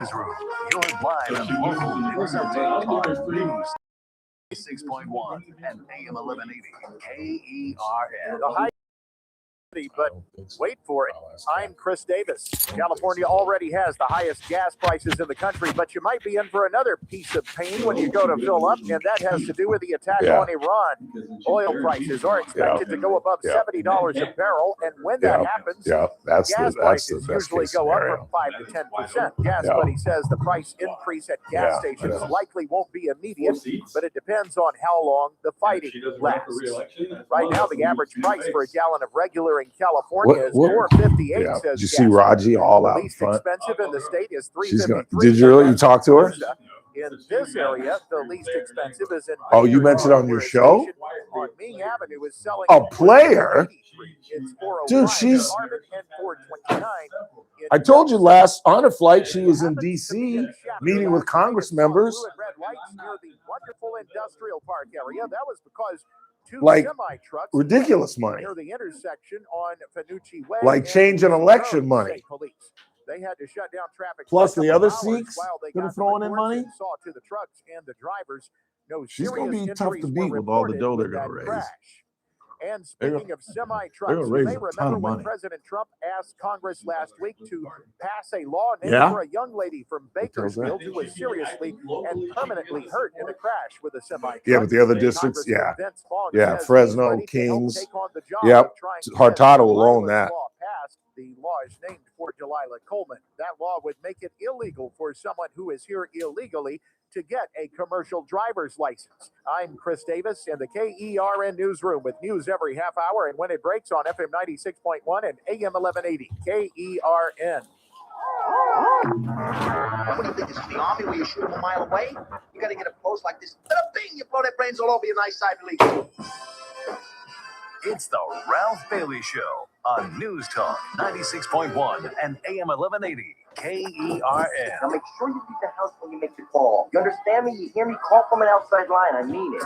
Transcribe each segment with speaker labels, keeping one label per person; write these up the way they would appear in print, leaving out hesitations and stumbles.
Speaker 1: Newsroom, your live and local news update on News 6.1 and AM 1180 KERN. The high, but wait for it. I'm Chris Davis. California already has the highest gas prices in the country, but you might be in for another piece of pain when you go to fill up, and that has to do with the attack on Iran. Oil prices are expected to go above $70 a barrel, and when that happens, gas prices usually go up from 5 to 10%. Gas Buddy says the price increase at gas stations likely won't be immediate, but it depends on how long the fighting lasts. Right now, the average price for a gallon of regular in California is $4.58. Says
Speaker 2: did you see Raji all out
Speaker 1: least
Speaker 2: front?
Speaker 1: expensive in the state is
Speaker 2: $3.53.
Speaker 1: $3.53.
Speaker 2: Did you really? You talk to her?
Speaker 1: In this area, the least expensive is in.
Speaker 2: Oh, you mentioned on your show?
Speaker 1: On Ming Avenue is selling
Speaker 2: a player.
Speaker 1: It's
Speaker 2: Dude, she's.
Speaker 1: $429.
Speaker 2: I told you last on a flight she was in D.C. meeting with Congress members.
Speaker 1: Near the wonderful industrial park area. That was because
Speaker 2: like
Speaker 1: semi-trucks
Speaker 2: ridiculous money
Speaker 1: near the intersection on Fanucci Way,
Speaker 2: like changing election money.
Speaker 1: They had to shut down traffic.
Speaker 2: Plus the other Sikhs that are throwing in money.
Speaker 1: Saw to the trucks and the drivers. No,
Speaker 2: she's going to be tough to beat with all the dough they're going to raise.
Speaker 1: And speaking of semi-trucks, you may remember when President Trump asked Congress last week to pass a law named for a young lady from Bakersfield who was seriously and permanently hurt in a crash with a semi-truck.
Speaker 2: Yeah, but the other districts, Fresno, Kings. Yep, Hurtado will own that.
Speaker 1: The law is named for Delilah Coleman. That law would make it illegal for someone who is here illegally to get a commercial driver's license. I'm Chris Davis in the KERN newsroom with news every half hour and when it breaks on FM 96.1 and AM 1180 KERN.
Speaker 3: What do you think this is, the army where you shoot them a mile away? You got to get up close like this. Bing! You blow their brains all over your nice side release.
Speaker 1: It's the Ralph Bailey Show on News Talk 96.1 and AM 1180 KERN.
Speaker 3: Now make sure you leave the house when you make the call. You understand me? You hear me? Call from an outside line. I mean it.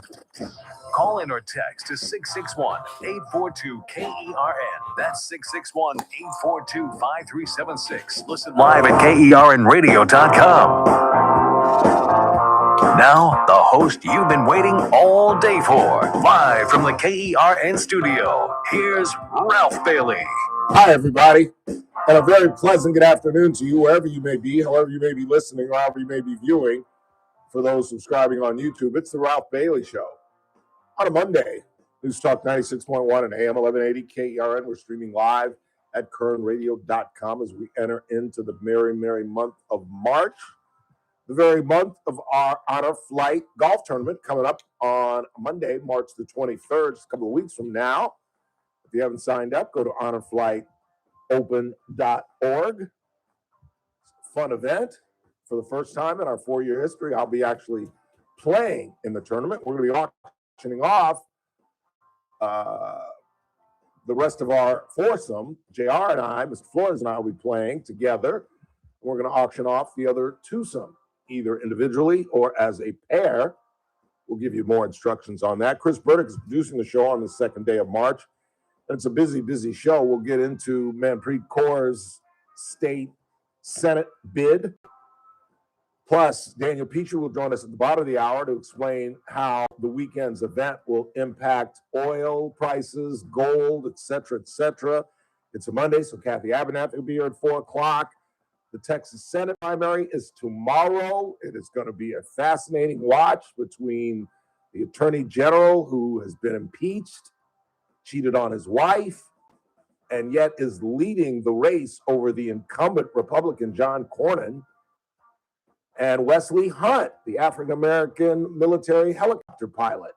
Speaker 1: Call in or text to 661-842-KERN. That's 661-842-5376. Listen live at KERNradio.com. Now, the host you've been waiting all day for. Live from the KERN studio, here's Ralph Bailey.
Speaker 2: Hi, everybody. And a very pleasant good afternoon to you, wherever you may be, however you may be listening, or however you may be viewing. For those subscribing on YouTube, it's the Ralph Bailey Show. On a Monday, News Talk 96.1 and AM 1180 KERN. We're streaming live at KERNradio.com as we enter into the merry, merry month of March. The very month of our Honor Flight golf tournament coming up on Monday, March the 23rd, just a couple of weeks from now. If you haven't signed up, go to honorflightopen.org. It's a fun event. For the first time in our 4-year history, I'll be actually playing in the tournament. We're going to be auctioning off the rest of our foursome. JR and I, Mr. Flores and I will be playing together. We're going to auction off the other twosome, either individually or as a pair. We'll give you more instructions on that. Chris Burdick is producing the show on the second day of March. It's a busy, busy show. We'll get into Manpreet Kaur's state Senate bid. Plus, Daniel Petrie will join us at the bottom of the hour to explain how the weekend's event will impact oil prices, gold, et cetera, et cetera. It's a Monday, so Kathy Abernathy will be here at 4 o'clock. The Texas Senate primary is tomorrow. It is going to be a fascinating watch between the Attorney General, who has been impeached, cheated on his wife, and yet is leading the race over the incumbent Republican John Cornyn, and Wesley Hunt, the African-American military helicopter pilot,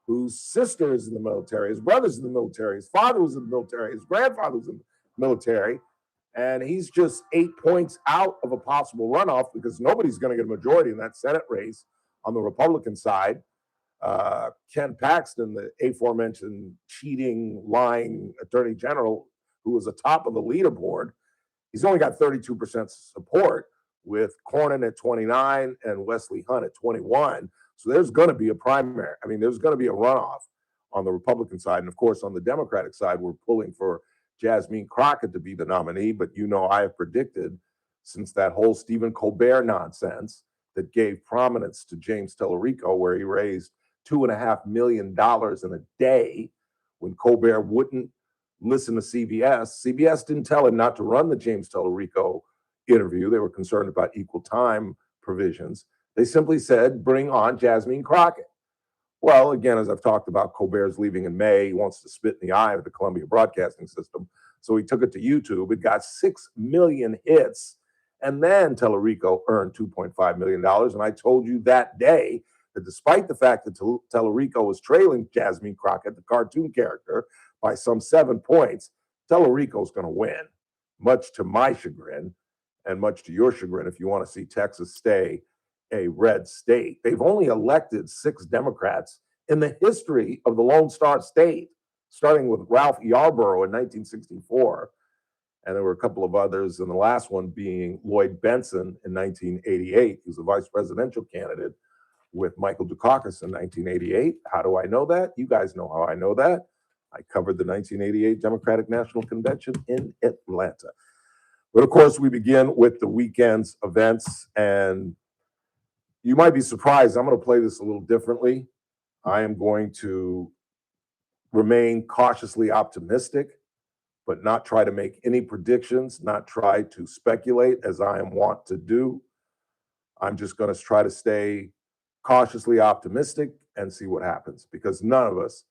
Speaker 2: whose sister is in the military, his brother's in the military, his father was in the military, his grandfather was in the military, and he's just 8 points out of a possible runoff because nobody's going to get a majority in that Senate race on the Republican side. Ken Paxton, the aforementioned cheating, lying attorney general, who was atop of the leaderboard, he's only got 32% support, with Cornyn at 29 and Wesley Hunt at 21. So there's going to be a primary. I mean, there's going to be a runoff on the Republican side. And of course, on the Democratic side, we're pulling for Jasmine Crockett to be the nominee. But you know, I have predicted since that whole Stephen Colbert nonsense that gave prominence to James Tellerico, where he raised $2.5 million in a day when Colbert wouldn't listen to CBS. CBS didn't tell him not to run the James Tellerico interview. They were concerned about equal time provisions. They simply said, bring on Jasmine Crockett. Well, again, as I've talked about, Colbert's leaving in May. He wants to spit in the eye of the Columbia Broadcasting System. So he took it to YouTube. It got 6 million hits. And then Tellerico earned $2.5 million. And I told you that day that despite the fact that Tellerico was trailing Jasmine Crockett, the cartoon character, by some 7 points, Tellerico's going to win, much to my chagrin and much to your chagrin if you want to see Texas stay a red state. They've only elected 6 Democrats in the history of the Lone Star State, starting with Ralph Yarborough in 1964. And there were a couple of others, and the last one being Lloyd Benson in 1988. He was a vice presidential candidate with Michael Dukakis in 1988. How do I know that? You guys know how I know that. I covered the 1988 Democratic National Convention in Atlanta. But of course, we begin with the weekend's events, and you might be surprised. I'm going to play this a little differently. I am going to remain cautiously optimistic, but not try to make any predictions, not try to speculate as I am wont to do. I'm just going to try to stay cautiously optimistic and see what happens, because none of us,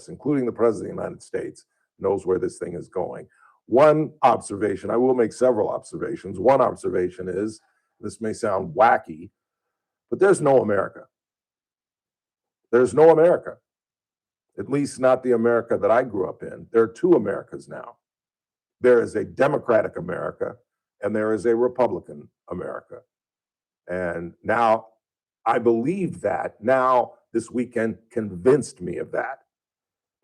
Speaker 2: including the President of the United States, knows where this thing is going. One observation, I will make several observations. One observation is, this may sound wacky, but there's no America. There's no America. At least not the America that I grew up in. There are 2 Americas now. There is a Democratic America and there is a Republican America. And now I believe that. Now this weekend convinced me of that,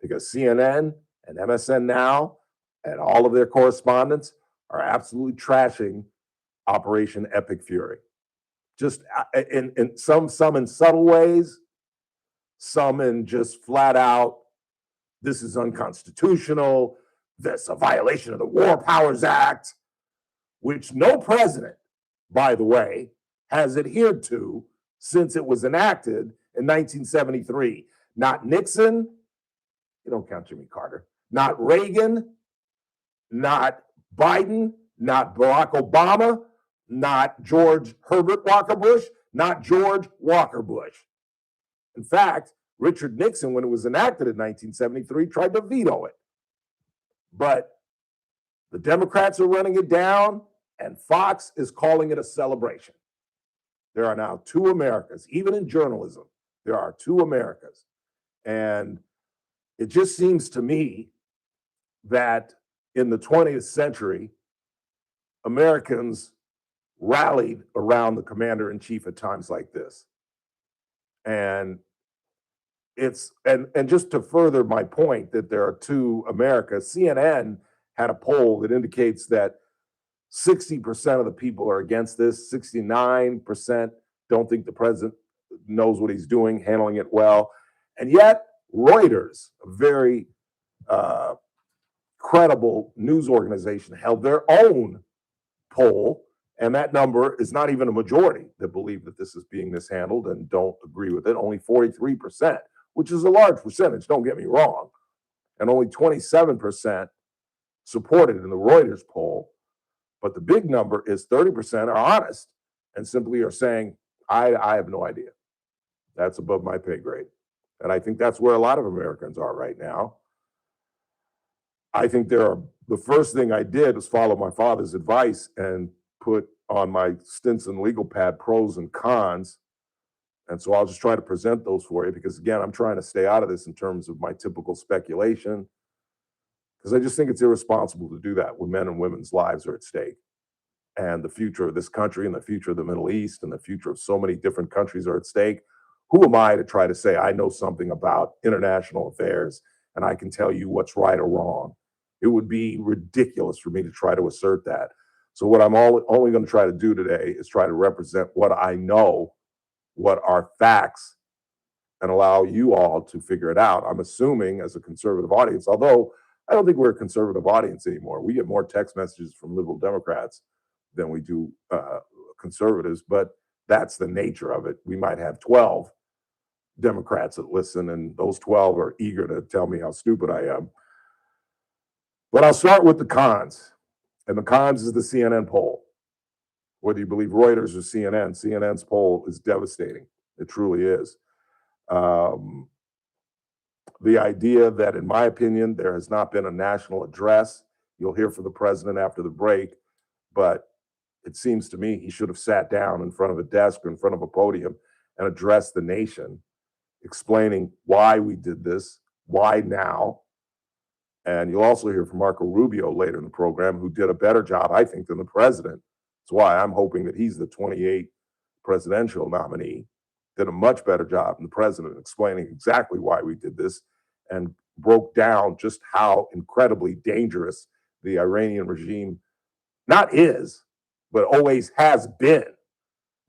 Speaker 2: because CNN and MSN Now and all of their correspondents are absolutely trashing Operation Epic Fury. Just in some in subtle ways, some in just flat out, this is unconstitutional, this a violation of the War Powers Act, which no president, by the way, has adhered to since it was enacted in 1973. Not Nixon, you don't count Jimmy Carter, not Reagan, not Biden, not Barack Obama, not George Herbert Walker Bush, not George Walker Bush. In fact, Richard Nixon, when it was enacted in 1973, tried to veto it. But the Democrats are running it down, and Fox is calling it a celebration. There are now 2 Americas. Even in journalism, there are 2 Americas. And it just seems to me that in the 20th century, Americans rallied around the commander-in-chief at times like this. And just to further my point that there are 2 Americas, CNN had a poll that indicates that 60% of the people are against this. 69% don't think the president knows what he's doing, handling it well. And yet Reuters, a very credible news organization, held their own poll, and that number is not even a majority that believe that this is being mishandled and don't agree with it. Only 43%, which is a large percentage, don't get me wrong, and only 27% supported in the Reuters poll. But the big number is 30% are honest and simply are saying, I have no idea. That's above my pay grade. And I think that's where a lot of Americans are right now. I think the first thing I did was follow my father's advice and put on my Stinson legal pad pros and cons. And so I'll just try to present those for you, because again, I'm trying to stay out of this in terms of my typical speculation, because I just think it's irresponsible to do that when men and women's lives are at stake. And the future of this country and the future of the Middle East and the future of so many different countries are at stake. Who am I to try to say I know something about international affairs and I can tell you what's right or wrong? It would be ridiculous for me to try to assert that. So what I'm only going to try to do today is try to represent what I know, what are facts, and allow you all to figure it out. I'm assuming as a conservative audience, although I don't think we're a conservative audience anymore. We get more text messages from liberal Democrats than we do conservatives, but that's the nature of it. We might have 12 Democrats that listen, and those 12 are eager to tell me how stupid I am. But I'll start with the cons. And the cons is the CNN poll. Whether you believe Reuters or CNN, CNN's poll is devastating. It truly is. The idea that, in my opinion, there has not been a national address. You'll hear from the president after the break, but it seems to me he should have sat down in front of a desk or in front of a podium and addressed the nation, explaining why we did this, why now. And you'll also hear from Marco Rubio later in the program, who did a better job, I think, than the president. That's why I'm hoping that he's the 28th presidential nominee. Did a much better job than the president explaining exactly why we did this and broke down just how incredibly dangerous the Iranian regime not is, but always has been.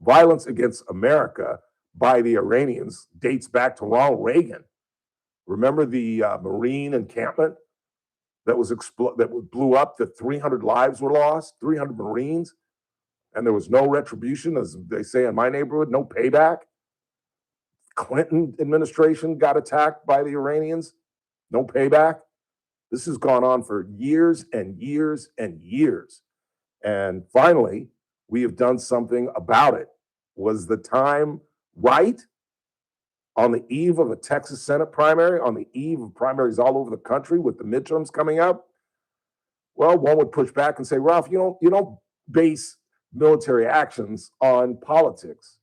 Speaker 2: Violence against America by the Iranians dates back to Ronald Reagan. Remember the Marine encampment that blew up, that 300 lives were lost, 300 Marines, and there was no retribution, as they say in my neighborhood, no payback. Clinton administration got attacked by the Iranians, no payback. This has gone on for years and years and years. And finally, we have done something about it. Was the time right? On the eve of a Texas Senate primary, on the eve of primaries all over the country with the midterms coming up? Well, one would push back and say, Ralph, you don't base military actions on politics.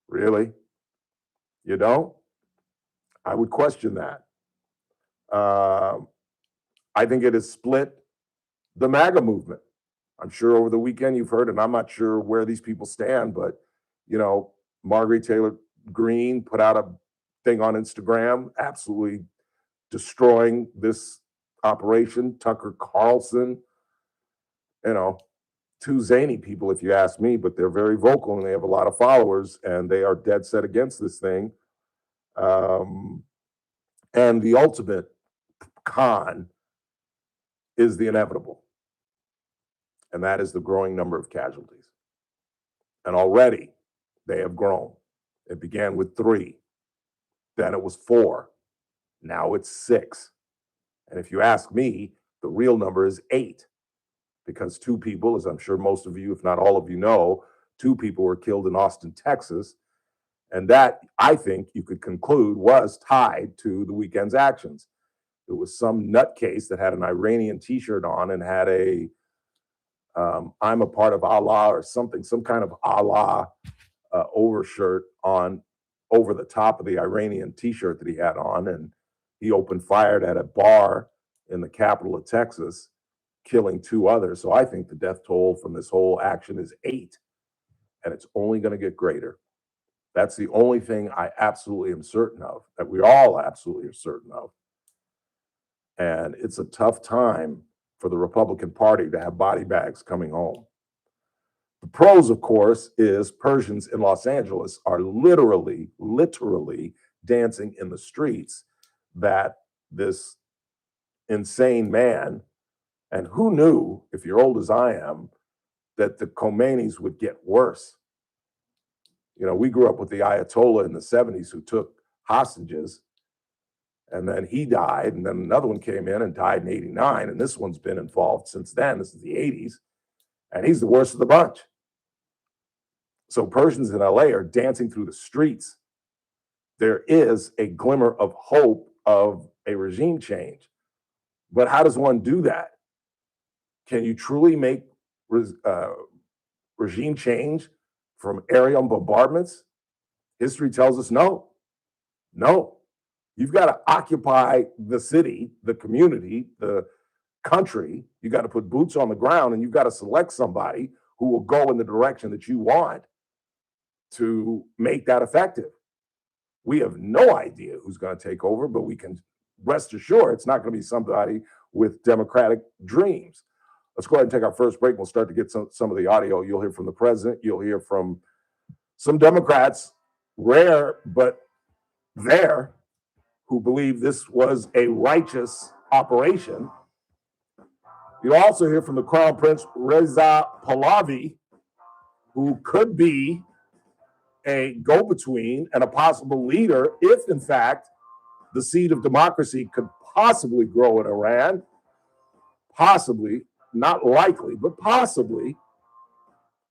Speaker 2: Really? You don't? I would question that. I think it has split the MAGA movement. I'm sure over the weekend you've heard, and I'm not sure where these people stand, but, Marguerite Taylor Greene put out a thing on Instagram, absolutely destroying this operation. Tucker Carlson, two zany people, if you ask me, but they're very vocal and they have a lot of followers and they are dead set against this thing. And the ultimate con is the inevitable, and that is the growing number of casualties. And already they have grown. It began with 3, then it was 4, now it's 6. And if you ask me, the real number is 8, because 2 people, as I'm sure most of you, if not all of you know, 2 people were killed in Austin, Texas. And that, I think you could conclude, was tied to the weekend's actions. It was some nutcase that had an Iranian t-shirt on and had a I'm a part of Allah or something, some kind of Allah overshirt on over the top of the Iranian t-shirt that he had on. And he opened fire at a bar in the capital of Texas, killing 2 others. So I think the death toll from this whole action is 8, and it's only going to get greater. That's the only thing I absolutely am certain of, that we all absolutely are certain of. And it's a tough time for the Republican Party to have body bags coming home. The pros, of course, is Persians in Los Angeles are literally dancing in the streets that this insane man, and who knew, if you're old as I am, that the Khomeinis would get worse. We grew up with the Ayatollah in the 70s who took hostages, and then he died, and then another one came in and died in 89, and this one's been involved since then. This is the 80s, and he's the worst of the bunch. So Persians in LA are dancing through the streets. There is a glimmer of hope of a regime change. But how does one do that? Can you truly make regime change from aerial bombardments? History tells us no. No. You've got to occupy the city, the community, the country. You got to put boots on the ground, and you've got to select somebody who will go in the direction that you want to make that effective. We have no idea who's going to take over, but we can rest assured it's not going to be somebody with democratic dreams. Let's go ahead and take our first break. We'll start to get some of the audio. You'll hear from the president. You'll hear from some Democrats, rare but there, who believe this was a righteous operation. You'll also hear from the Crown Prince Reza Pahlavi, who could be a go-between and a possible leader if, in fact, the seed of democracy could possibly grow in Iran. Possibly, not likely, but possibly.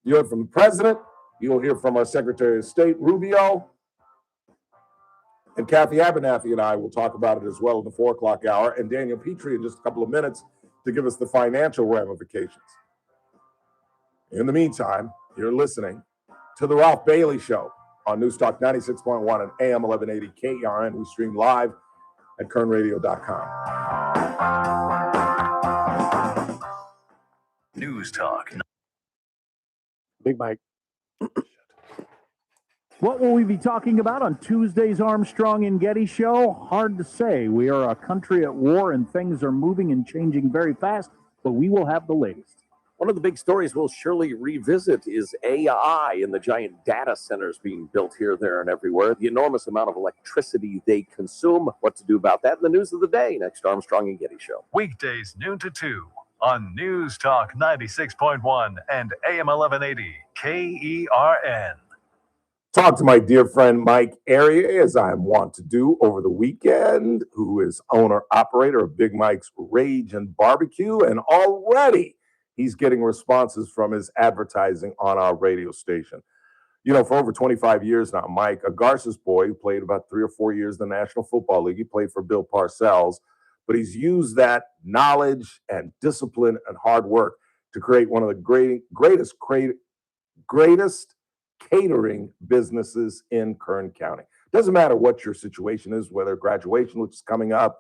Speaker 2: You'll hear from the president. You'll hear from our Secretary of State, Rubio. And Kathy Abernathy and I will talk about it as well in the 4 o'clock hour. And Daniel Petrie in just a couple of minutes to give us the financial ramifications. In the meantime, you're listening to The Ralph Bailey Show on Newstalk 96.1 and AM 1180 KERN. We stream live at kernradio.com.
Speaker 1: News Talk.
Speaker 2: Big Mike.
Speaker 4: What will we be talking about on Tuesday's Armstrong and Getty Show? Hard to say. We are a country at war and things are moving and changing very fast, but we will have the latest.
Speaker 5: One of the big stories we'll surely revisit is AI and the giant data centers being built here, there, and everywhere. The enormous amount of electricity they consume. What to do about that in the news of the day. Next Armstrong and Getty Show.
Speaker 1: Weekdays noon to 2 on News Talk 96.1 and AM 1180 KERN.
Speaker 2: Talk to my dear friend Mike Area, as I want to do over the weekend, who is owner-operator of Big Mike's Rage and Barbecue, and already he's getting responses from his advertising on our radio station. You know, for over 25 years now, Mike, a Garces boy who played about 3 or 4 years in the National Football League. He played for Bill Parcells, but he's used that knowledge and discipline and hard work to create one of the greatest catering businesses in Kern County. Doesn't matter what your situation is, whether graduation, which is coming up,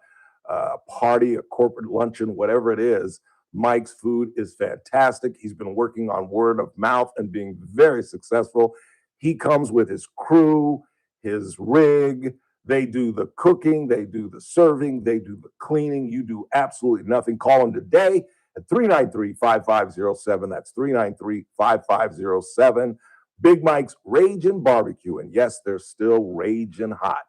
Speaker 2: a party, a corporate luncheon, whatever it is, Mike's food is fantastic. He's been working on word of mouth and being very successful. He comes with his crew, his rig. They do the cooking, they do the serving, they do the cleaning. You do absolutely nothing. Call him today at 393-5507. That's 393-5507. Big Mike's Rage and Barbecue. And yes, they're still raging hot.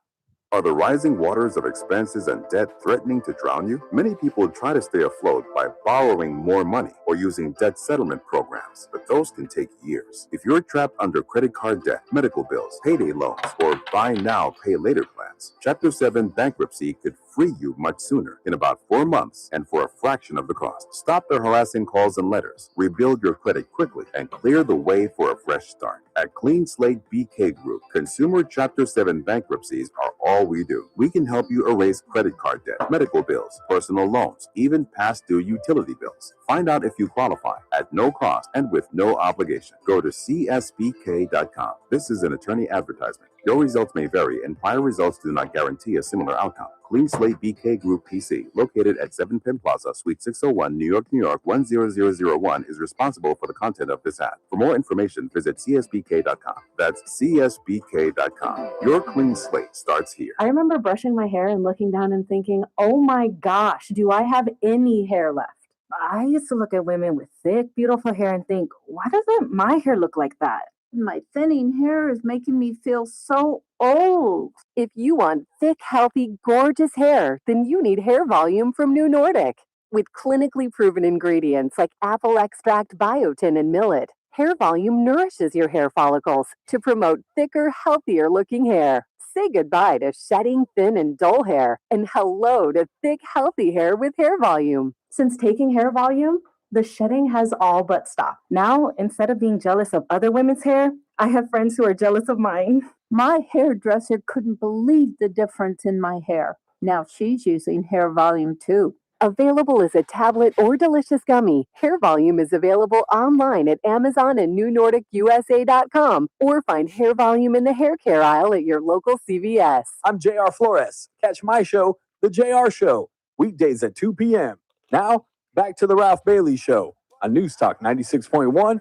Speaker 6: Are the rising waters of expenses and debt threatening to drown you? Many people try to stay afloat by borrowing more money or using debt settlement programs, but those can take years. If you're trapped under credit card debt, medical bills, payday loans, or buy now, pay later plans, Chapter 7 bankruptcy could free you much sooner, in about 4 months and for a fraction of the cost. Stop the harassing calls and letters, rebuild your credit quickly, and clear the way for a fresh start. At Clean Slate BK Group, consumer Chapter 7 bankruptcies are all we do. We can help you erase credit card debt, medical bills, personal loans, even past due utility bills. Find out if you qualify at no cost and with no obligation. Go to csbk.com. This is an attorney advertisement. Your results may vary, and prior results do not guarantee a similar outcome. Clean Slate BK Group PC, located at 7 Penn Plaza, Suite 601, New York, New York 10001, is responsible for the content of this ad. For more information, visit csbk.com. That's csbk.com. Your clean slate starts here.
Speaker 7: I remember brushing my hair and looking down and thinking, oh my gosh, do I have any hair left? I used to look at women with thick, beautiful hair and think, why doesn't my hair look like that? My thinning hair is making me feel so old.
Speaker 8: If you want thick, healthy, gorgeous hair, then you need Hair Volume from New Nordic. With clinically proven ingredients like apple extract, biotin, and millet, Hair Volume nourishes your hair follicles to promote thicker, healthier looking hair. Say goodbye to shedding, thin, and dull hair, and hello to thick, healthy hair with Hair Volume.
Speaker 7: Since taking Hair Volume, the shedding has all but stopped. Now, instead of being jealous of other women's hair, I have friends who are jealous of mine.
Speaker 9: My hairdresser couldn't believe the difference in my hair. Now she's using Hair Volume too.
Speaker 8: Available as a tablet or delicious gummy, Hair Volume is available online at Amazon and NewNordicUSA.com, or find Hair Volume in the hair care aisle at your local CVS.
Speaker 10: I'm JR Flores. Catch my show, The JR Show, weekdays at 2 p.m. Now, back to the Ralph Bailey Show on News Talk 96.1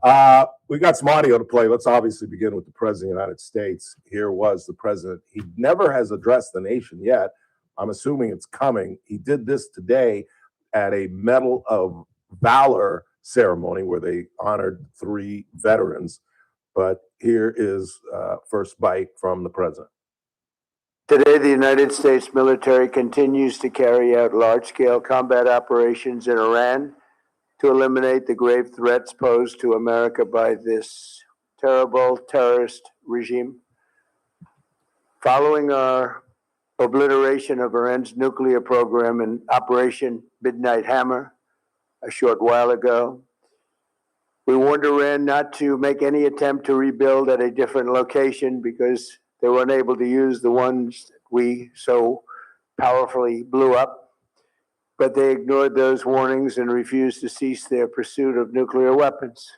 Speaker 2: We got some audio to play. Let's obviously begin with the President of the United States. Here was the President. He never has addressed the nation yet. I'm assuming it's coming. He did this today at a Medal of Valor ceremony where they honored 3 veterans. But here is first bite from the President.
Speaker 11: Today, the United States military continues to carry out large-scale combat operations in Iran to eliminate the grave threats posed to America by this terrible terrorist regime. Following our obliteration of Iran's nuclear program in Operation Midnight Hammer a short while ago, we warned Iran not to make any attempt to rebuild at a different location because they were unable to use the ones that we so powerfully blew up. But they ignored those warnings and refused to cease their pursuit of nuclear weapons.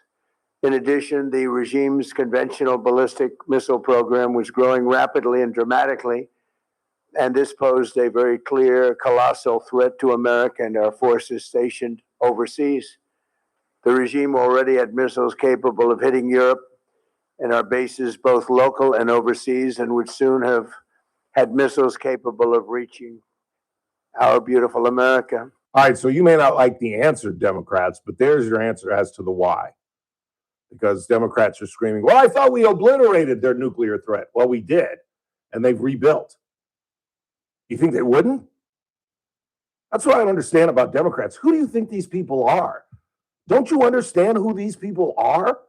Speaker 11: In addition, the regime's conventional ballistic missile program was growing rapidly and dramatically, and this posed a very clear, colossal threat to America and our forces stationed overseas. The regime already had missiles capable of hitting Europe and our bases, both local and overseas, and would soon have had missiles capable of reaching our beautiful America.
Speaker 2: All right, so you may not like the answer, Democrats, but there's your answer as to the why. Because Democrats are screaming, well, I thought we obliterated their nuclear threat. Well, we did, and they've rebuilt. You think they wouldn't? That's what I don't understand about Democrats. Who do you think these people are? Don't you understand who these people are?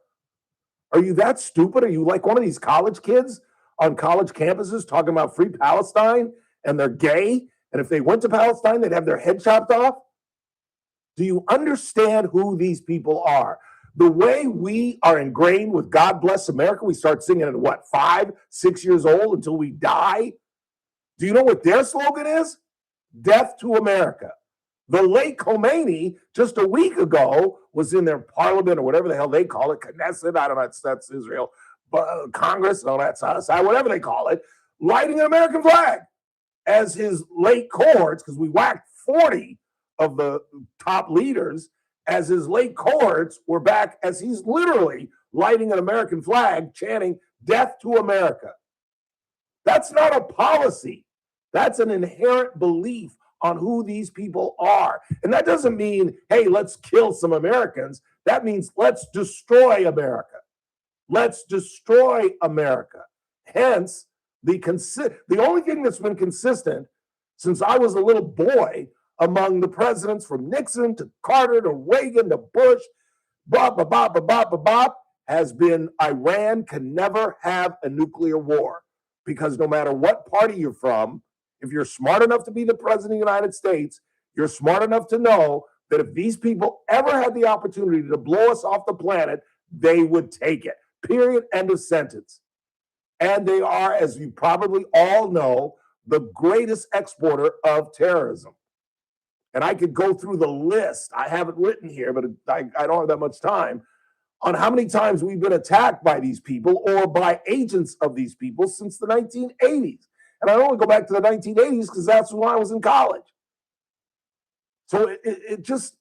Speaker 2: Are you that stupid? Are you like one of these college kids on college campuses talking about free Palestine and they're gay? And if they went to Palestine, they'd have their head chopped off? Do you understand who these people are? The way we are ingrained with God Bless America, we start singing at what, 5, 6 years old until we die? Do you know what their slogan is? Death to America. The late Khomeini, just a week ago, was in their parliament or whatever the hell they call it, Knesset, I don't know, that's Israel, but Congress, no, that's us, whatever they call it, lighting an American flag as his late cohorts, because we whacked 40 of the top leaders, as his late cohorts were back as he's literally lighting an American flag, chanting, death to America. That's not a policy. That's an inherent belief on who these people are. And that doesn't mean, hey, let's kill some Americans. That means let's destroy America. Let's destroy America. Hence, the only thing that's been consistent since I was a little boy among the presidents from Nixon to Carter to Reagan to Bush, has been Iran can never have a nuclear war. Because no matter what party you're from, if you're smart enough to be the president of the United States, you're smart enough to know that if these people ever had the opportunity to blow us off the planet, they would take it. Period. End of sentence. And they are, as you probably all know, the greatest exporter of terrorism. And I could go through the list. I have it written here, but I don't have that much time, on how many times we've been attacked by these people or by agents of these people since the 1980s. And I only go back to the 1980s because that's when I was in college. So it just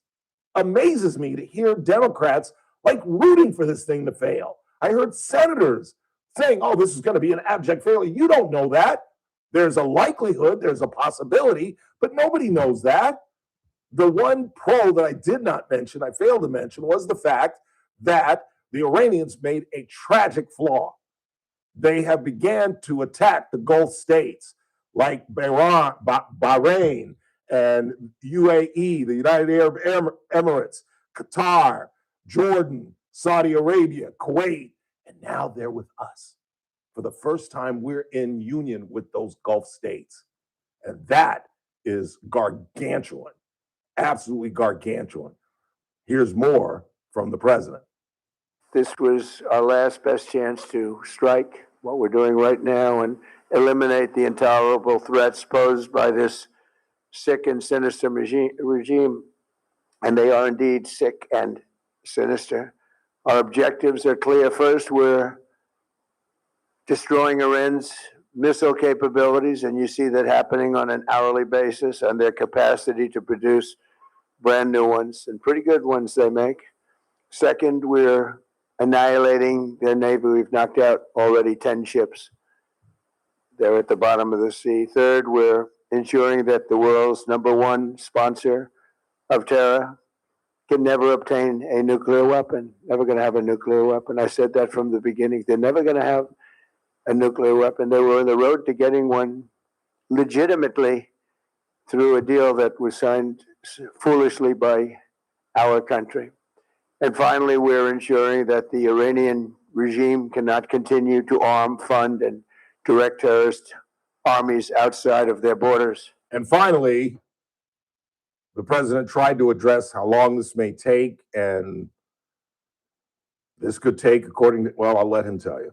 Speaker 2: amazes me to hear Democrats like rooting for this thing to fail. I heard senators saying, oh, this is going to be an abject failure. You don't know that. There's a likelihood, there's a possibility, but nobody knows that. The one pro that I did not mention, I failed to mention, was the fact that the Iranians made a tragic flaw. They have began to attack the Gulf states like Bahrain and UAE, the United Arab Emirates, Qatar, Jordan, Saudi Arabia, Kuwait, and now they're with us. For the first time, we're in union with those Gulf states. And that is gargantuan, absolutely gargantuan. Here's more from the president.
Speaker 11: This was our last best chance to strike what we're doing right now and eliminate the intolerable threats posed by this sick and sinister regime. And they are indeed sick and sinister. Our objectives are clear. First, we're destroying Iran's missile capabilities, and you see that happening on an hourly basis, and their capacity to produce brand new ones, and pretty good ones they make. Second, we're annihilating their Navy. We've knocked out already 10 ships. They're at the bottom of the sea. Third, we're ensuring that the world's #1 sponsor of terror can never obtain a nuclear weapon, never going to have a nuclear weapon. I said that from the beginning. They're never going to have a nuclear weapon. They were on the road to getting one legitimately through a deal that was signed foolishly by our country. And finally, we're ensuring that the Iranian regime cannot continue to arm, fund, and direct terrorist armies outside of their borders.
Speaker 2: And finally, the president tried to address how long this may take, and this could take, according to, well, I'll let him tell you.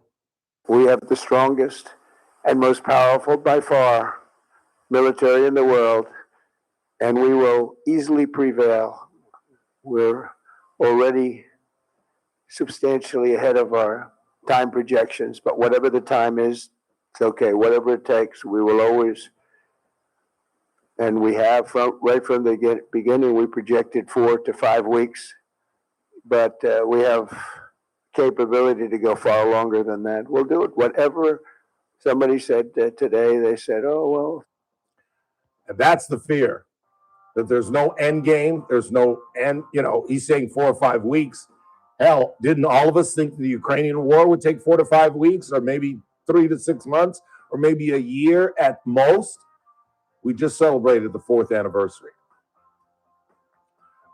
Speaker 11: We have the strongest and most powerful by far military in the world, and we will easily prevail. We're already substantially ahead of our time projections, but whatever the time is, it's okay. Whatever it takes, we will always, and we have right from the beginning, we projected 4 to 5 weeks, but we have capability to go far longer than that. We'll do it. Whatever somebody said today, they said, oh, well.
Speaker 2: And that's the fear, that there's no end game. There's no end. You know, he's saying 4 or 5 weeks. Hell, didn't all of us think the Ukrainian war would take 4 to 5 weeks, or maybe 3 to 6 months, or maybe a year at most? We just celebrated the 4th anniversary.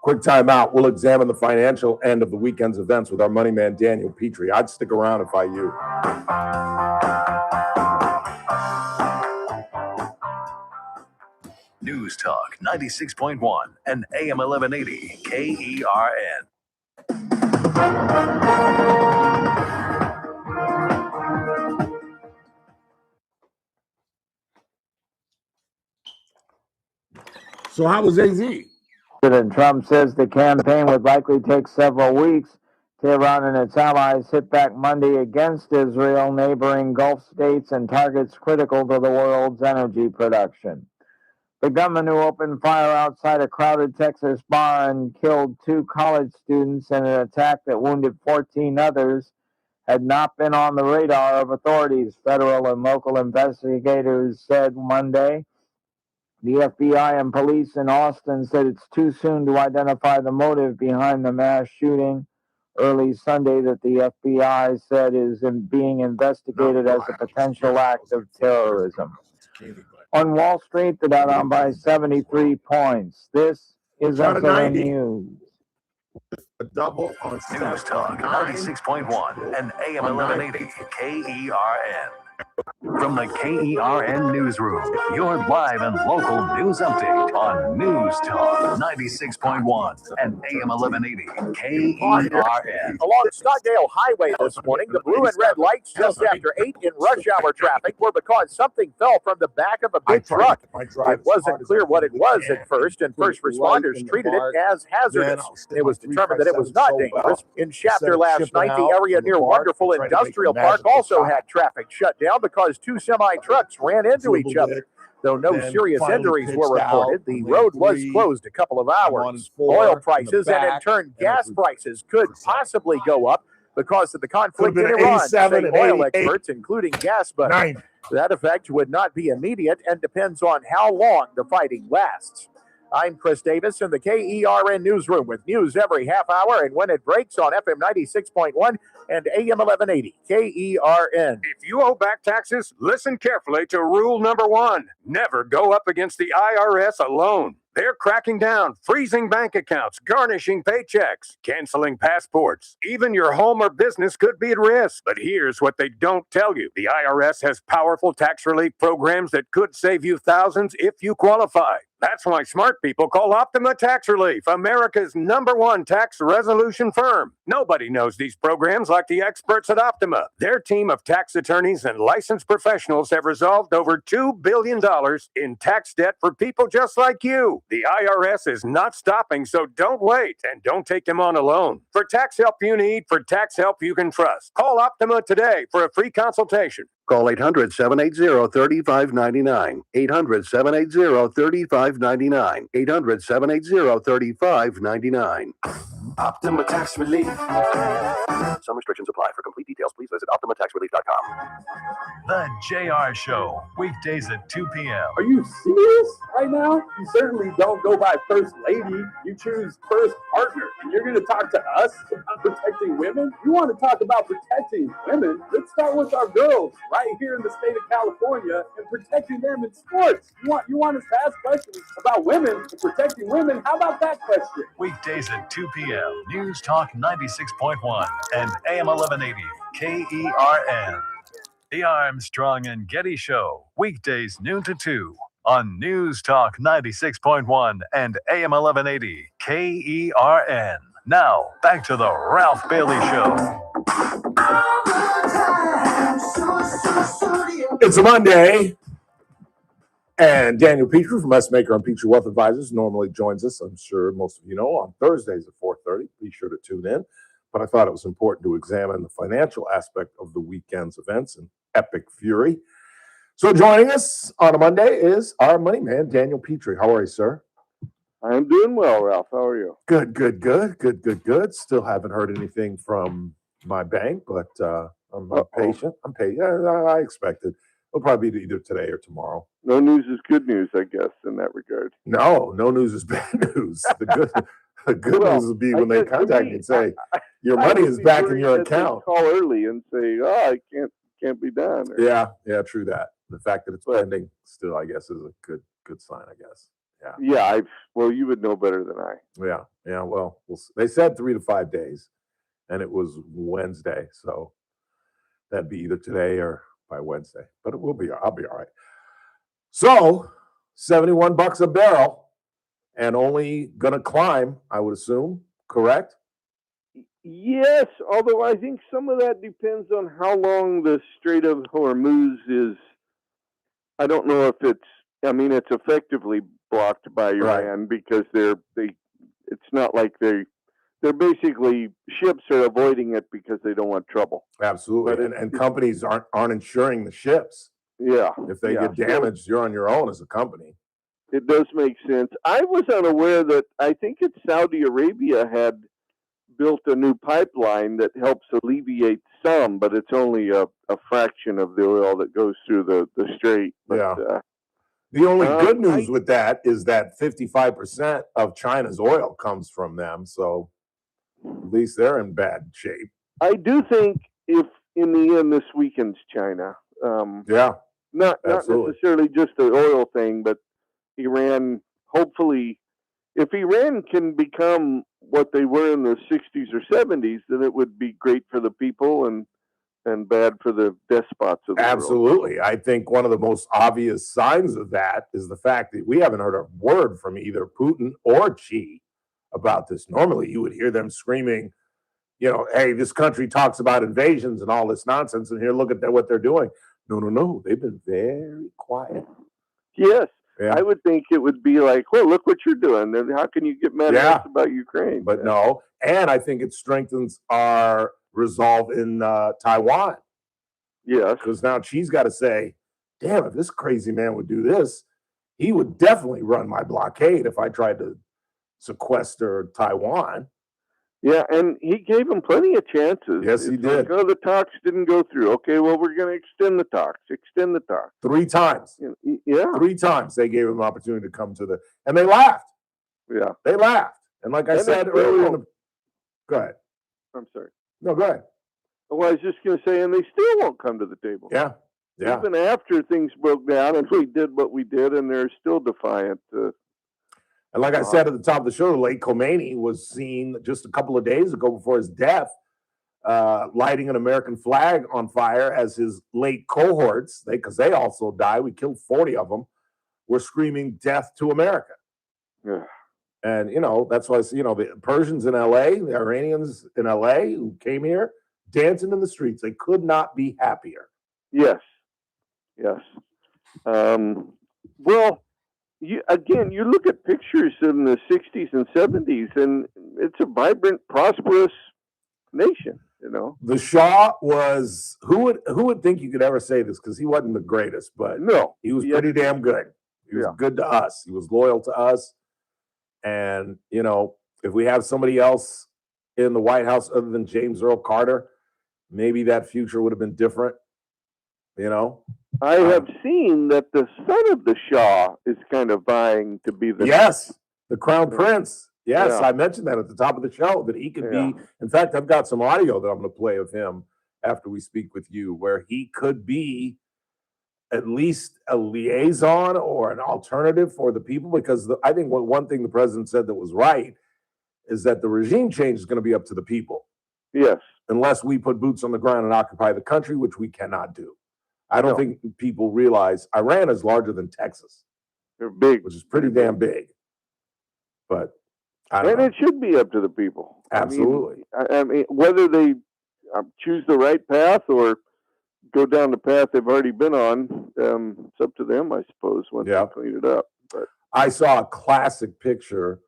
Speaker 2: Quick time out. We'll examine the financial end of the weekend's events with our money man, Daniel Petrie. I'd stick around if I you.
Speaker 1: News Talk 96.1 and AM 1180 KERN.
Speaker 2: So how was AZ?
Speaker 12: President Trump says the campaign would likely take several weeks. Tehran and its allies hit back Monday against Israel, neighboring Gulf states, and targets critical to the world's energy production. The gunman who opened fire outside a crowded Texas bar and killed 2 college students in an attack that wounded 14 others had not been on the radar of authorities, federal and local investigators said Monday. The FBI and police in Austin said it's too soon to identify the motive behind the mass shooting early Sunday that the FBI said is being investigated as a potential act of terrorism. On Wall Street, the Dow down by 73 points. This is SLN News.
Speaker 2: A double on
Speaker 1: News Talk 96.1 and AM 1180 KERN. From the KERN Newsroom, your live and local news update on News Talk 96.1 and AM 1180 KERN.
Speaker 5: Along Scottsdale Highway this morning, the blue and red lights just after 8 in rush hour traffic were because something fell from the back of a big truck. It wasn't clear what it was at first, and first responders treated it as hazardous. It was determined that it was not dangerous. In Shafter last night, the area near Wonderful Industrial Park also had traffic shut down because 2 semi-trucks ran into each other. Though no serious injuries were reported, the road was closed a couple of hours. Oil prices and in turn gas prices could possibly go up because of the conflict in Iran, say oil experts, including gas buddies. That effect would not be immediate and depends on how long the fighting lasts. I'm Chris Davis in the KERN Newsroom with news every half hour and when it breaks on FM 96.1 and AM 1180 KERN.
Speaker 13: If you owe back taxes, listen carefully to rule number 1. Never go up against the IRS alone. They're cracking down, freezing bank accounts, garnishing paychecks, canceling passports. Even your home or business could be at risk. But here's what they don't tell you. The IRS has powerful tax relief programs that could save you thousands if you qualify. That's why smart people call Optima Tax Relief, America's #1 tax resolution firm. Nobody knows these programs like the experts at Optima. Their team of tax attorneys and licensed professionals have resolved over $2 billion in tax debt for people just like you. The IRS is not stopping, so don't wait and don't take them on alone. For tax help you need, for tax help you can trust, call Optima today for a free consultation.
Speaker 14: Call 800-780-3599. 800-780-3599. 800-780-3599.
Speaker 6: Optima Tax Relief. Some restrictions apply. For complete details, please visit OptimaTaxRelief.com.
Speaker 1: The JR Show, weekdays at 2 p.m.
Speaker 10: Are you serious right now? You certainly don't go by first lady. You choose first partner. And you're going to talk to us about protecting women? You want to talk about protecting women? Let's start with our girls right here in the state of California and protecting them in sports. You want us to ask questions about women and protecting women? How about that question?
Speaker 1: Weekdays at 2 p.m. News Talk 96.1 and AM 1180 KERN. The Armstrong and Getty Show, weekdays noon to 2 on News Talk 96.1 and AM 1180 KERN. Now, back to the Ralph Bailey Show.
Speaker 2: It's a Monday, and Daniel Petrie from S Maker and Petrie Wealth Advisors normally joins us, I'm sure most of you know, on Thursdays at 4:30. Be sure to tune in. But I thought it was important to examine the financial aspect of the weekend's events and epic fury. So joining us on a Monday is our money man, Daniel Petrie. How are you, sir?
Speaker 14: I'm doing well, Ralph. How are you?
Speaker 2: Good. Still haven't heard anything from my bank, but I'm patient. I'm patient. Yeah, I expected. It'll probably be either today or tomorrow.
Speaker 14: No news is good news, I guess, in that regard.
Speaker 2: No news is bad news. The good news would be when they contact me and say, your money is back in your account.
Speaker 14: Call early and say, I can't be done. Or,
Speaker 2: yeah, true that. The fact that it's pending still, I guess, is a good sign, I guess.
Speaker 14: Yeah, well, you would know better than I.
Speaker 2: Yeah, well, they said 3 to 5 days, and it was Wednesday, so that'd be either today or by Wednesday. But I'll be all right. So, $71 a barrel. And only gonna climb, I would assume, correct?
Speaker 14: Yes, although I think some of that depends on how long the Strait of Hormuz is. I don't know if it's effectively blocked by Iran because it's not like they're basically, ships are avoiding it because they don't want trouble.
Speaker 2: Absolutely, and companies aren't insuring the ships.
Speaker 14: Yeah.
Speaker 2: If they get damaged, you're on your own as a company.
Speaker 14: It does make sense. I was unaware that I think it's Saudi Arabia had built a new pipeline that helps alleviate some, but it's only a fraction of the oil that goes through the strait. But,
Speaker 2: the only good news with that is that 55% of China's oil comes from them, so at least they're in bad shape.
Speaker 14: I do think if in the end this weakens China. Not necessarily just the oil thing, but Iran, hopefully, if Iran can become what they were in the 60s or 70s, then it would be great for the people and bad for the despots of the world.
Speaker 2: Absolutely. I think one of the most obvious signs of that is the fact that we haven't heard a word from either Putin or Xi about this. Normally, you would hear them screaming, hey, this country talks about invasions and all this nonsense, and here, look at what they're doing. No. They've been very quiet.
Speaker 14: Yes. Yeah. I would think it would be like, well, look what you're doing. Then how can you get mad at us about Ukraine?
Speaker 2: But no. And I think it strengthens our resolve in Taiwan.
Speaker 14: Yes.
Speaker 2: Because now Xi's got to say, damn, if this crazy man would do this, he would definitely run my blockade if I tried to sequester Taiwan.
Speaker 14: Yeah, and he gave him plenty of chances.
Speaker 2: Yes, he did.
Speaker 14: Like, the talks didn't go through. Okay, well, we're going to extend the talks.
Speaker 2: 3 times.
Speaker 14: Yeah.
Speaker 2: 3 times they gave him an opportunity to come to and they laughed.
Speaker 14: Yeah.
Speaker 2: They laughed. And like I said earlier, go ahead.
Speaker 14: I'm sorry.
Speaker 2: No, go ahead.
Speaker 14: Well, I was just going to say, and they still won't come to the table.
Speaker 2: Yeah.
Speaker 14: Even after things broke down and we did what we did, and they're still defiant.
Speaker 2: And like I said at the top of the show, the late Khomeini was seen just a couple of days ago before his death, lighting an American flag on fire as his late cohorts, because they also died. We killed 40 of them. Were screaming death to America.
Speaker 14: Yeah.
Speaker 2: And, that's why, the Persians in L.A., the Iranians in L.A. who came here, dancing in the streets. They could not be happier.
Speaker 14: Yes. Well, you look at pictures in the 60s and 70s, and it's a vibrant, prosperous nation,
Speaker 2: The Shah was, who would think you could ever say this, because he wasn't the greatest, but
Speaker 14: no,
Speaker 2: he was pretty damn good. He was good to us. He was loyal to us. And, if we have somebody else in the White House other than James Earl Carter, maybe that future would have been different. You know,
Speaker 14: I have seen that the son of the Shah is kind of vying to be the
Speaker 2: the Crown Prince. Yes,
Speaker 14: Yeah.
Speaker 2: I mentioned that at the top of the show that he could be. In fact, I've got some audio that I'm going to play of him after we speak with you, where he could be at least a liaison or an alternative for the people. Because I think one thing the president said that was right is that the regime change is going to be up to the people.
Speaker 14: Yes.
Speaker 2: Unless we put boots on the ground and occupy the country, which we cannot do. I don't think people realize Iran is larger than Texas.
Speaker 14: They're big.
Speaker 2: Which is pretty damn big. But I don't know.
Speaker 14: it should be up to the people.
Speaker 2: Absolutely.
Speaker 14: I mean whether they choose the right path or go down the path they've already been on, it's up to them, I suppose, once they clean it up. But
Speaker 2: I saw a classic picture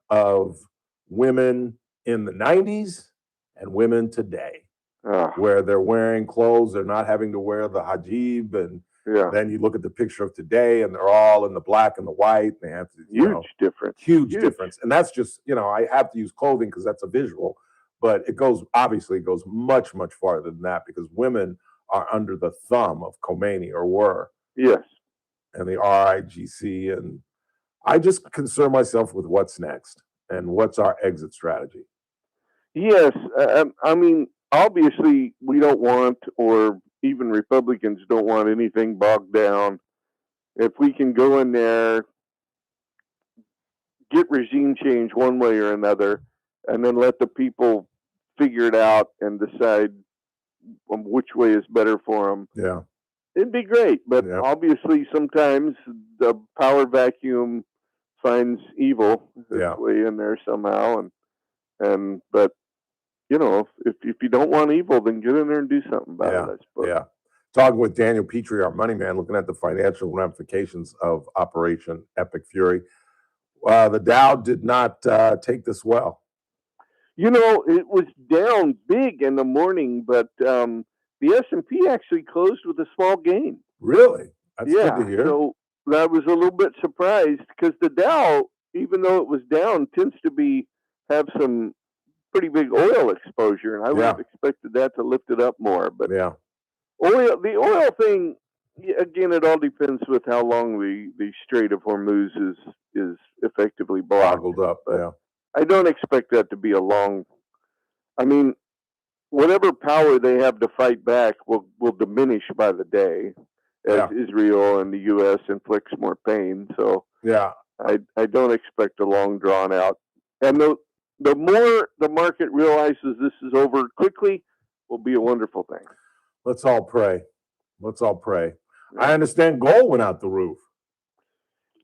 Speaker 2: of women in the 90s and women today. Where they're wearing clothes, they're not having to wear the hijab, and then you look at the picture of today, and they're all in the black and the white. They have to, huge difference, and that's just I have to use clothing because that's a visual, but it goes much farther than that because women are under the thumb of Khomeini or were and the RIGC, and I just concern myself with what's next and what's our exit strategy.
Speaker 14: Yes, I mean. Obviously, we don't want, or even Republicans don't want anything bogged down. If we can go in there, get regime change one way or another, and then let the people figure it out and decide which way is better for them.
Speaker 2: Yeah.
Speaker 14: It'd be great. But obviously, sometimes the power vacuum finds evil its way in there somehow. But if you don't want evil, then get in there and do something about it, I suppose.
Speaker 2: Yeah. Talking with Daniel Petrie, our money man, looking at the financial ramifications of Operation Epic Fury. The Dow did not take this well.
Speaker 14: It was down big in the morning, but the S&P actually closed with a small gain.
Speaker 2: Really? That's good to hear.
Speaker 14: So I was a little bit surprised because the Dow, even though it was down, tends to have some pretty big oil exposure, and I would have expected that to lift it up more. But the oil thing, again, it all depends with how long the Strait of Hormuz is effectively
Speaker 2: boggled up.
Speaker 14: I don't expect that to be a long. I mean, whatever power they have to fight back will diminish by the day as Israel and the U.S. inflicts more pain. So I don't expect a long drawn out. And the more the market realizes this is over quickly, will be a wonderful thing.
Speaker 2: Let's all pray. I understand gold went out the roof.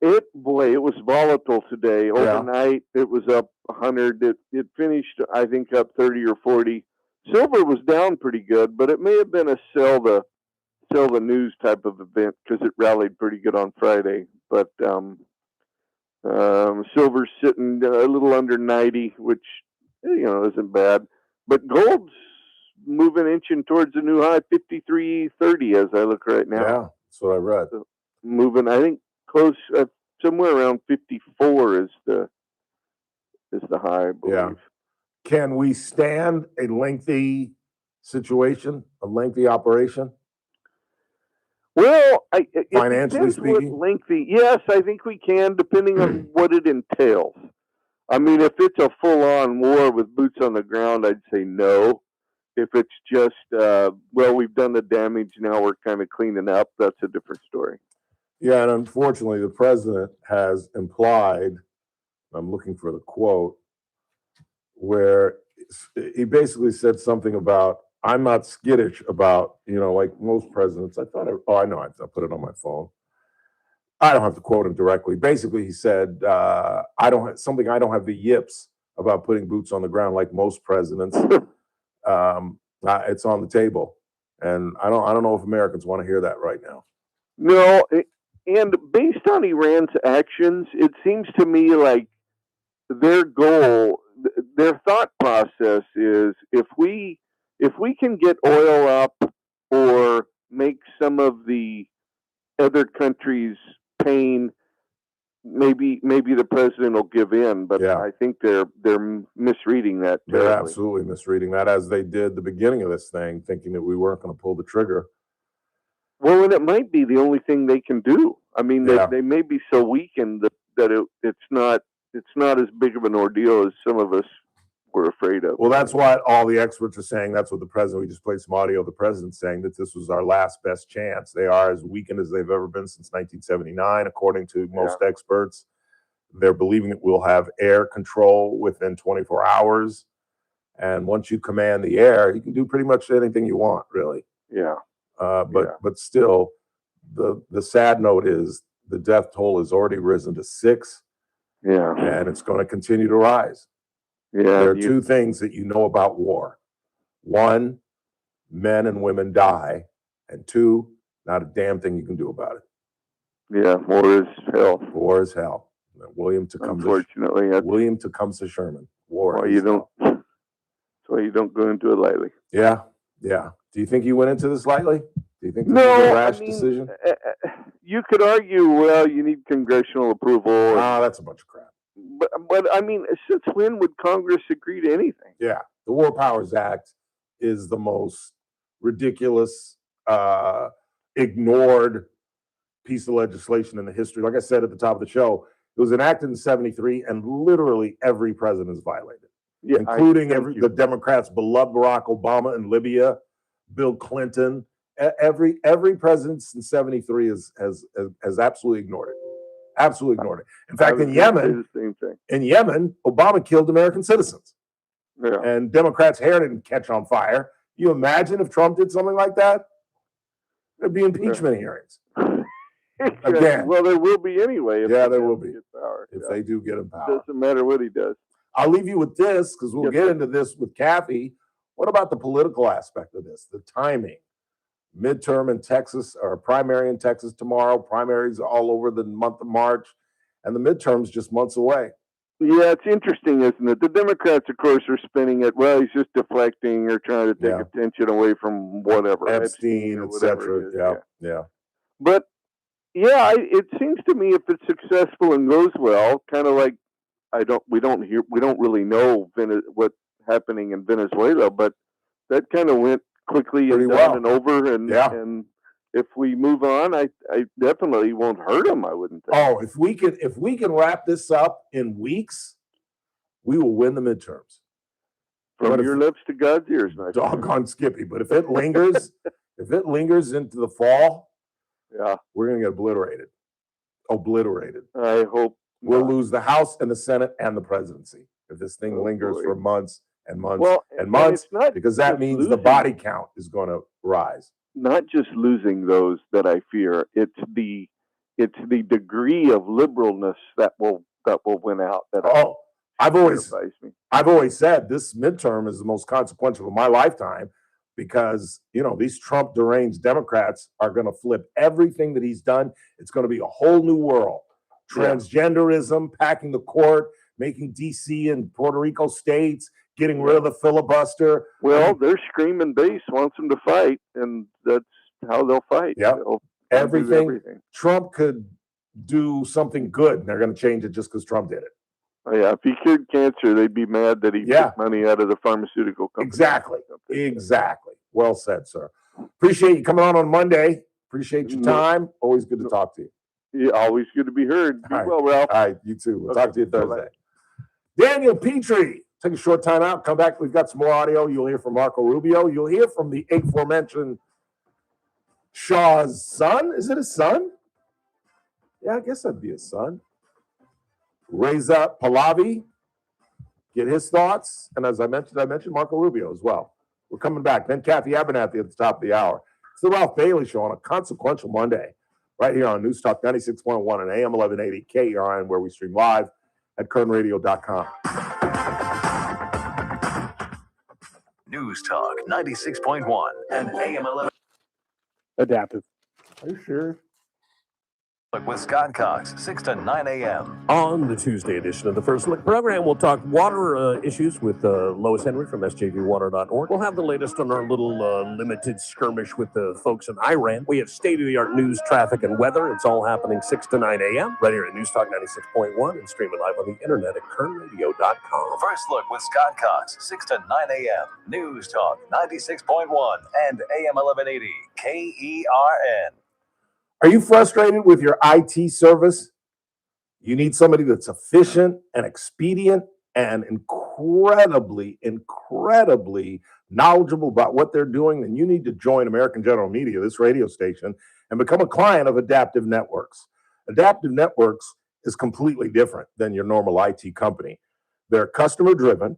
Speaker 14: It was volatile today. Overnight, it was up 100. It finished, I think, up 30 or 40. Silver was down pretty good, but it may have been a sell the news type of event because it rallied pretty good on Friday. But silver's sitting a little under 90, which isn't bad. But gold's inching towards a new high, 53.30 as I look right now.
Speaker 2: Yeah, that's what I read.
Speaker 14: So moving, I think, close somewhere around 54 is the high, I believe.
Speaker 2: Yeah. Can we stand a lengthy situation, a lengthy operation?
Speaker 14: Well,
Speaker 2: financially speaking,
Speaker 14: lengthy. Yes, I think we can, depending on what it entails. I mean, if it's a full-on war with boots on the ground, I'd say no. If it's just, we've done the damage, now we're kind of cleaning up, that's a different story.
Speaker 2: Yeah, and unfortunately, the president has implied, I'm looking for the quote, where he basically said something about, I'm not skittish about, like most presidents. I know, I put it on my phone. I don't have to quote him directly. Basically, he said, I don't have the yips about putting boots on the ground like most presidents. It's on the table. And I don't know if Americans want to hear that right now.
Speaker 14: No, and based on Iran's actions, it seems to me like their goal, their thought process is if we can get oil up or make some of the other countries' pain maybe the president will give in, but
Speaker 2: Yeah.
Speaker 14: I think they're misreading that
Speaker 2: They're
Speaker 14: terribly.
Speaker 2: absolutely misreading that, as they did the beginning of this thing, thinking that we weren't going to pull the trigger.
Speaker 14: Well, and it might be the only thing they can do. I mean,
Speaker 2: Yeah.
Speaker 14: they may be so weakened that it's not as big of an ordeal as some of us were afraid of.
Speaker 2: Well, that's what all the experts are saying. That's what the president, we just played some audio of the president saying that this was our last best chance. They are as weakened as they've ever been since 1979, according to most experts. They're believing that we'll have air control within 24 hours. And once you command the air, you can do pretty much anything you want, really.
Speaker 14: Yeah.
Speaker 2: But still, the sad note is the death toll has already risen to 6.
Speaker 14: Yeah.
Speaker 2: And it's going to continue to rise.
Speaker 14: Yeah.
Speaker 2: There are two things that you know about war. One, men and women die. And two, not a damn thing you can do about it.
Speaker 14: Yeah, war is hell.
Speaker 2: War is hell. William Tecumseh Sherman. War is hell.
Speaker 14: That's why you don't go into it lightly.
Speaker 2: Yeah, yeah. Do you think you went into this lightly? Do you think this
Speaker 14: No,
Speaker 2: was a rash decision?
Speaker 14: You could argue, well, you need congressional approval.
Speaker 2: That's a bunch of crap.
Speaker 14: But I mean, since when would Congress agree to anything?
Speaker 2: Yeah, the War Powers Act is the most ridiculous, ignored piece of legislation in the history. Like I said at the top of the show, it was enacted in '73, and literally every president has violated it, including the Democrats' beloved Barack Obama in Libya, Bill Clinton. Every president since '73 has absolutely ignored it. Absolutely ignored it. In fact, in Yemen, Obama killed American citizens.
Speaker 14: Yeah.
Speaker 2: And Democrats' hair didn't catch on fire. You imagine if Trump did something like that? There'd be impeachment hearings. Again.
Speaker 14: Well, there will be anyway.
Speaker 2: Yeah, there will be.
Speaker 14: If
Speaker 2: they do get in power.
Speaker 14: Doesn't matter what he does.
Speaker 2: I'll leave you with this, because we'll get into this with Cathy. What about the political aspect of this? The timing. Midterm in Texas, or primary in Texas tomorrow. Primaries all over the month of March. And the midterm's just months away.
Speaker 14: Yeah, it's interesting, isn't it? The Democrats, of course, are spinning it. Well, he's just deflecting or trying to take attention away from whatever.
Speaker 2: Epstein, etc. Yeah.
Speaker 14: But yeah, it seems to me if it's successful and goes well, kind of like we don't really know what's happening in Venezuela, but that kind of went quickly and done and over, and if we move on, I definitely won't hurt them. I wouldn't think.
Speaker 2: Oh, if we can wrap this up in weeks, we will win the midterms.
Speaker 14: From your lips to God's ears, my
Speaker 2: doggone Skippy. But if it lingers, into the fall, we're gonna get obliterated.
Speaker 14: I hope
Speaker 2: we'll lose the House and the Senate and the presidency if this thing lingers for months and months and months. Because that means the body count is going to rise.
Speaker 14: Not just losing those that I fear; it's the degree of liberalness that will win out.
Speaker 2: I've always said this midterm is the most consequential of my lifetime, because these Trump deranged Democrats are going to flip everything that he's done. It's going to be a whole new world. Transgenderism, packing the court, making DC and Puerto Rico states, getting rid of the filibuster.
Speaker 14: Well, their screaming base wants them to fight, and that's how they'll fight.
Speaker 2: Yeah,
Speaker 14: everything.
Speaker 2: Trump could do something good, and they're going to change it just because Trump did it.
Speaker 14: Oh, yeah, if he cured cancer, they'd be mad that he took money out of the pharmaceutical company.
Speaker 2: Exactly. Well said, sir. Appreciate you coming on Monday. Appreciate your time. Always good to talk to you.
Speaker 14: Yeah, always good to be heard. Be well, Ralph.
Speaker 2: All right, you too. We'll talk to you Thursday. Daniel Petrie. Take a short time out. Come back. We've got some more audio. You'll hear from Marco Rubio. You'll hear from the aforementioned Shaw's son. Is it his son? Yeah, I guess that'd be his son. Reza Pahlavi. Get his thoughts. And as I mentioned Marco Rubio as well. We're coming back. Then Kathy Abernathy at the top of the hour. It's the Ralph Bailey Show on a consequential Monday, right here on News Talk 96.1 and AM 1180 KERN, where we stream live at kernradio.com.
Speaker 1: News Talk 96.1 and AM 11.
Speaker 4: Adaptive.
Speaker 2: Are you sure?
Speaker 1: Look with Scott Cox, 6 to 9 a.m.
Speaker 5: On the Tuesday edition of the First Look program, we'll talk water issues with Lois Henry from sjvwater.org. We'll have the latest on our little limited skirmish with the folks in Iran. We have state-of-the-art news, traffic, and weather. It's all happening 6 to 9 a.m. right here at News Talk 96.1 and streaming live on the internet at kernradio.com.
Speaker 1: First Look with Scott Cox, 6 to 9 a.m. News Talk 96.1 and AM 1180 KERN.
Speaker 2: Are you frustrated with your IT service? You need somebody that's efficient and expedient and incredibly knowledgeable about what they're doing, then you need to join American General Media, this radio station, and become a client of Adaptive Networks. Adaptive Networks is completely different than your normal IT company. They're customer-driven,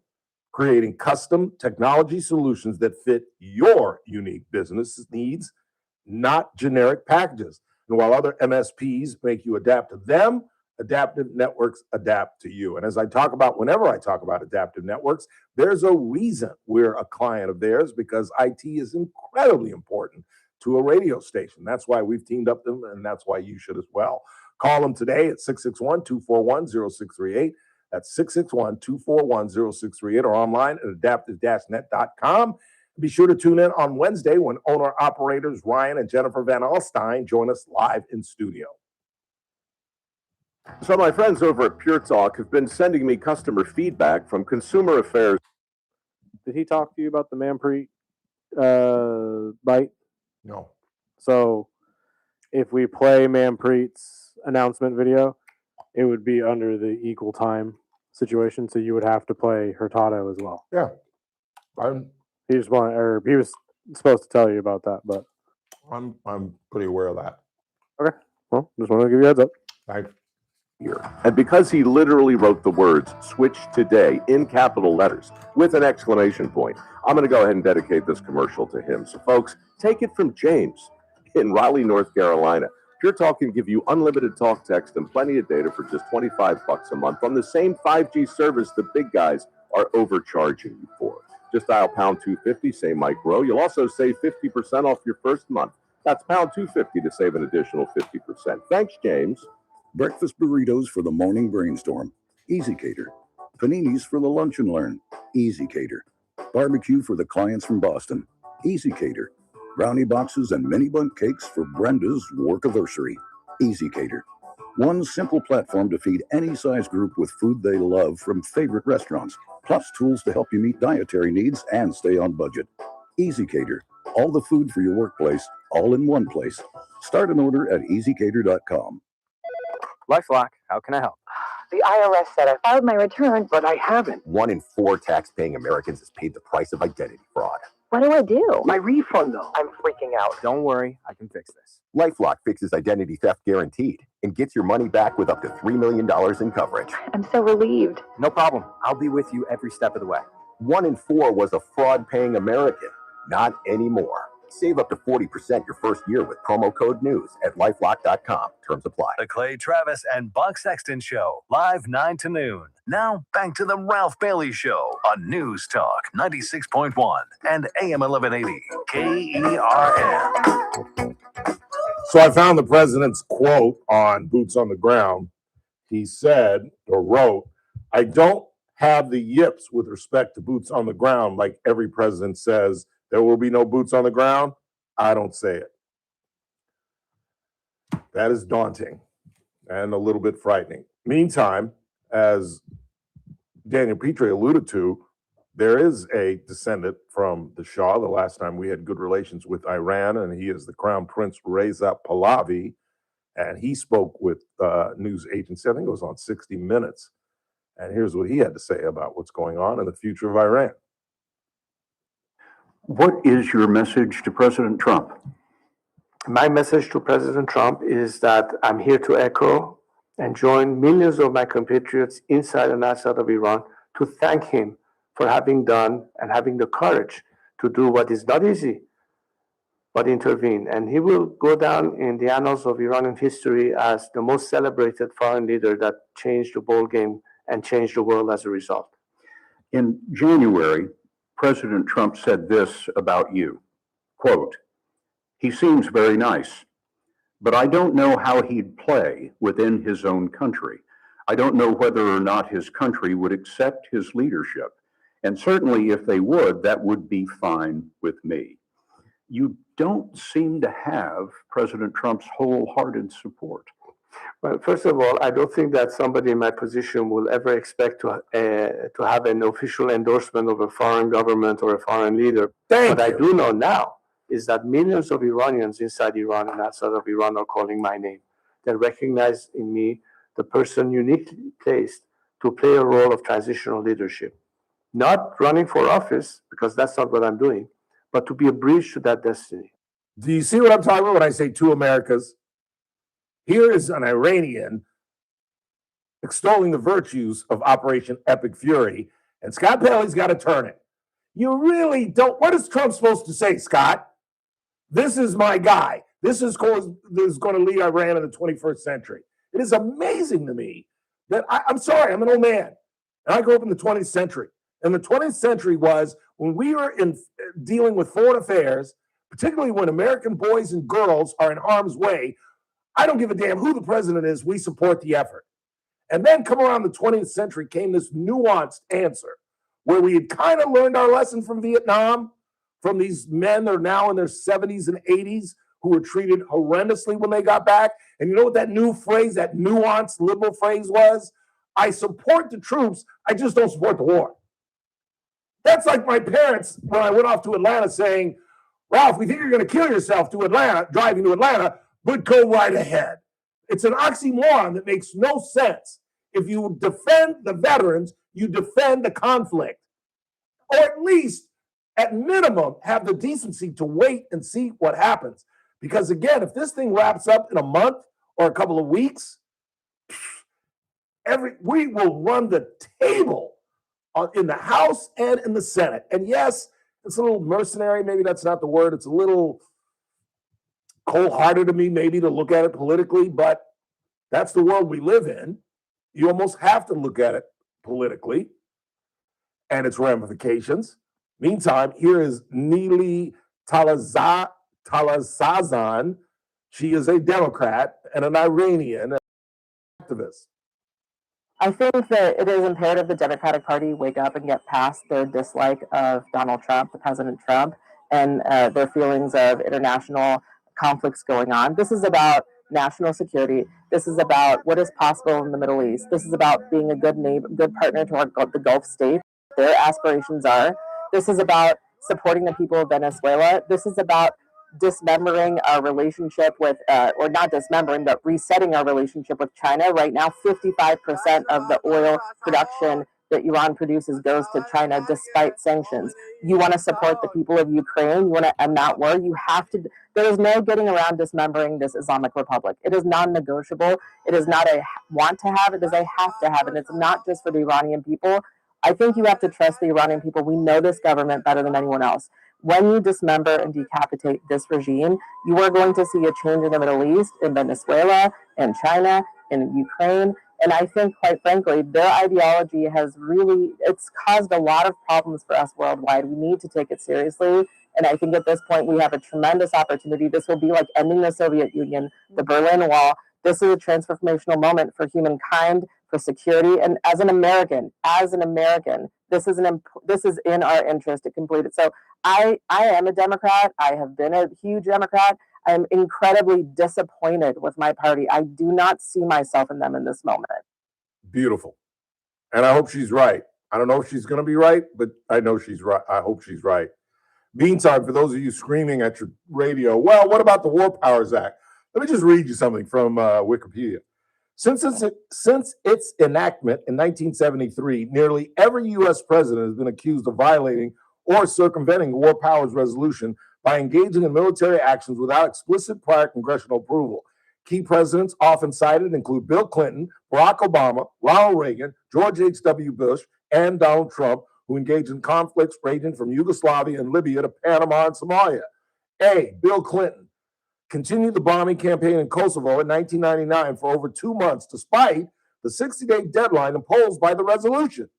Speaker 2: creating custom technology solutions that fit your unique business needs, not generic packages. And while other MSPs make you adapt to them, Adaptive Networks adapt to you. And as I talk about, whenever I talk about Adaptive Networks, there's a reason we're a client of theirs, because IT is incredibly important to a radio station. That's why we've teamed up with them, and that's why you should as well. Call them today at 661-241-0638. That's 661-241-0638, or online at adaptive-net.com. Be sure to tune in on Wednesday when owner-operators Ryan and Jennifer Van Alstyne join us live in studio.
Speaker 5: So my friends over at Pure Talk have been sending me customer feedback from Consumer Affairs.
Speaker 15: Did he talk to you about the Manpreet bite?
Speaker 2: No.
Speaker 15: So if we play Manpreet's announcement video, it would be under the equal time situation, so you would have to play Hurtado as well.
Speaker 2: Yeah.
Speaker 15: He was supposed to tell you about that, but
Speaker 2: I'm pretty aware of that.
Speaker 15: Okay. Well, just wanted to give you a heads up.
Speaker 2: Thanks.
Speaker 5: And because he literally wrote the words "switch today" in capital letters with an exclamation point, I'm going to go ahead and dedicate this commercial to him. So folks, take it from James in Raleigh, North Carolina. Pure Talk can give you unlimited talk, text, and plenty of data for just $25 a month on the same 5G service the big guys are overcharging you for. Just dial pound 250, say Mike Rowe. You'll also save 50% off your first month. That's pound 250 to save an additional 50%. Thanks, James.
Speaker 16: Breakfast burritos for the morning brainstorm. Easy Cater. Paninis for the lunch and learn. Easy Cater. Barbecue for the clients from Boston. Easy Cater. Brownie boxes and mini bundt cakes for Brenda's workiversary. Easy Cater. One simple platform to feed any size group with food they love from favorite restaurants, plus tools to help you meet dietary needs and stay on budget. Easy Cater. All the food for your workplace, all in one place. Start an order at easycater.com.
Speaker 17: LifeLock, how can I help?
Speaker 18: The IRS said I filed my return,
Speaker 17: But I haven't.
Speaker 19: 1 in 4 tax-paying Americans has paid the price of identity fraud.
Speaker 18: what do I do?
Speaker 17: My refund, though.
Speaker 18: I'm freaking out.
Speaker 17: Don't worry, I can fix this.
Speaker 19: LifeLock fixes identity theft guaranteed and gets your money back with up to $3 million in coverage.
Speaker 18: I'm so relieved.
Speaker 17: No problem. I'll be with you every step of the way.
Speaker 19: 1 in 4 was a fraud-paying American. Not anymore. Save up to 40% your first year with promo code NEWS at LifeLock.com. Terms apply.
Speaker 1: The Clay Travis and Buck Sexton Show, live 9 to noon. Now, back to the Ralph Bailey Show on News Talk 96.1 and AM 1180 KERN.
Speaker 2: So I found the president's quote on Boots on the Ground. He said, or wrote, "I don't have the yips with respect to boots on the ground like every president says. There will be no boots on the ground. I don't say it." That is daunting and a little bit frightening. Meantime, as Daniel Petrie alluded to, there is a descendant from the Shah. The last time we had good relations with Iran, and he is the Crown Prince Reza Pahlavi, and he spoke with news agency, I think it was on 60 Minutes, and here's what he had to say about what's going on in the future of Iran.
Speaker 20: What is your message to President Trump?
Speaker 21: My message to President Trump is that I'm here to echo and join millions of my compatriots inside and outside of Iran to thank him for having done and having the courage to do what is not easy, but intervene. And he will go down in the annals of Iranian history as the most celebrated foreign leader that changed the ball game and changed the world as a result.
Speaker 20: In January, President Trump said this about you, quote, "He seems very nice, but I don't know how he'd play within his own country. I don't know whether or not his country would accept his leadership. And certainly if they would, that would be fine with me. You don't seem to have President Trump's wholehearted support.
Speaker 21: Well, first of all, I don't think that somebody in my position will ever expect to have an official endorsement of a foreign government or a foreign leader. What I do know now is that millions of Iranians inside Iran and outside of Iran are calling my name. They recognize in me the person uniquely placed to play a role of transitional leadership. Not running for office, because that's not what I'm doing, but to be a bridge to that destiny.
Speaker 2: Do you see what I'm talking about when I say two Americas? Here is an Iranian extolling the virtues of Operation Epic Fury, and Scott Pelley's got to turn it. You really don't. What is Trump supposed to say, Scott? This is my guy. This is going to lead Iran in the 21st century. It is amazing to me that I'm sorry, I'm an old man, and I grew up in the 20th century. And the 20th century was when we were dealing with foreign affairs, particularly when American boys and girls are in harm's way. I don't give a damn who the president is. We support the effort. And then come around the 20th century came this nuanced answer where we had kind of learned our lesson from Vietnam, from these men that are now in their 70s and 80s who were treated horrendously when they got back. And you know what that new phrase, that nuanced liberal phrase was? I support the troops. I just don't support the war. That's like my parents when I went off to Atlanta saying, Ralph, we think you're going to kill yourself driving to Atlanta, but go right ahead. It's an oxymoron that makes no sense. If you defend the veterans, you defend the conflict. Or at least, at minimum, have the decency to wait and see what happens. Because again, if this thing wraps up in a month or a couple of weeks, we will run the table in the House and in the Senate. And yes, it's a little mercenary. Maybe that's not the word. It's a little cold-hearted of me maybe to look at it politically, but that's the world we live in. You almost have to look at it politically and its ramifications. Meantime, here is Neely Talazazan. She is a Democrat and an Iranian activist.
Speaker 3: I think that it is imperative the Democratic Party wake up and get past their dislike of Donald Trump, the President Trump, and their feelings of international conflicts going on. This is about national security. This is about what is possible in the Middle East. This is about being a good neighbor, good partner to the Gulf states. Their aspirations are. This is about supporting the people of Venezuela. This is about dismembering our relationship with, or not dismembering, but resetting our relationship with China. Right now, 55% of the oil production that Iran produces goes to China despite sanctions. You want to support the people of Ukraine, you want to end that war, you have to, there is no getting around dismembering this Islamic Republic. It is non-negotiable. It is not a want to have, it is a have to have, and it's not just for the Iranian people. I think you have to trust the Iranian people. We know this government better than anyone else. When you dismember and decapitate this regime, you are going to see a change in the Middle East, in Venezuela, in China, in Ukraine. And I think, quite frankly, their ideology has really, it's caused a lot of problems for us worldwide. We need to take it seriously. And I think at this point, we have a tremendous opportunity. This will be like ending the Soviet Union, the Berlin Wall. This is a transformational moment for humankind, for security. And as an American, this is in our interest to complete it. So I am a Democrat. I have been a huge Democrat. I am incredibly disappointed with my party. I do not see myself in them in this moment.
Speaker 2: Beautiful. And I hope she's right. I don't know if she's going to be right, but I know she's right. I hope she's right. Meantime, for those of you screaming at your radio, well, what about the War Powers Act? Let me just read you something from Wikipedia. Since its enactment in 1973, nearly every U.S. president has been accused of violating or circumventing the War Powers Resolution by engaging in military actions without explicit prior congressional approval. Key presidents often cited include Bill Clinton, Barack Obama, Ronald Reagan, George H.W. Bush, and Donald Trump, who engaged in conflicts ranging from Yugoslavia and Libya to Panama and Somalia. A. Bill Clinton continued the bombing campaign in Kosovo in 1999 for over 2 months, despite the 60-day deadline imposed by the resolution.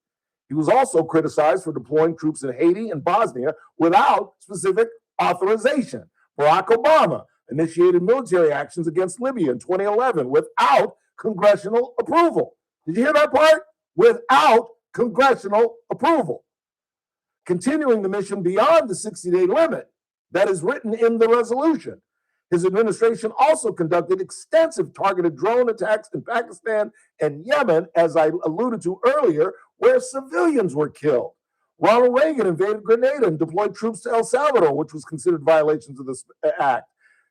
Speaker 2: He was also criticized for deploying troops in Haiti and Bosnia without specific authorization. Barack Obama initiated military actions against Libya in 2011 without congressional approval. Did you hear that part? Without congressional approval. Continuing the mission beyond the 60-day limit that is written in the resolution. His administration also conducted extensive targeted drone attacks in Pakistan and Yemen, as I alluded to earlier, where civilians were killed. Ronald Reagan invaded Grenada and deployed troops to El Salvador, which was considered violations of this act.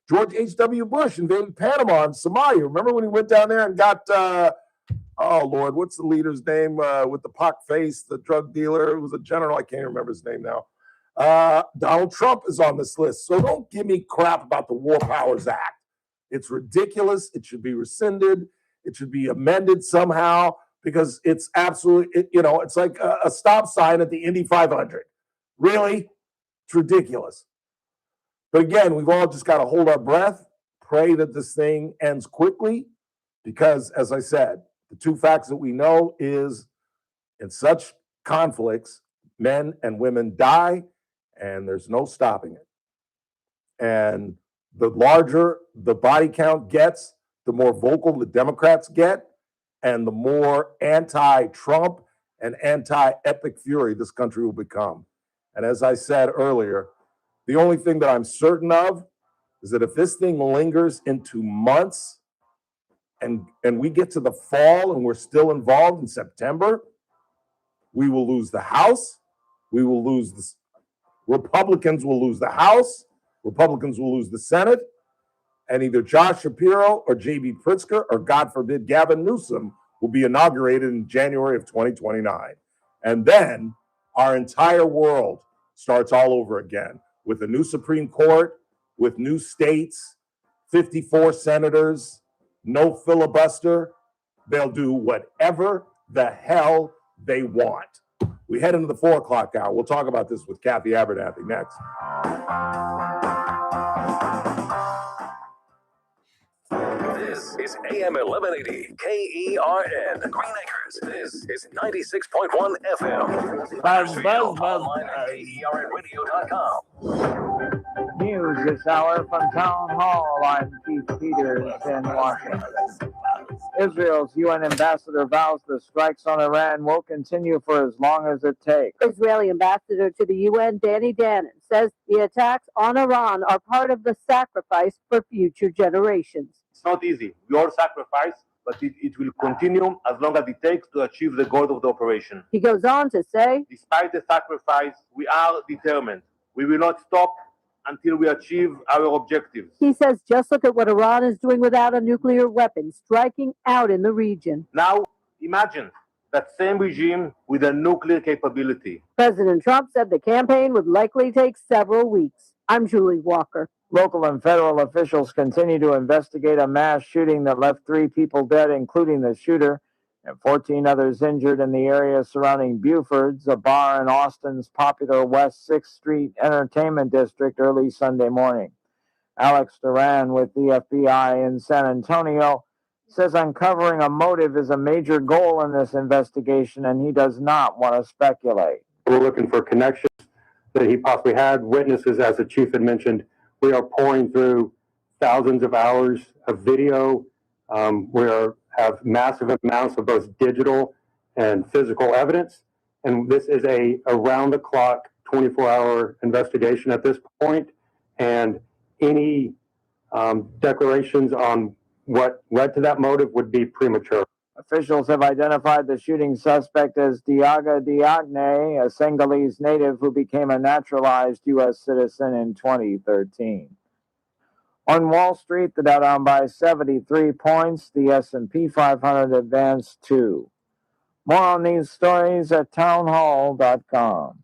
Speaker 2: George H.W. Bush invaded Panama and Somalia. Remember when he went down there and got, oh Lord, what's the leader's name with the pock face, the drug dealer? It was a general, I can't remember his name now. Donald Trump is on this list. So don't give me crap about the War Powers Act. It's ridiculous. It should be rescinded. It should be amended somehow because it's absolutely, it's like a stop sign at the Indy 500. Really? It's ridiculous. But again, we've all just got to hold our breath, pray that this thing ends quickly because, as I said, the two facts that we know is in such conflicts, men and women die, and there's no stopping it. And the larger the body count gets, the more vocal the Democrats get, and the more anti-Trump and anti-epic fury this country will become. And as I said earlier, the only thing that I'm certain of is that if this thing lingers into months and we get to the fall and we're still involved in September, we will lose the House, we will lose the Republicans will lose the House, Republicans will lose the Senate, and either Josh Shapiro or J.B. Pritzker or, God forbid, Gavin Newsom will be inaugurated in January of 2029. And then our entire world starts all over again with a new Supreme Court, with new states, 54 senators, no filibuster. They'll do whatever the hell they want. We head into the 4 o'clock hour. We'll talk about this with Kathy Abernathy next.
Speaker 1: This is AM 1180 KERN Green Acres. This is 96.1 FM.
Speaker 12: Buzz, buzz, buzz.
Speaker 1: Online at KERNradio.com.
Speaker 12: News this hour from Town Hall. I'm Keith Peters in Washington. Israel's UN ambassador vows the strikes on Iran will continue for as long as it takes.
Speaker 9: Israeli ambassador to the UN, Danny Danon, says the attacks on Iran are part of the sacrifice for future generations.
Speaker 7: It's not easy. We all sacrifice, but it will continue as long as it takes to achieve the goal of the operation.
Speaker 9: He goes on to say,
Speaker 7: despite the sacrifice, we are determined. We will not stop until we achieve our objectives.
Speaker 9: He says, just look at what Iran is doing without a nuclear weapon, striking out in the region.
Speaker 7: Now, imagine that same regime with a nuclear capability.
Speaker 9: President Trump said the campaign would likely take several weeks. I'm Julie Walker.
Speaker 12: Local and federal officials continue to investigate a mass shooting that left 3 people dead, including the shooter, and 14 others injured in the area surrounding Buford's, a bar in Austin's popular West 6th Street Entertainment District, early Sunday morning. Alex Duran with the FBI in San Antonio says uncovering a motive is a major goal in this investigation, and he does not want to speculate.
Speaker 7: We're looking for connections that he possibly had, witnesses, as the chief had mentioned. We are pouring through thousands of hours of video. We have massive amounts of both digital and physical evidence. And this is a around-the-clock, 24-hour investigation at this point. And any declarations on what led to that motive would be premature.
Speaker 12: Officials have identified the shooting suspect as Diaga Diagne, a Senegalese native who became a naturalized U.S. citizen in 2013. On Wall Street, the Dow down by 73 points, the S&P 500 advanced 2. More on these stories at townhall.com.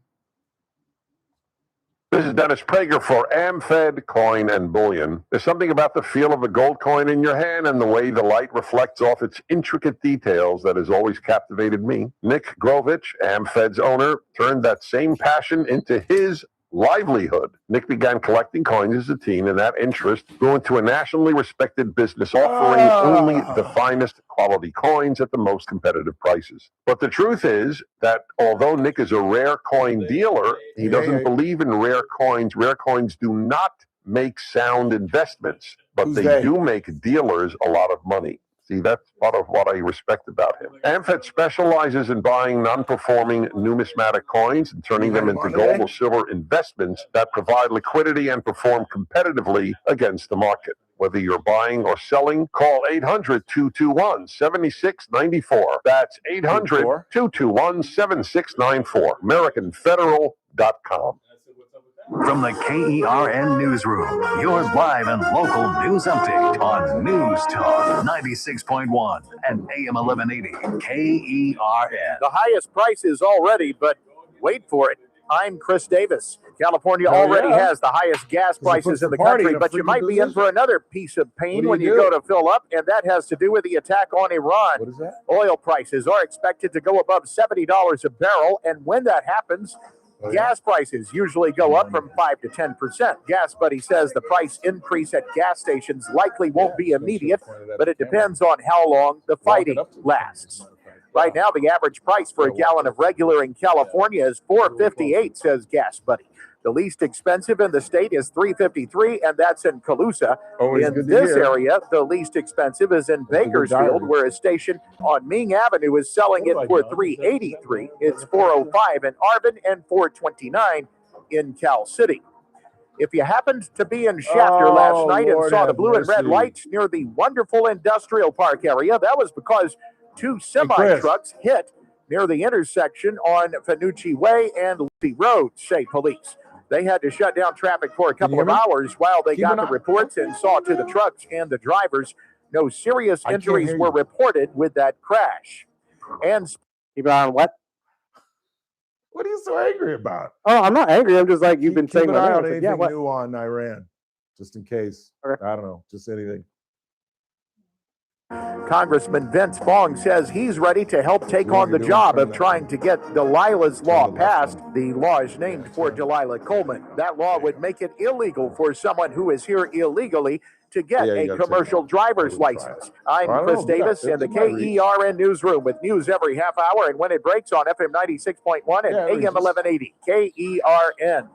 Speaker 22: This is Dennis Prager for AmFed Coin and Bullion. There's something about the feel of a gold coin in your hand and the way the light reflects off its intricate details that has always captivated me. Nick Grovich, AmFed's owner, turned that same passion into his livelihood. Nick began collecting coins as a teen, and that interest grew into a nationally respected business offering only the finest quality coins at the most competitive prices. But the truth is that although Nick is a rare coin dealer, he doesn't believe in rare coins. Rare coins do not make sound investments, but they do make dealers a lot of money. See, that's part of what I respect about him. AmFed specializes in buying non-performing numismatic coins and turning them into gold or silver investments that provide liquidity and perform competitively against the market. Whether you're buying or selling, call 800-221-7694. That's 800-221-7694. AmericanFederal.com.
Speaker 1: From the KERN Newsroom, your live and local news update on News Talk 96.1 and AM 1180 KERN.
Speaker 4: The highest prices already, but wait for it. I'm Chris Davis. California already has the highest gas prices in the country, but you might be in for another piece of pain when you go to fill up, and that has to do with the attack on Iran.
Speaker 2: What is that?
Speaker 4: Oil prices are expected to go above $70 a barrel, and when that happens, gas prices usually go up from 5 to 10%. Gas Buddy says the price increase at gas stations likely won't be immediate, but it depends on how long the fighting lasts. Right now, the average price for a gallon of regular in California is $4.58, says Gas Buddy. The least expensive in the state is $3.53, and that's in Calusa. In this area, the least expensive is in Bakersfield, where a station on Ming Avenue is selling it for $3.83. It's $4.05 in Arvin and $4.29 in Cal City. If you happened to be in Shafter last night and saw the blue and red lights near the wonderful industrial park area, that was because two semi-trucks hit near the intersection on Fanucci Way and Lee Road, say police. They had to shut down traffic for a couple of hours while they got the reports and saw to the trucks and the drivers. No serious injuries were reported with that crash. And
Speaker 21: Keep it on what?
Speaker 2: What are you so angry about?
Speaker 21: Oh, I'm not angry. I'm just like you've been saying.
Speaker 2: Keep an eye on anything new on Iran, just in case.
Speaker 21: Okay.
Speaker 2: I don't know, just anything.
Speaker 4: Congressman Vince Fong says he's ready to help take on the job of trying to get Delilah's law passed. The law is named for Delilah Coleman. That law would make it illegal for someone who is here illegally to get a commercial driver's license. I'm Chris Davis in the KERN Newsroom with news every half hour and when it breaks on FM 96.1 and AM 1180 KERN.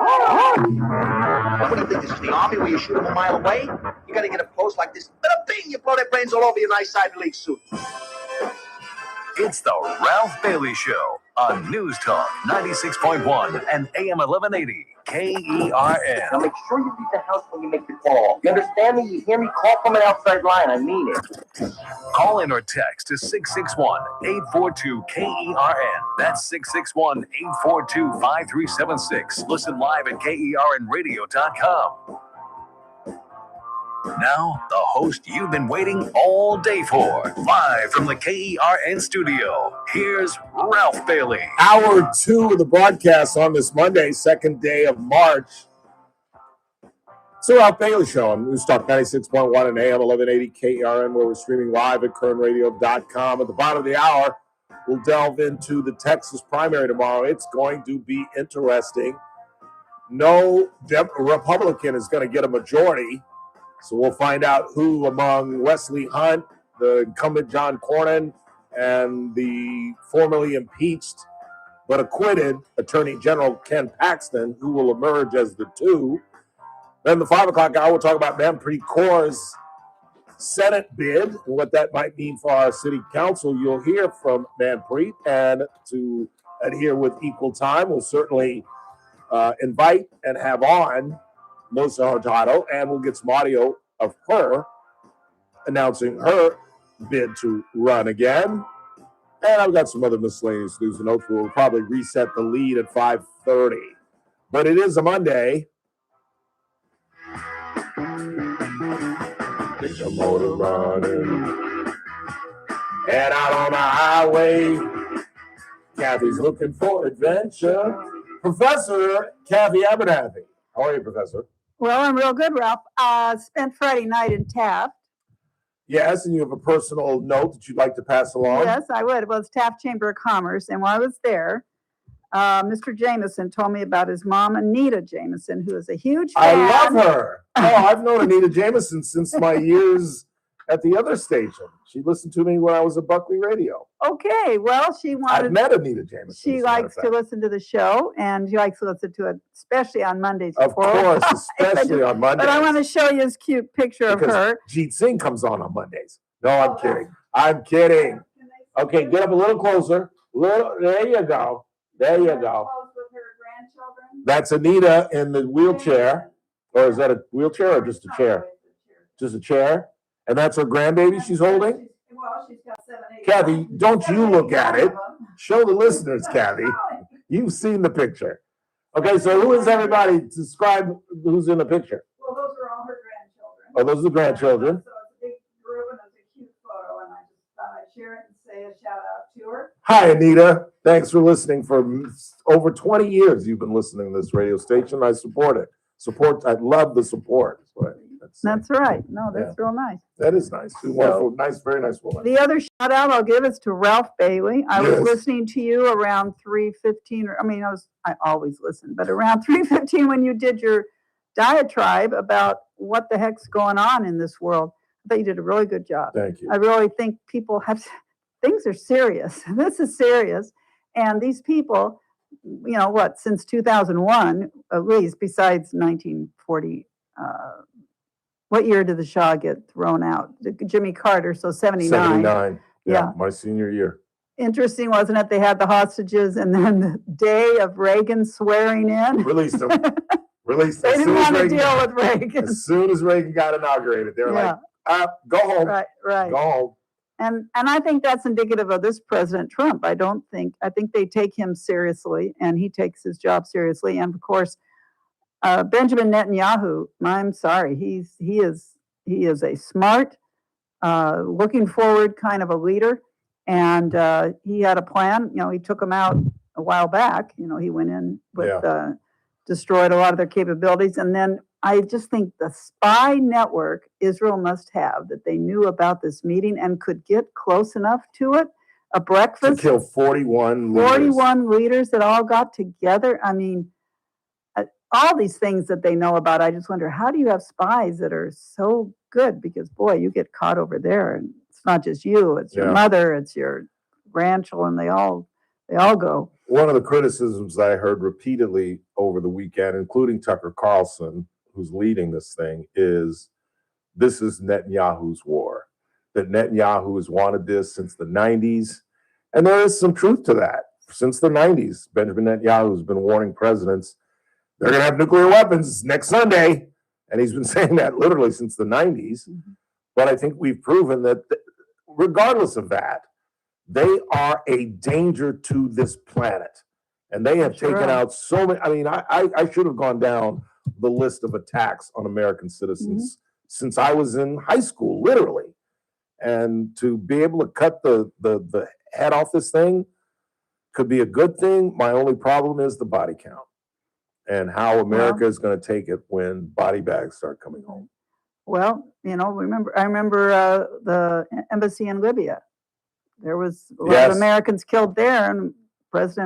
Speaker 8: What do you think? This is the Army where you shoot them a mile away? You got to get up close like this. Little bing, you blow their brains all over your nice Ivy League suit.
Speaker 1: It's the Ralph Bailey Show on News Talk 96.1 and AM 1180 KERN.
Speaker 8: Now make sure you leave the house when you make the call. You understand me? You hear me? Call from an outside line. I mean it.
Speaker 1: Call in or text to 661-842-KERN. That's 661-842-5376. Listen live at KERNradio.com. Now, the host you've been waiting all day for. Live from the KERN studio, here's Ralph Bailey.
Speaker 2: Hour 2 of the broadcast on this Monday, second day of March. It's the Ralph Bailey Show on News Talk 96.1 and AM 1180 KERN, where we're streaming live at KERNradio.com. At the bottom of the hour, we'll delve into the Texas primary tomorrow. It's going to be interesting. No Republican is going to get a majority. So we'll find out who among Wesley Hunt, the incumbent John Cornyn, and the formerly impeached but acquitted Attorney General Ken Paxton, who will emerge as the two. Then the 5 o'clock hour, we'll talk about Manpreet Kaur's Senate bid and what that might mean for our city council. You'll hear from Manpreet, and to adhere with equal time, we'll certainly invite and have on Melissa Hurtado, and we'll get some audio of her announcing her bid to run again. And I've got some other miscellaneous news and notes. We'll probably reset the lead at 5:30. But it is a Monday. Get your motor running. Head out on the highway. Kathy's looking for adventure. Professor Kathy Abernathy. How are you, Professor?
Speaker 11: Well, I'm real good, Ralph. Spent Friday night in Taft.
Speaker 2: Yes, and you have a personal note that you'd like to pass along?
Speaker 11: Yes, I would. It was Taft Chamber of Commerce. And while I was there, Mr. Jameson told me about his mom, Anita Jameson, who is a huge fan.
Speaker 2: I love her. Oh, I've known Anita Jameson since my years at the other station. She listened to me when I was at Buckley Radio.
Speaker 11: Okay, well, she
Speaker 2: I've
Speaker 11: wanted.
Speaker 2: met Anita Jameson.
Speaker 11: She
Speaker 2: as a matter
Speaker 11: likes
Speaker 2: of
Speaker 11: to
Speaker 2: fact.
Speaker 11: listen to the show, and she likes to listen to it, especially on Mondays.
Speaker 2: Of course, especially on Mondays.
Speaker 11: But I want to show you this cute picture
Speaker 2: because
Speaker 11: of her.
Speaker 2: Jeet Singh comes on Mondays. No, I'm kidding. I'm kidding. Okay, get up a little closer. There you go. There you go. That's Anita in the wheelchair. Or is that a wheelchair or just a chair? Just a chair? And that's her grandbaby she's holding?
Speaker 11: Well, she's got 7, 8.
Speaker 2: Kathy, don't you look at it. Show the listeners, Kathy. You've seen the picture. Okay, so who is everybody? Describe who's in the picture.
Speaker 11: Well, those are all her grandchildren.
Speaker 2: Oh, those are the grandchildren.
Speaker 11: So it's a big group and it's a cute photo, and I just thought I'd share it and say a shout out to her.
Speaker 2: Hi, Anita. Thanks for listening. For over 20 years, you've been listening to this radio station. I support it. I love the support.
Speaker 11: That's right. No, that's real nice.
Speaker 2: That is nice. She's wonderful, nice, very nice woman.
Speaker 11: The other shout out I'll give is to Ralph Bailey. I was
Speaker 2: Yes.
Speaker 11: listening to you around 3:15. I always listen, but around 3:15 when you did your diatribe about what the heck's going on in this world. I thought you did a really good job.
Speaker 2: Thank you.
Speaker 11: I really think people have, things are serious. This is serious. And these people, since 2001, at least, besides 1940, what year did the Shah get thrown out? Jimmy Carter, so 79.
Speaker 2: 79.
Speaker 11: Yeah.
Speaker 2: My senior year.
Speaker 11: Interesting, wasn't it? They had the hostages, and then the day of Reagan swearing in.
Speaker 2: Released them. Released them.
Speaker 11: They didn't want to deal with Reagan.
Speaker 2: As soon as Reagan got inaugurated, they were like, go home.
Speaker 11: Right.
Speaker 2: Go home.
Speaker 11: And I think that's indicative of this President Trump. I think they take him seriously, and he takes his job seriously. And of course, Benjamin Netanyahu, I'm sorry, he is a smart, looking forward kind of a leader, and he had a plan. He took them out a while back. He went in with destroyed a lot of their capabilities, and then I just think the spy network Israel must have that they knew about this meeting and could get close enough to it. A breakfast
Speaker 2: To kill 41
Speaker 11: leaders that all got together. I mean, all these things that they know about, I just wonder, how do you have spies that are so good? Because, boy, you get caught over there, and it's not just you. It's your mother, it's your grandchildren. They all go.
Speaker 2: One of the criticisms I heard repeatedly over the weekend, including Tucker Carlson, who's leading this thing, is this is Netanyahu's war. That Netanyahu has wanted this since the 90s. And there is some truth to that. Since the 90s, Benjamin Netanyahu has been warning presidents they're going to have nuclear weapons next Sunday. And he's been saying that literally since the 90s. Mm-hmm. But I think we've proven that regardless of that, they are a danger to this planet. And they have taken out so many. I mean, I should have gone down the list of attacks on American citizens since I was in high school, literally. And to be able to cut the head off this thing could be a good thing. My only problem is the body count and how America is going to take it when body bags start coming home.
Speaker 11: Well, I remember the embassy in Libya. There was a lot of Americans killed there, and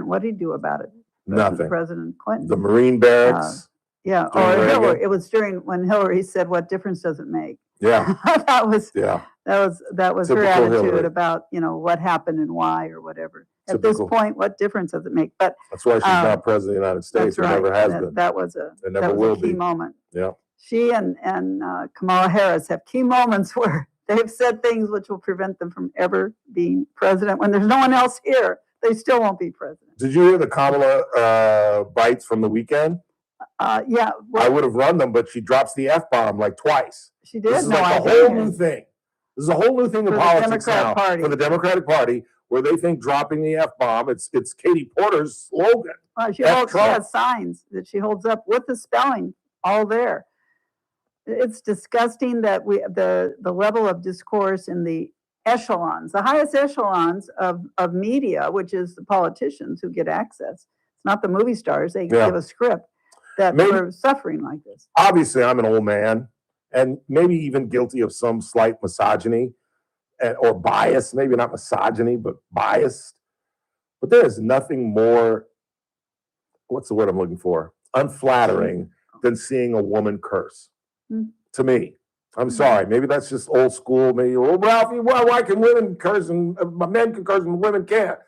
Speaker 11: what did he do about it?
Speaker 2: Nothing.
Speaker 11: President Clinton.
Speaker 2: The Marine barracks.
Speaker 11: Or Hillary. It was when Hillary said, "What difference does it make?"
Speaker 2: Yeah.
Speaker 11: that was her attitude
Speaker 2: Hillary.
Speaker 11: about what happened and why or whatever. At this point, what difference does it make? But
Speaker 2: that's why she's not president of the United States.
Speaker 11: That's right.
Speaker 2: Never has been.
Speaker 11: That was a key moment.
Speaker 2: Yeah.
Speaker 11: She and Kamala Harris have key moments where they've said things which will prevent them from ever being president. When there's no one else here, they still won't be president.
Speaker 2: Did you hear the Kamala bites from the weekend?
Speaker 11: Yeah.
Speaker 2: I would have run them, but she drops the F-bomb like twice.
Speaker 11: She did?
Speaker 2: This is like a whole new thing. This is a whole new thing in politics now for the Democratic Party, where they think dropping the F-bomb, it's Katie Porter's slogan.
Speaker 11: She has signs that she holds up with the spelling all there. It's disgusting that the level of discourse in the echelons, the highest echelons of media, which is the politicians who get access. It's not the movie stars. They give a script that we're suffering like this.
Speaker 2: Obviously, I'm an old man and maybe even guilty of some slight misogyny or bias, maybe not misogyny, but biased. But there is nothing more, what's the word I'm looking for? Unflattering than seeing a woman curse. To me, I'm sorry. Maybe that's just old school. Maybe, well, Ralphie, why can women curse and men can curse and women can't?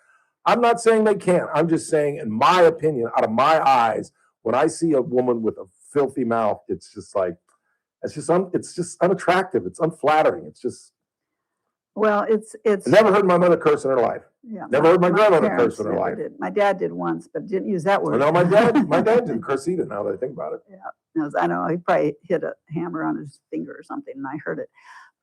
Speaker 2: I'm not saying they can't. I'm just saying, in my opinion, out of my eyes, when I see a woman with a filthy mouth, it's just like, it's just unattractive. It's unflattering. It's just.
Speaker 11: Well, it's.
Speaker 2: I never heard my mother curse in her life.
Speaker 11: Yeah,
Speaker 2: never heard my grandmother
Speaker 11: parents
Speaker 2: curse in her
Speaker 11: never
Speaker 2: life.
Speaker 11: did. My dad did once, but didn't use that word.
Speaker 2: No, my dad didn't curse either. Now that I think about it.
Speaker 11: Yeah, no, I know he probably hit a hammer on his finger or something, and I heard it.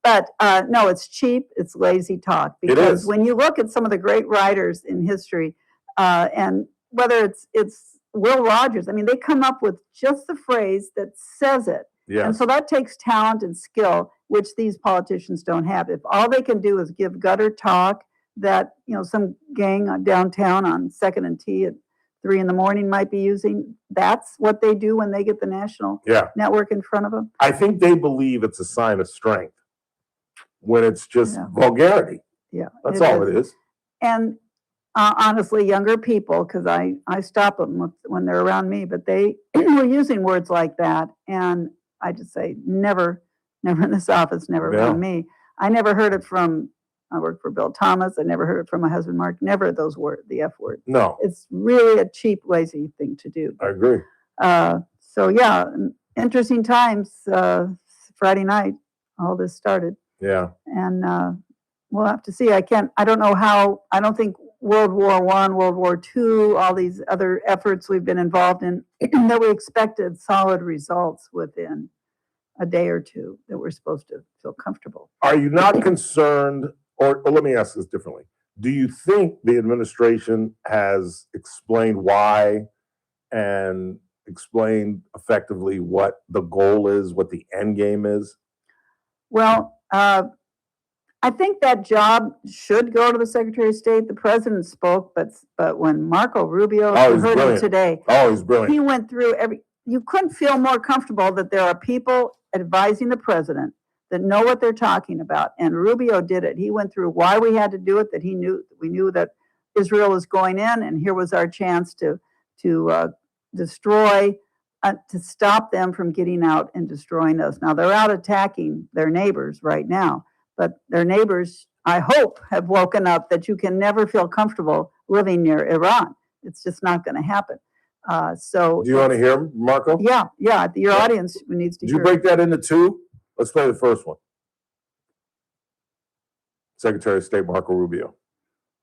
Speaker 11: But no, it's cheap. It's lazy talk. Because when you look at some of the great writers in history, and whether it's Will Rogers, I mean, they come up with just the phrase that says it.
Speaker 2: Yes.
Speaker 11: And so that takes talent and skill, which these politicians don't have. If all they can do is give gutter talk that, some gang downtown on 2nd and T at 3 a.m. might be using, that's what they do when they get the national network in front of them.
Speaker 2: I think they believe it's a sign of strength when it's just vulgarity.
Speaker 11: Yeah.
Speaker 2: That's all it is.
Speaker 11: And honestly, younger people, because I stop them when they're around me, but they were using words like that. And I just say, never in this office, never around me. I never heard it from, I worked for Bill Thomas. I never heard it from my husband, Mark. Never those words, the F word.
Speaker 2: No.
Speaker 11: It's really a cheap, lazy thing to do.
Speaker 2: I agree.
Speaker 11: So yeah, interesting times. Friday night, all this started.
Speaker 2: Yeah.
Speaker 11: And we'll have to see. I don't know how, I don't think World War I, World War II, all these other efforts we've been involved in, that we expected solid results within a day or two, that we're supposed to feel comfortable.
Speaker 2: Are you not concerned, or let me ask this differently. Do you think the administration has explained why and explained effectively what the goal is, what the end game is?
Speaker 11: Well, I think that job should go to the Secretary of State. The president spoke, but when Marco Rubio, you heard him today.
Speaker 2: Oh, he's brilliant.
Speaker 11: He went through you couldn't feel more comfortable that there are people advising the president that know what they're talking about. And Rubio did it. He went through why we had to do it, that we knew that Israel was going in, and here was our chance to destroy, to stop them from getting out and destroying us. Now, they're out attacking their neighbors right now. But their neighbors, I hope, have woken up that you can never feel comfortable living near Iran. It's just not going to happen. So,
Speaker 2: do you want to hear him, Marco?
Speaker 11: Yeah. Your audience needs to hear.
Speaker 2: Did you break that into two? Let's play the first one. Secretary of State Marco Rubio.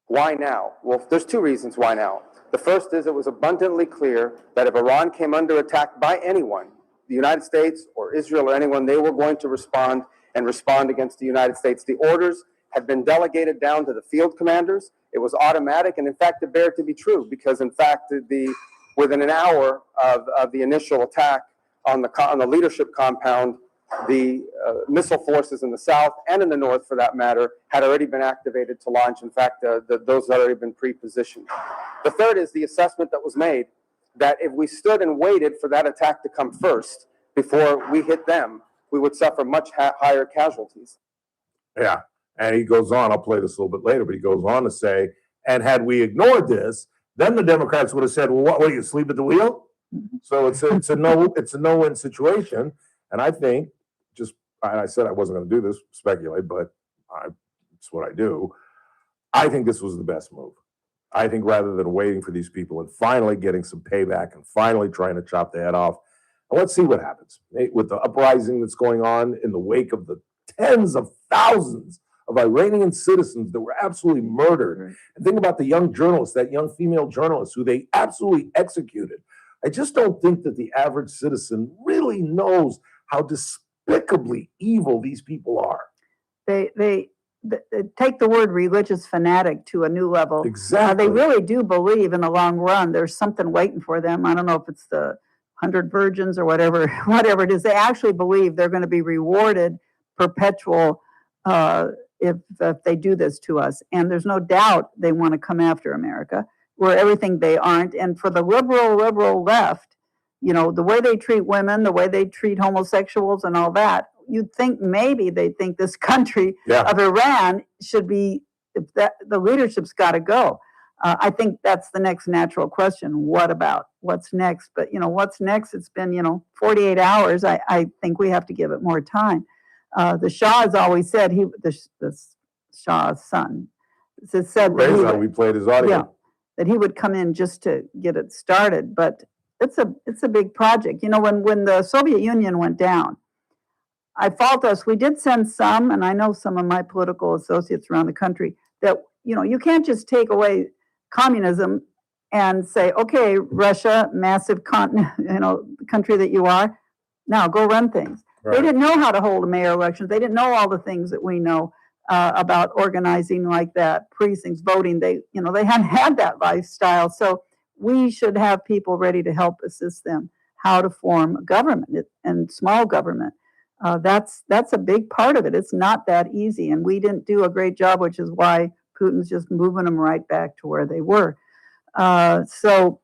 Speaker 6: Why now? Well, there's two reasons why now. The first is it was abundantly clear that if Iran came under attack by anyone, the United States or Israel or anyone, they were going to respond against the United States. The orders had been delegated down to the field commanders. It was automatic, and in fact, it bared to be true, because in fact, within an hour of the initial attack on the leadership compound, the missile forces in the south and in the north, for that matter, had already been activated to launch. In fact, those had already been pre-positioned. The third is the assessment that was made that if we stood and waited for that attack to come first before we hit them, we would suffer much higher casualties.
Speaker 2: Yeah, and he goes on, I'll play this a little bit later, but he goes on to say, and had we ignored this, then the Democrats would have said, well, what are you, asleep at the wheel? So it's a no-win situation. And I think, I said I wasn't going to do this, speculate, but it's what I do. I think this was the best move. I think rather than waiting for these people and finally getting some payback and finally trying to chop the head off, and let's see what happens with the uprising that's going on in the wake of the tens of thousands of Iranian citizens that were absolutely murdered. And think about the young journalist, that young female journalist who they absolutely executed. I just don't think that the average citizen really knows how despicably evil these people are.
Speaker 11: They take the word religious fanatic to a new level.
Speaker 2: Exactly.
Speaker 11: They really do believe in the long run there's something waiting for them. I don't know if it's the 100 virgins or whatever it is. They actually believe they're going to be rewarded perpetual if they do this to us. And there's no doubt they want to come after America. We're everything they aren't. And for the liberal left, the way they treat women, the way they treat homosexuals and all that, you'd think maybe they think this country of Iran should be, the leadership's got to go. I think that's the next natural question. What about? What's next? But, what's next? It's been, 48 hours. I think we have to give it more time. The Shah has always said the Shah's son said
Speaker 2: Reza, we played his audio.
Speaker 11: Yeah, that he would come in just to get it started, but it's a big project. You know, when the Soviet Union went down, I fault us. We did send some, and I know some of my political associates around the country, that, you know, you can't just take away communism and say, okay, Russia, massive continent, you know, country that you are, now go run things.
Speaker 2: Right.
Speaker 11: They didn't know how to hold a mayor election. They didn't know all the things that we know about organizing like that, precincts, voting. They hadn't had that lifestyle. So we should have people ready to help assist them how to form a government and small government. That's a big part of it. It's not that easy, and we didn't do a great job, which is why Putin's just moving them right back to where they were. So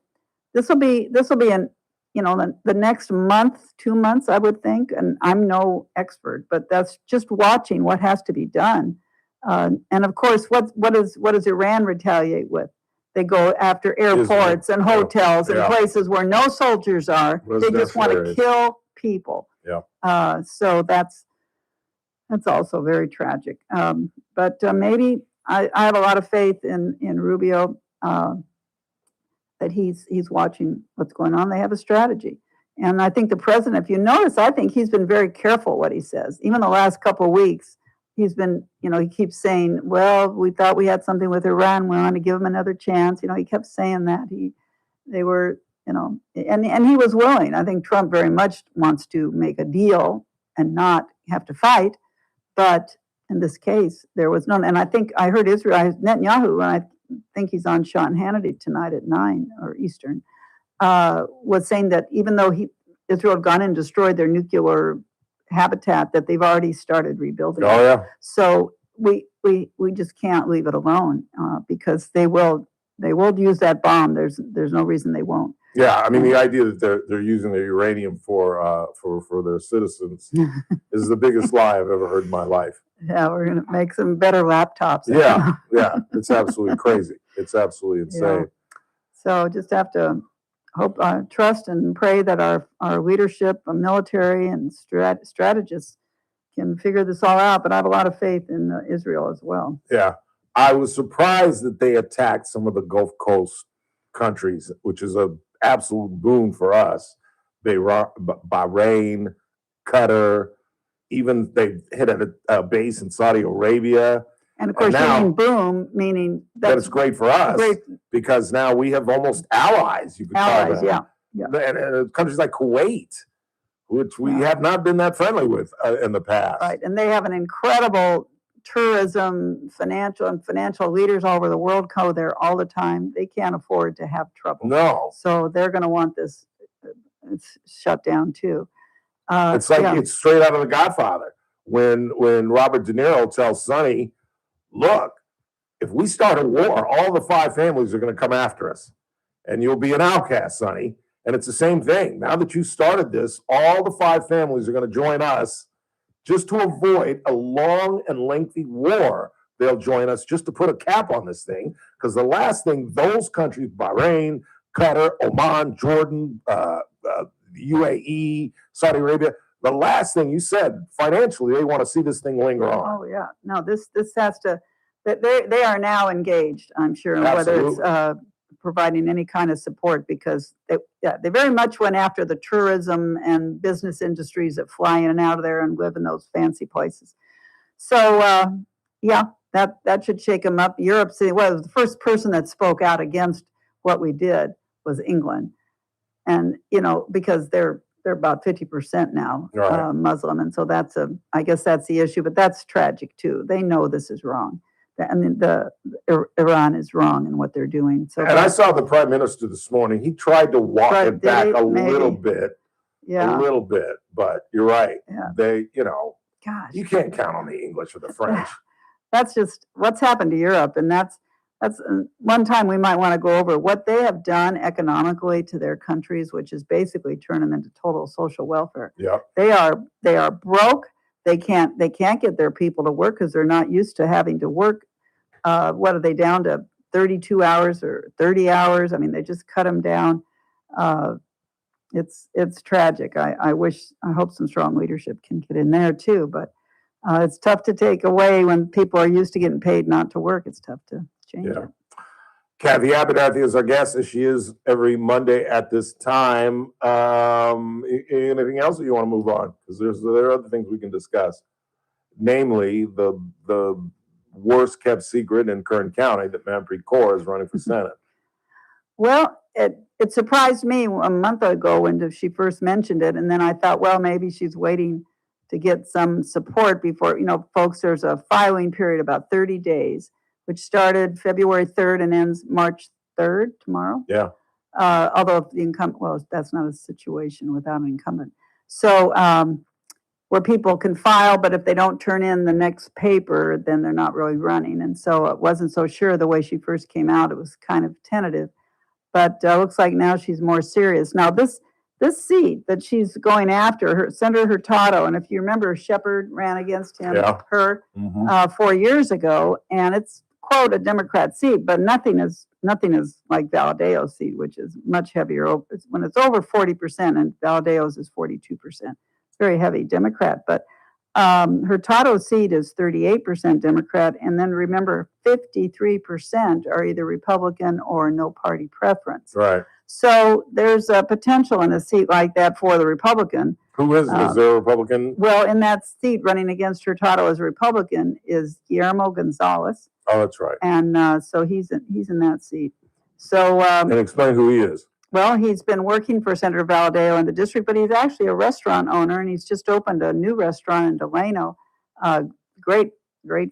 Speaker 11: this will be an, you know, the next month, 2 months, I would think, and I'm no expert, but that's just watching what has to be done. And of course, what does Iran retaliate with? They go after airports and hotels and places where no soldiers are. They just want to kill people.
Speaker 2: Yeah.
Speaker 11: So that's also very tragic. But maybe I have a lot of faith in Rubio. That he's watching what's going on. They have a strategy. And I think the president, if you notice, I think he's been very careful what he says. Even the last couple of weeks, he's been, you know, he keeps saying, well, we thought we had something with Iran. We want to give them another chance. You know, he kept saying that. They were, you know, and he was willing. I think Trump very much wants to make a deal and not have to fight. But in this case, there was none. And I think I heard Netanyahu, and I think he's on Sean Hannity tonight at 9 or Eastern, was saying that even though Israel had gone and destroyed their nuclear habitat, that they've already started rebuilding.
Speaker 2: Oh, yeah.
Speaker 11: So we just can't leave it alone because they will use that bomb. There's no reason they won't.
Speaker 2: Yeah, I mean, the idea that they're using the uranium for their citizens is the biggest lie I've ever heard in my life.
Speaker 11: Yeah, we're gonna make some better laptops.
Speaker 2: Yeah, it's absolutely crazy. It's absolutely insane.
Speaker 11: Yeah. So just have to hope, trust, and pray that our leadership, military, and strategists can figure this all out. But I have a lot of faith in Israel as well.
Speaker 2: Yeah, I was surprised that they attacked some of the Gulf Coast countries, which is an absolute boon for us. Bahrain, Qatar. Even they hit a base in Saudi Arabia.
Speaker 11: And of course, now, meaning
Speaker 2: that's great for us because now we have almost allies. You could call them.
Speaker 11: Yeah.
Speaker 2: And countries like Kuwait, which we have not been that friendly with in the past.
Speaker 11: Right, and they have an incredible tourism, financial leaders all over the world go there all the time. They can't afford to have trouble.
Speaker 2: No.
Speaker 11: So they're going to want this it's shut down too.
Speaker 2: It's like it's straight out of The Godfather when Robert De Niro tells Sonny, look, if we start a war, all the 5 families are going to come after us and you'll be an outcast, Sonny. And it's the same thing. Now that you started this, all the 5 families are going to join us just to avoid a long and lengthy war. They'll join us just to put a cap on this thing because the last thing those countries, Bahrain, Qatar, Oman, Jordan, UAE, Saudi Arabia, the last thing you said, financially, they want to see this thing linger on.
Speaker 11: Oh, yeah. No, this has to, they are now engaged, I'm sure,
Speaker 2: Absolutely.
Speaker 11: whether it's providing any kind of support because they very much went after the tourism and business industries that fly in and out of there and live in those fancy places. So, that should shake them up. Europe, well, the first person that spoke out against what we did was England. And, you know, because they're about 50% now Muslim. And so I guess that's the issue, but that's tragic too. They know this is wrong. And Iran is wrong in what they're doing. So,
Speaker 2: and I saw the prime minister this morning. He tried to walk it back a little bit.
Speaker 11: Yeah.
Speaker 2: A little bit, but you're right.
Speaker 11: Yeah.
Speaker 2: They, you know, you can't count on the English or the French.
Speaker 11: That's just what's happened to Europe. And that's one time we might want to go over what they have done economically to their countries, which is basically turn them into total social welfare.
Speaker 2: Yeah.
Speaker 11: They are broke. They can't get their people to work because they're not used to having to work. What are they down to 32 hours or 30 hours? I mean, they just cut them down. It's tragic. I hope some strong leadership can get in there too. But It's tough to take away when people are used to getting paid not to work. It's tough to change it.
Speaker 2: Kathy Abernathy is our guest, as she is every Monday at this time. Anything else that you want to move on? Because there are other things we can discuss, namely the worst kept secret in Kern County that Manpreet Kaur is running for Senate.
Speaker 11: Well, it surprised me a month ago when she first mentioned it, and then I thought, well, maybe she's waiting to get some support before, folks, there's a filing period about 30 days, which started February 3rd and ends March 3rd, tomorrow.
Speaker 2: Yeah.
Speaker 11: Although the incumbent, well, that's not a situation without an incumbent. So where people can file, but if they don't turn in the next paper, then they're not really running. And so it wasn't so sure the way she first came out. It was kind of tentative. But looks like now she's more serious. Now, this seat that she's going after, Senator Hurtado, and if you remember, Shepard ran against him, 4 years ago, and it's, quote, a Democrat seat, but nothing is like Valadeo's seat, which is much heavier. When it's over 40%, and Valadeo's is 42%. It's very heavy Democrat, but Hurtado's seat is 38% Democrat, and then remember, 53% are either Republican or no party preference.
Speaker 2: Right.
Speaker 11: So there's a potential in a seat like that for the Republican.
Speaker 2: Who is there a Republican?
Speaker 11: Well, in that seat running against Hurtado as a Republican is Guillermo Gonzalez.
Speaker 2: Oh, that's right.
Speaker 11: And so he's in that seat. So
Speaker 2: and explain who he is.
Speaker 11: Well, he's been working for Senator Valadeo in the district, but he's actually a restaurant owner, and he's just opened a new restaurant in Delano. Great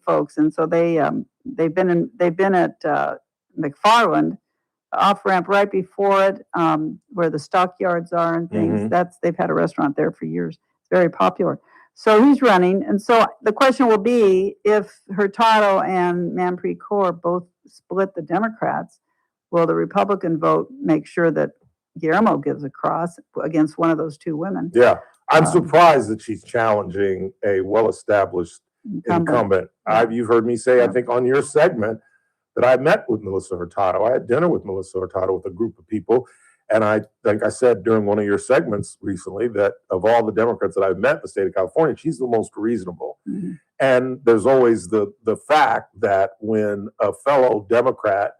Speaker 11: folks, and so they've been at McFarland off ramp right before it, where the stockyards are and things. They've had a restaurant there for years. It's very popular. So he's running, and so the question will be if Hurtado and Manpreet Kaur both split the Democrats. Will the Republican vote make sure that Guillermo gives a cross against one of those two women?
Speaker 2: Yeah. I'm surprised that she's challenging a well-established incumbent. You've heard me say, I think on your segment, that I met with Melissa Hurtado. I had dinner with Melissa Hurtado with a group of people. And I think I said during one of your segments recently that of all the Democrats that I've met in the state of California, she's the most reasonable. And there's always the fact that when a fellow Democrat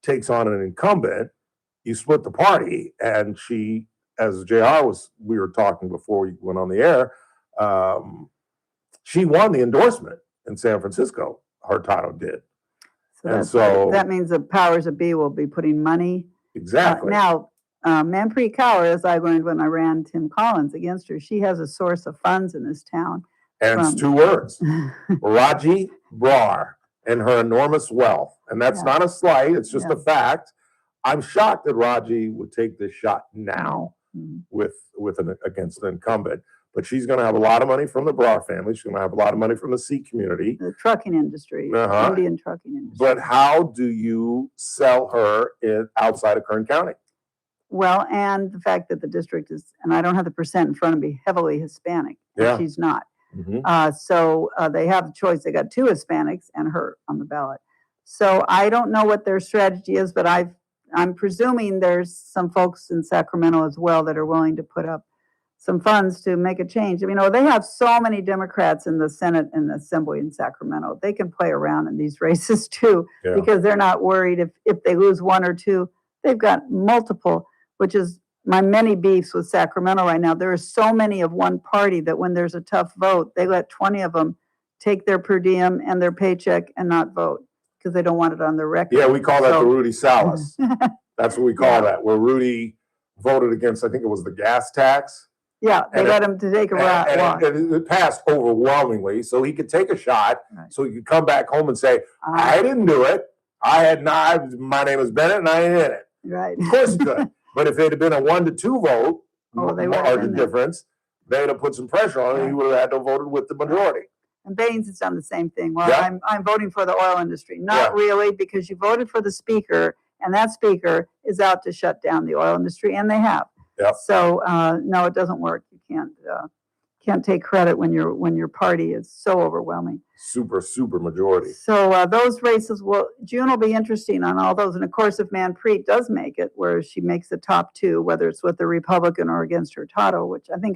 Speaker 2: takes on an incumbent, you split the party. And she, as we were talking before we went on the air, she won the endorsement in San Francisco. Hurtado did.
Speaker 11: So that means the powers that be will be putting money.
Speaker 2: Exactly.
Speaker 11: Now, Manpreet Kaur, as I learned when I ran Tim Collins against her, she has a source of funds in this town.
Speaker 2: And it's two words, Raji Brar, and her enormous wealth. And that's not a slight, it's just a fact. I'm shocked that Raji would take this shot now against an incumbent. But she's going to have a lot of money from the Brar family. She's going to have a lot of money from the Sikh community.
Speaker 11: The trucking industry, Indian trucking industry.
Speaker 2: But how do you sell her outside of Kern County?
Speaker 11: Well, and the fact that the district is, and I don't have the percent in front of me, heavily Hispanic.
Speaker 2: Yeah.
Speaker 11: She's not. So they have the choice. They got two Hispanics and her on the ballot. So I don't know what their strategy is, but I'm presuming there's some folks in Sacramento as well that are willing to put up some funds to make a change. I mean, they have so many Democrats in the Senate and the Assembly in Sacramento. They can play around in these races too, because they're not worried if they lose one or two. They've got multiple, which is my many beefs with Sacramento right now. There are so many of one party that when there's a tough vote, they let 20 of them take their per diem and their paycheck and not vote because they don't want it on their record.
Speaker 2: Yeah, we call that the Rudy Salas. That's what we call that, where Rudy voted against, I think it was the gas tax.
Speaker 11: Yeah, they let him to take a walk.
Speaker 2: And it passed overwhelmingly, so he could take a shot, so he could come back home and say, I didn't do it. My name is Bennett, and I ain't in it.
Speaker 11: Right.
Speaker 2: Of course he could. But if it had been a 1-2 vote, margin difference, they'd have put some pressure on him, and he would have had to have voted with the majority.
Speaker 11: And Baines has done the same thing. Well, I'm voting for the oil industry. Not really, because you voted for the speaker, and that speaker is out to shut down the oil industry, and they have. So no, it doesn't work. You can't take credit when your party is so overwhelming.
Speaker 2: Super majority.
Speaker 11: So those races June will be interesting on all those. And of course, if Manpreet does make it, where she makes the top two, whether it's with the Republican or against Hurtado, which I think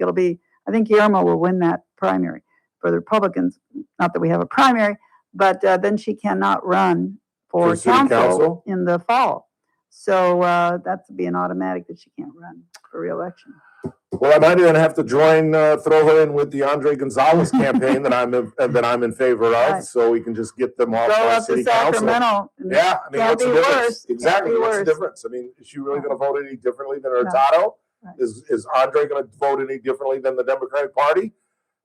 Speaker 11: Guillermo will win that primary. for the Republicans. Not that we have a primary, but then she cannot run for
Speaker 2: city council
Speaker 11: in the fall. So that's be an automatic that she can't run for re-election.
Speaker 2: Well, I might even have to join, throw her in with the Andre Gonzalez campaign that I'm in favor of,
Speaker 11: Right.
Speaker 2: so we can just get them off
Speaker 11: Go
Speaker 2: our
Speaker 11: up to
Speaker 2: city council.
Speaker 11: Sacramento.
Speaker 2: Yeah, I mean,
Speaker 11: Can't
Speaker 2: what's the
Speaker 11: be
Speaker 2: difference?
Speaker 11: worse.
Speaker 2: Exactly,
Speaker 11: Can't be
Speaker 2: what's the
Speaker 11: worse.
Speaker 2: difference? I mean, is she really going to vote any differently than
Speaker 11: No.
Speaker 2: Hurtado?
Speaker 11: Right.
Speaker 2: Is Andre going to vote any differently than the Democratic Party?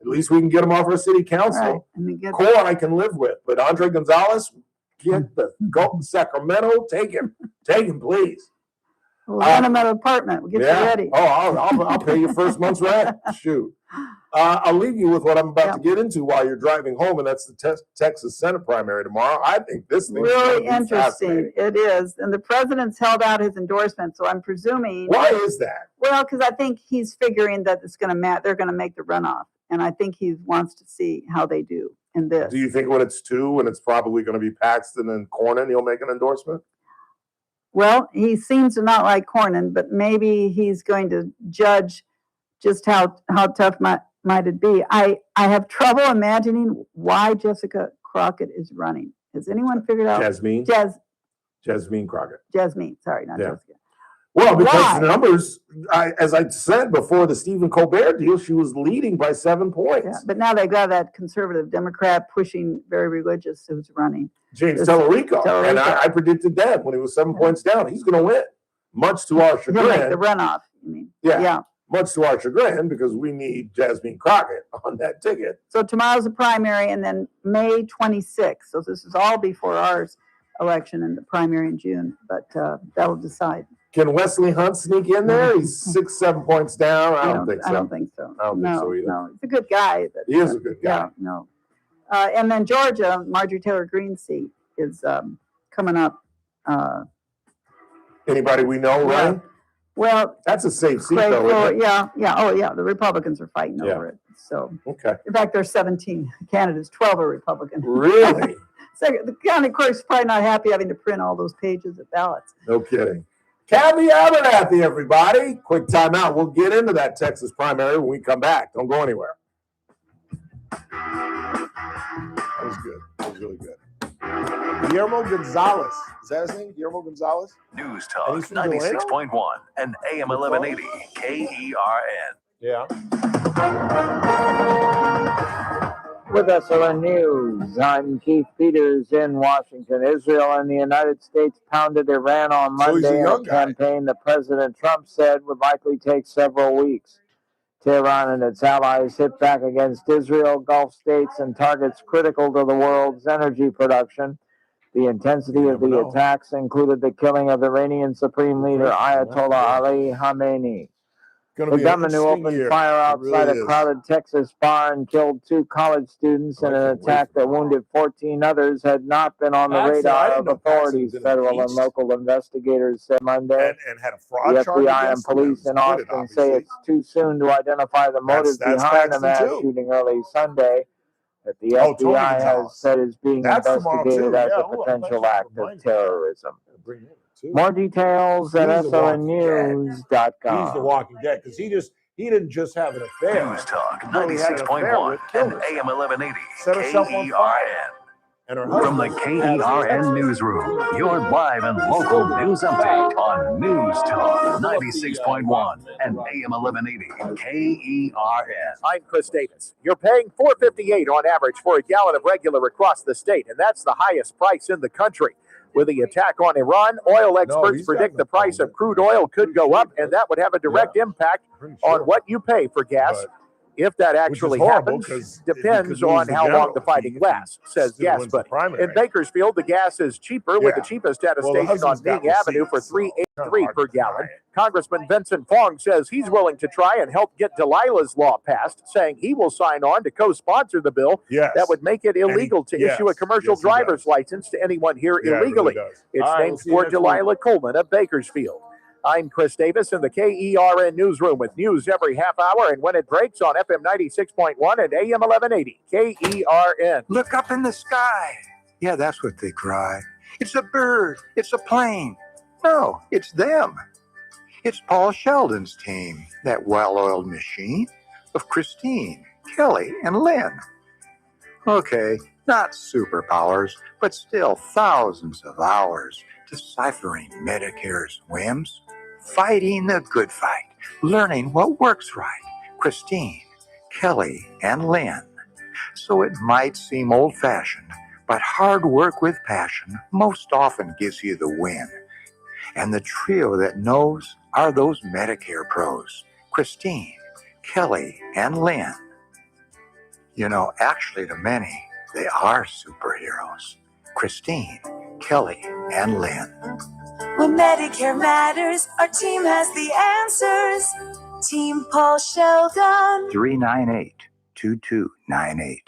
Speaker 2: At least we can get them off our city council.
Speaker 11: Right. And we get
Speaker 2: Core I can live with, but Andre Gonzalez, go to Sacramento, take him, please.
Speaker 11: We'll rent him an apartment. We'll get you ready.
Speaker 2: Oh, I'll pay you first month's rent. Shoot. I'll leave you with what I'm about to get into while you're driving home, and that's the Texas Senate primary tomorrow. I think this thing's
Speaker 11: really interesting. It is. And the president's held out his endorsement, so I'm presuming.
Speaker 2: Why is that?
Speaker 11: Well, because I think he's figuring that it's going to they're going to make the runoff. And I think he wants to see how they do in this.
Speaker 2: Do you think when it's 2 and it's probably going to be Paxton and Cornyn, he'll make an endorsement?
Speaker 11: Well, he seems to not like Cornyn, but maybe he's going to judge just how tough might it be. I have trouble imagining why Jessica Crockett is running. Has anyone figured out?
Speaker 2: Jasmine? Jasmine Crockett.
Speaker 11: Jasmine, sorry, not Jessica.
Speaker 2: Well, because
Speaker 11: Why?
Speaker 2: the numbers, as I said before the Stephen Colbert deal, she was leading by 7 points.
Speaker 11: Yeah, but now they've got that conservative Democrat pushing very religious who's running.
Speaker 2: James Tellerico. And I predicted that when he was 7 points down. He's going to win, much to our chagrin.
Speaker 11: He'll make the runoff, you mean?
Speaker 2: Yeah. Much to our chagrin, because we need Jasmine Crockett on that ticket.
Speaker 11: So tomorrow's the primary, and then May 26th. So this is all before ours election and the primary in June, but that'll decide.
Speaker 2: Can Wesley Hunt sneak in there? He's 6-7 points down. I don't think so.
Speaker 11: I don't think so.
Speaker 2: I don't think so either.
Speaker 11: No, he's a good guy. But,
Speaker 2: he is a good guy.
Speaker 11: Yeah, no. And then Georgia, Marjorie Taylor Greene's seat is coming up.
Speaker 2: Anybody we know, right?
Speaker 11: Well,
Speaker 2: that's a safe seat, though, isn't it?
Speaker 11: Yeah. Oh, yeah. The Republicans are fighting over it. So,
Speaker 2: okay.
Speaker 11: In fact, there's 17 candidates. 12 are Republican.
Speaker 2: Really?
Speaker 11: So the county clerk's probably not happy having to print all those pages of ballots.
Speaker 2: No kidding. Kathy Abernathy, everybody. Quick timeout. We'll get into that Texas primary when we come back. Don't go anywhere. That was good. That was really good. Guillermo Gonzalez. Is that his name? Guillermo Gonzalez?
Speaker 1: News Talk 96.1 and AM 1180 KERN.
Speaker 2: Yeah.
Speaker 12: With SLN News, I'm Keith Peters in Washington. Israel and the United States pounded Iran on Monday in a campaign that President Trump said would likely take several weeks. Tehran and its allies hit back against Israel, Gulf states, and targets critical to the world's energy production. The intensity of the attacks included the killing of Iranian Supreme Leader Ayatollah Ali Khamenei. The gunman who opened fire outside a crowded Texas bar and killed 2 college students in an attack that wounded 14 others had not been on the radar of authorities, federal and local investigators said Monday.
Speaker 2: And had a fraud
Speaker 12: the
Speaker 2: charge
Speaker 12: FBI and
Speaker 2: against him.
Speaker 12: police in Austin say it's too soon to identify the motive behind the mass shooting early Sunday that the FBI has said is being investigated as a potential act of terrorism. More details at SLNnews.com.
Speaker 2: He's the Walking Dead because he didn't just have an affair.
Speaker 1: News Talk 96.1 and AM 1180 KERN. From the KERN newsroom, your live and local news update on News Talk 96.1 and AM 1180 KERN.
Speaker 4: I'm Chris Davis. You're paying $4.58 on average for a gallon of regular across the state, and that's the highest price in the country. With the attack on Iran, oil experts predict the price of crude oil could go up, and that would have a direct impact on what you pay for gas. If that actually happens, depends on how long the fighting lasts, says Gas Buddy. In Bakersfield, the gas is cheaper with the cheapest at a station on Bing Avenue for $3.83 per gallon. Congressman Vincent Fong says he's willing to try and help get Delilah's law passed, saying he will sign on to co-sponsor the bill that would make it illegal to issue a commercial driver's license to anyone here illegally. It's named for Delilah Coleman of Bakersfield. I'm Chris Davis in the KERN newsroom with news every half hour and when it breaks on FM 96.1 and AM 1180 KERN.
Speaker 10: Look up in the sky. Yeah, that's what they cry. It's a bird. It's a plane. No, it's them. It's Paul Sheldon's team, that well-oiled machine of Christine, Kelly, and Lynn. Okay, not superpowers, but still thousands of hours deciphering Medicare's whims, fighting the good fight, learning what works right. Christine, Kelly, and Lynn. So it might seem old-fashioned, but hard work with passion most often gives you the win. And the trio that knows are those Medicare pros, Christine, Kelly, and Lynn. You know, actually, to many, they are superheroes. Christine, Kelly, and Lynn.
Speaker 13: When Medicare matters, our team has the answers. Team Paul Sheldon.
Speaker 10: 398-2298.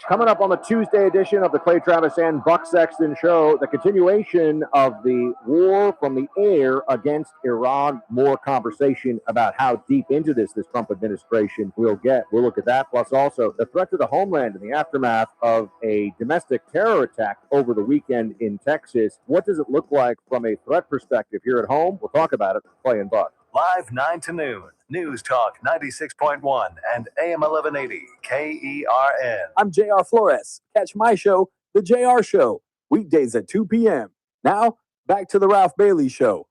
Speaker 4: Coming up on the Tuesday edition of the Clay Travis and Buck Sexton Show, the continuation of the war from the air against Iran. More conversation about how deep into this Trump administration will get. We'll look at that, plus also the threat to the homeland in the aftermath of a domestic terror attack over the weekend in Texas. What does it look like from a threat perspective here at home? We'll talk about it with Clay and Buck.
Speaker 1: Live 9 to noon. News Talk 96.1 and AM 1180 KERN.
Speaker 14: I'm JR Flores. Catch my show, The JR Show, weekdays at 2 p.m. Now, back to the Ralph Bailey Show.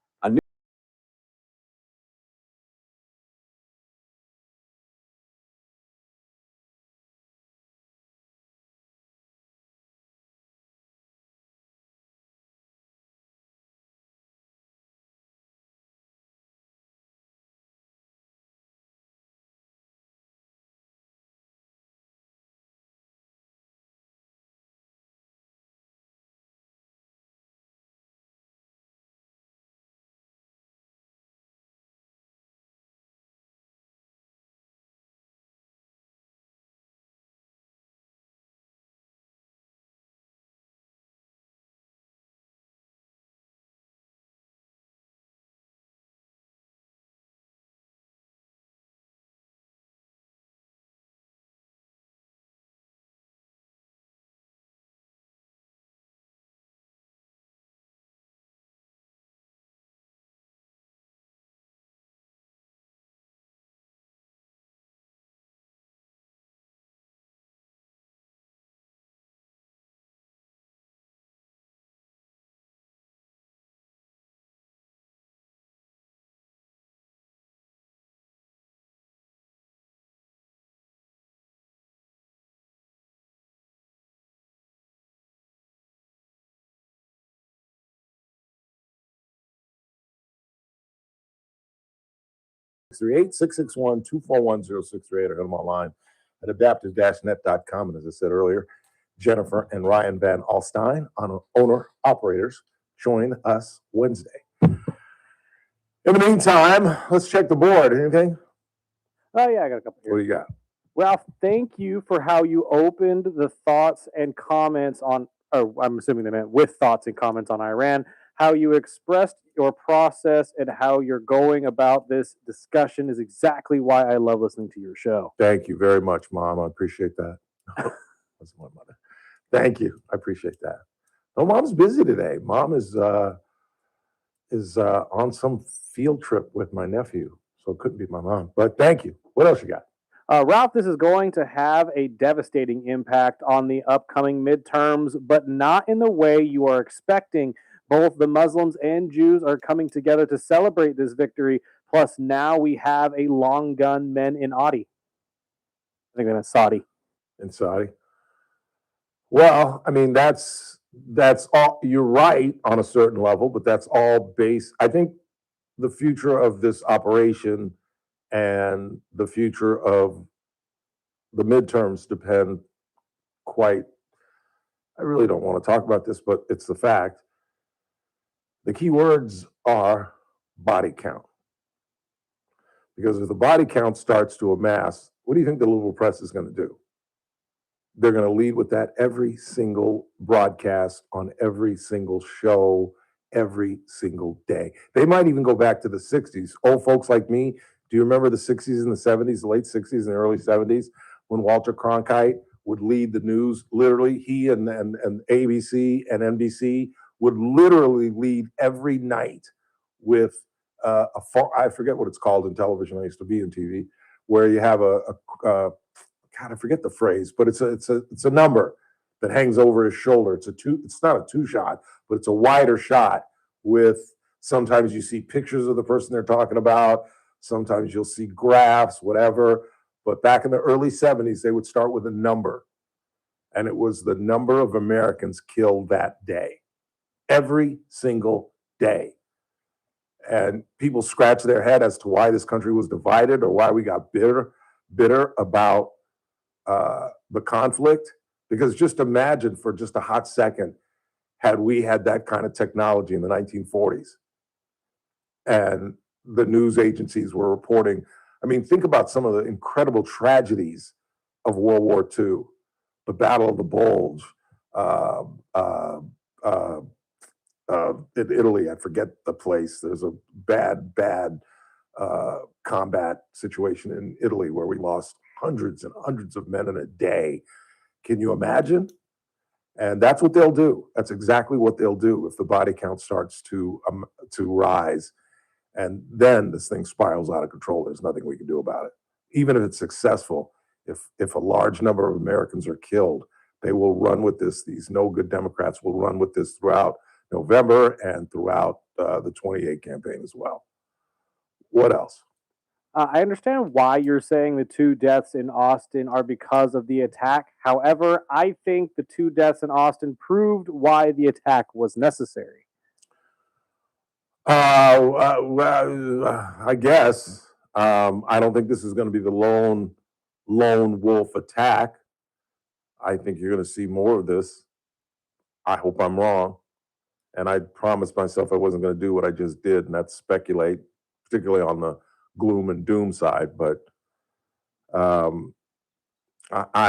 Speaker 2: Eight 661-241-0638 or hit them online at adaptive-net.com. And as I said earlier, Jennifer and Ryan Van Alstyne, owner-operators, join us Wednesday. In the meantime, let's check the board. Anything?
Speaker 15: Oh, yeah, I got a couple here.
Speaker 2: What do you got?
Speaker 15: Ralph, thank you for how you opened the thoughts and comments on, or I'm assuming they meant with thoughts and comments on Iran, how you expressed your process and how you're going about this discussion is exactly why I love listening to your show.
Speaker 2: Thank you very much, Mom. I appreciate that. That's my mother. Thank you. I appreciate that. No, Mom's busy today. Mom is on some field trip with my nephew, so it couldn't be my mom. But thank you. What else you got?
Speaker 15: Ralph, this is going to have a devastating impact on the upcoming midterms, but not in the way you are expecting. Both the Muslims and Jews are coming together to celebrate this victory. Plus, now we have a long gun men in Audi. I think that's Saudi.
Speaker 2: In Saudi. Well, I mean, that's all. You're right on a certain level, but that's all based. I think the future of this operation and the future of the midterms depend quite. I really don't want to talk about this, but it's the fact. The key words are body count. Because if the body count starts to amass, what do you think the liberal press is going to do? They're going to lead with that every single broadcast on every single show, every single day. They might even go back to the 60s. Old folks like me, do you remember the 60s and the 70s, the late 60s and the early 70s, when Walter Cronkite would lead the news? Literally, he and ABC and NBC would literally lead every night with I forget what it's called in television. I used to be in TV, where you have God, I forget the phrase, but it's a number that hangs over his shoulder. It's not a two shot, but it's a wider shot with sometimes you see pictures of the person they're talking about. Sometimes you'll see graphs, whatever. But back in the early 70s, they would start with a number. And it was the number of Americans killed that day. Every single day. And people scratch their head as to why this country was divided or why we got bitter about the conflict. Because just imagine for just a hot second, had we had that kind of technology in the 1940s and the news agencies were reporting. I mean, think about some of the incredible tragedies of World War II, the Battle of the Bulge, in Italy, I forget the place. There's a bad combat situation in Italy where we lost hundreds and hundreds of men in a day. Can you imagine? And that's what they'll do. That's exactly what they'll do if the body count starts to rise. And then this thing spirals out of control. There's nothing we can do about it. Even if it's successful, if a large number of Americans are killed, they will run with this. These no good Democrats will run with this throughout November and throughout the 28 campaign as well. What else?
Speaker 15: I understand why you're saying the 2 deaths in Austin are because of the attack. However, I think the 2 deaths in Austin proved why the attack was necessary.
Speaker 2: Well, I guess. I don't think this is going to be the lone wolf attack. I think you're going to see more of this. I hope I'm wrong. And I promised myself I wasn't going to do what I just did, and that's speculate, particularly on the gloom and doom side. But I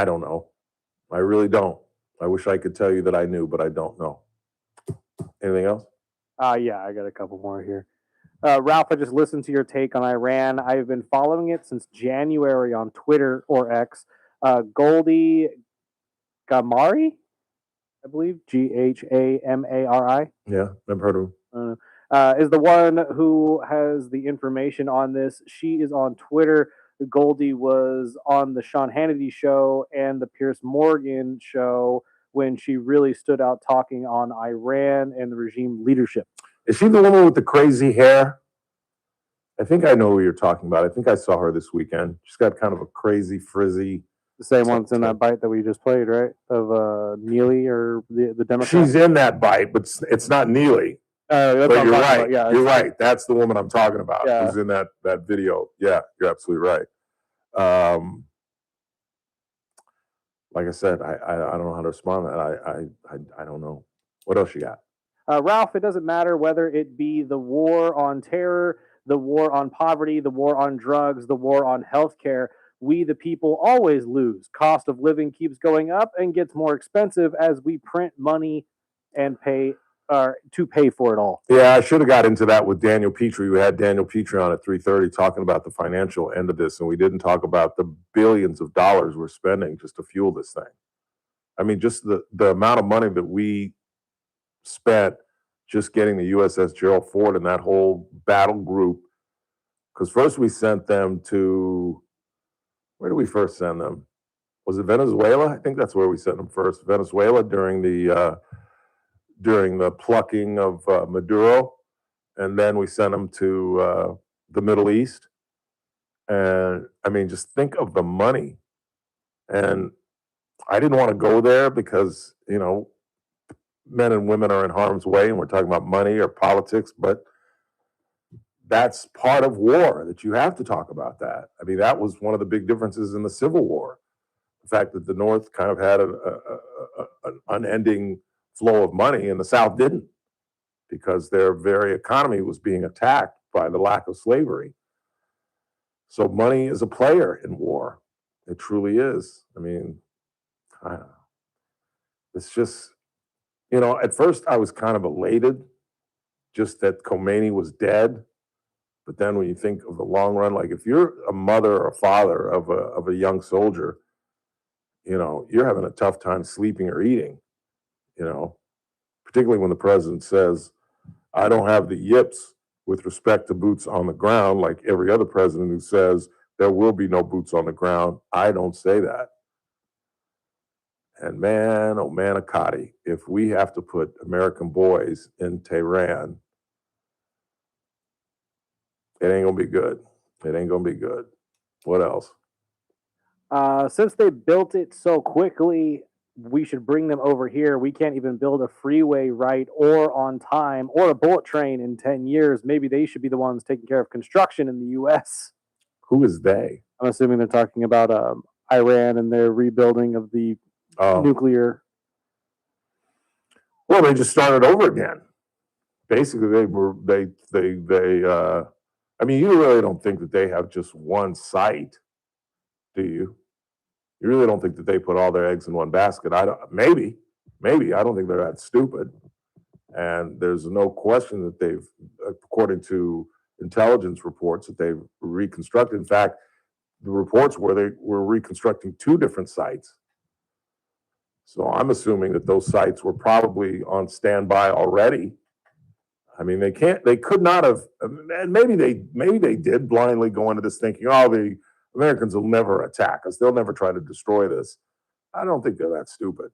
Speaker 2: don't know. I really don't. I wish I could tell you that I knew, but I don't know. Anything else?
Speaker 15: Yeah, I got a couple more here. Ralph, I just listened to your take on Iran. I've been following it since January on Twitter or X. Goldie Gamari, I believe, Gamari.
Speaker 2: Yeah, never heard of him.
Speaker 15: Is the one who has the information on this. She is on Twitter. Goldie was on the Sean Hannity show and the Piers Morgan show when she really stood out talking on Iran and the regime leadership.
Speaker 2: Is she the woman with the crazy hair? I think I know who you're talking about. I think I saw her this weekend. She's got kind of a crazy, frizzy.
Speaker 15: The same one that's in that bite that we just played, right? Of Neely or the Democrat.
Speaker 2: She's in that bite, but it's not Neely.
Speaker 15: That's
Speaker 2: but you're right.
Speaker 15: Yeah,
Speaker 2: you're right. That's the woman I'm talking about.
Speaker 15: Yeah.
Speaker 2: Who's in that video. Yeah, you're absolutely right. Like I said, I don't know how to respond to that. I don't know. What else you got?
Speaker 15: Ralph, it doesn't matter whether it be the war on terror, the war on poverty, the war on drugs, the war on healthcare. We, the people, always lose. Cost of living keeps going up and gets more expensive as we print money and pay to pay for it all.
Speaker 2: Yeah, I should have got into that with Daniel Petrie. We had Daniel Petrie on at 3:30 talking about the financial end of this, and we didn't talk about the billions of dollars we're spending just to fuel this thing. I mean, just the amount of money that we spent just getting the USS Gerald Ford and that whole battle group. Because first we sent them to, where did we first send them? Was it Venezuela? I think that's where we sent them first. Venezuela during the plucking of Maduro, and then we sent them to the Middle East. And I mean, just think of the money. And I didn't want to go there because, you know, men and women are in harm's way and we're talking about money or politics, but that's part of war, that you have to talk about that. I mean, that was one of the big differences in the Civil War. The fact that the North kind of had an unending flow of money and the South didn't, because their very economy was being attacked by the lack of slavery. So money is a player in war. It truly is. I mean, I don't know. It's just, you know, at first I was kind of elated just that Khomeini was dead. But then when you think of the long run, like if you're a mother or a father of a young soldier, you know, you're having a tough time sleeping or eating, you know, particularly when the president says, I don't have the yips with respect to boots on the ground, like every other president who says there will be no boots on the ground. I don't say that. And man, oh manicotti, if we have to put American boys in Tehran, it ain't gonna be good. It ain't gonna be good. What else?
Speaker 15: Since they built it so quickly, we should bring them over here. We can't even build a freeway right or on time or a bullet train in 10 years. Maybe they should be the ones taking care of construction in the U.S.
Speaker 2: Who is they?
Speaker 15: I'm assuming they're talking about Iran and their rebuilding of the nuclear.
Speaker 2: Well, they just started over again. Basically, I mean, you really don't think that they have just one site, do you? You really don't think that they put all their eggs in one basket? Maybe. I don't think they're that stupid. And there's no question that they've, according to intelligence reports, that they've reconstructed. In fact, the reports were they were reconstructing 2 different sites. So I'm assuming that those sites were probably on standby already. I mean, they could not have, and maybe they did blindly go into this thinking, oh, the Americans will never attack us. They'll never try to destroy this. I don't think they're that stupid.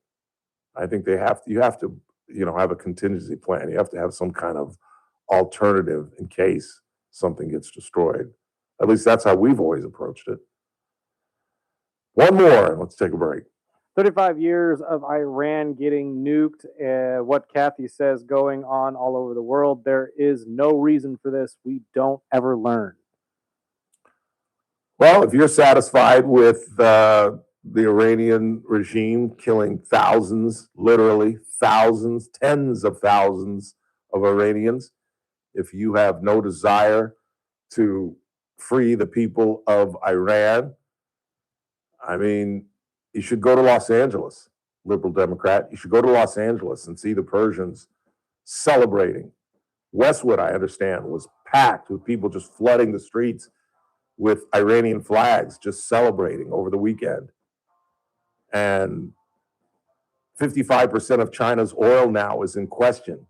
Speaker 2: I think you have to, have a contingency plan. You have to have some kind of alternative in case something gets destroyed. At least that's how we've always approached it. One more, and let's take a break.
Speaker 15: 35 years of Iran getting nuked, what Kathy says going on all over the world. There is no reason for this. We don't ever learn.
Speaker 2: Well, if you're satisfied with the Iranian regime killing thousands, literally thousands, tens of thousands of Iranians, if you have no desire to free the people of Iran, I mean, you should go to Los Angeles, liberal Democrat. You should go to Los Angeles and see the Persians celebrating. Westwood, I understand, was packed with people just flooding the streets with Iranian flags, just celebrating over the weekend. And 55% of China's oil now is in question.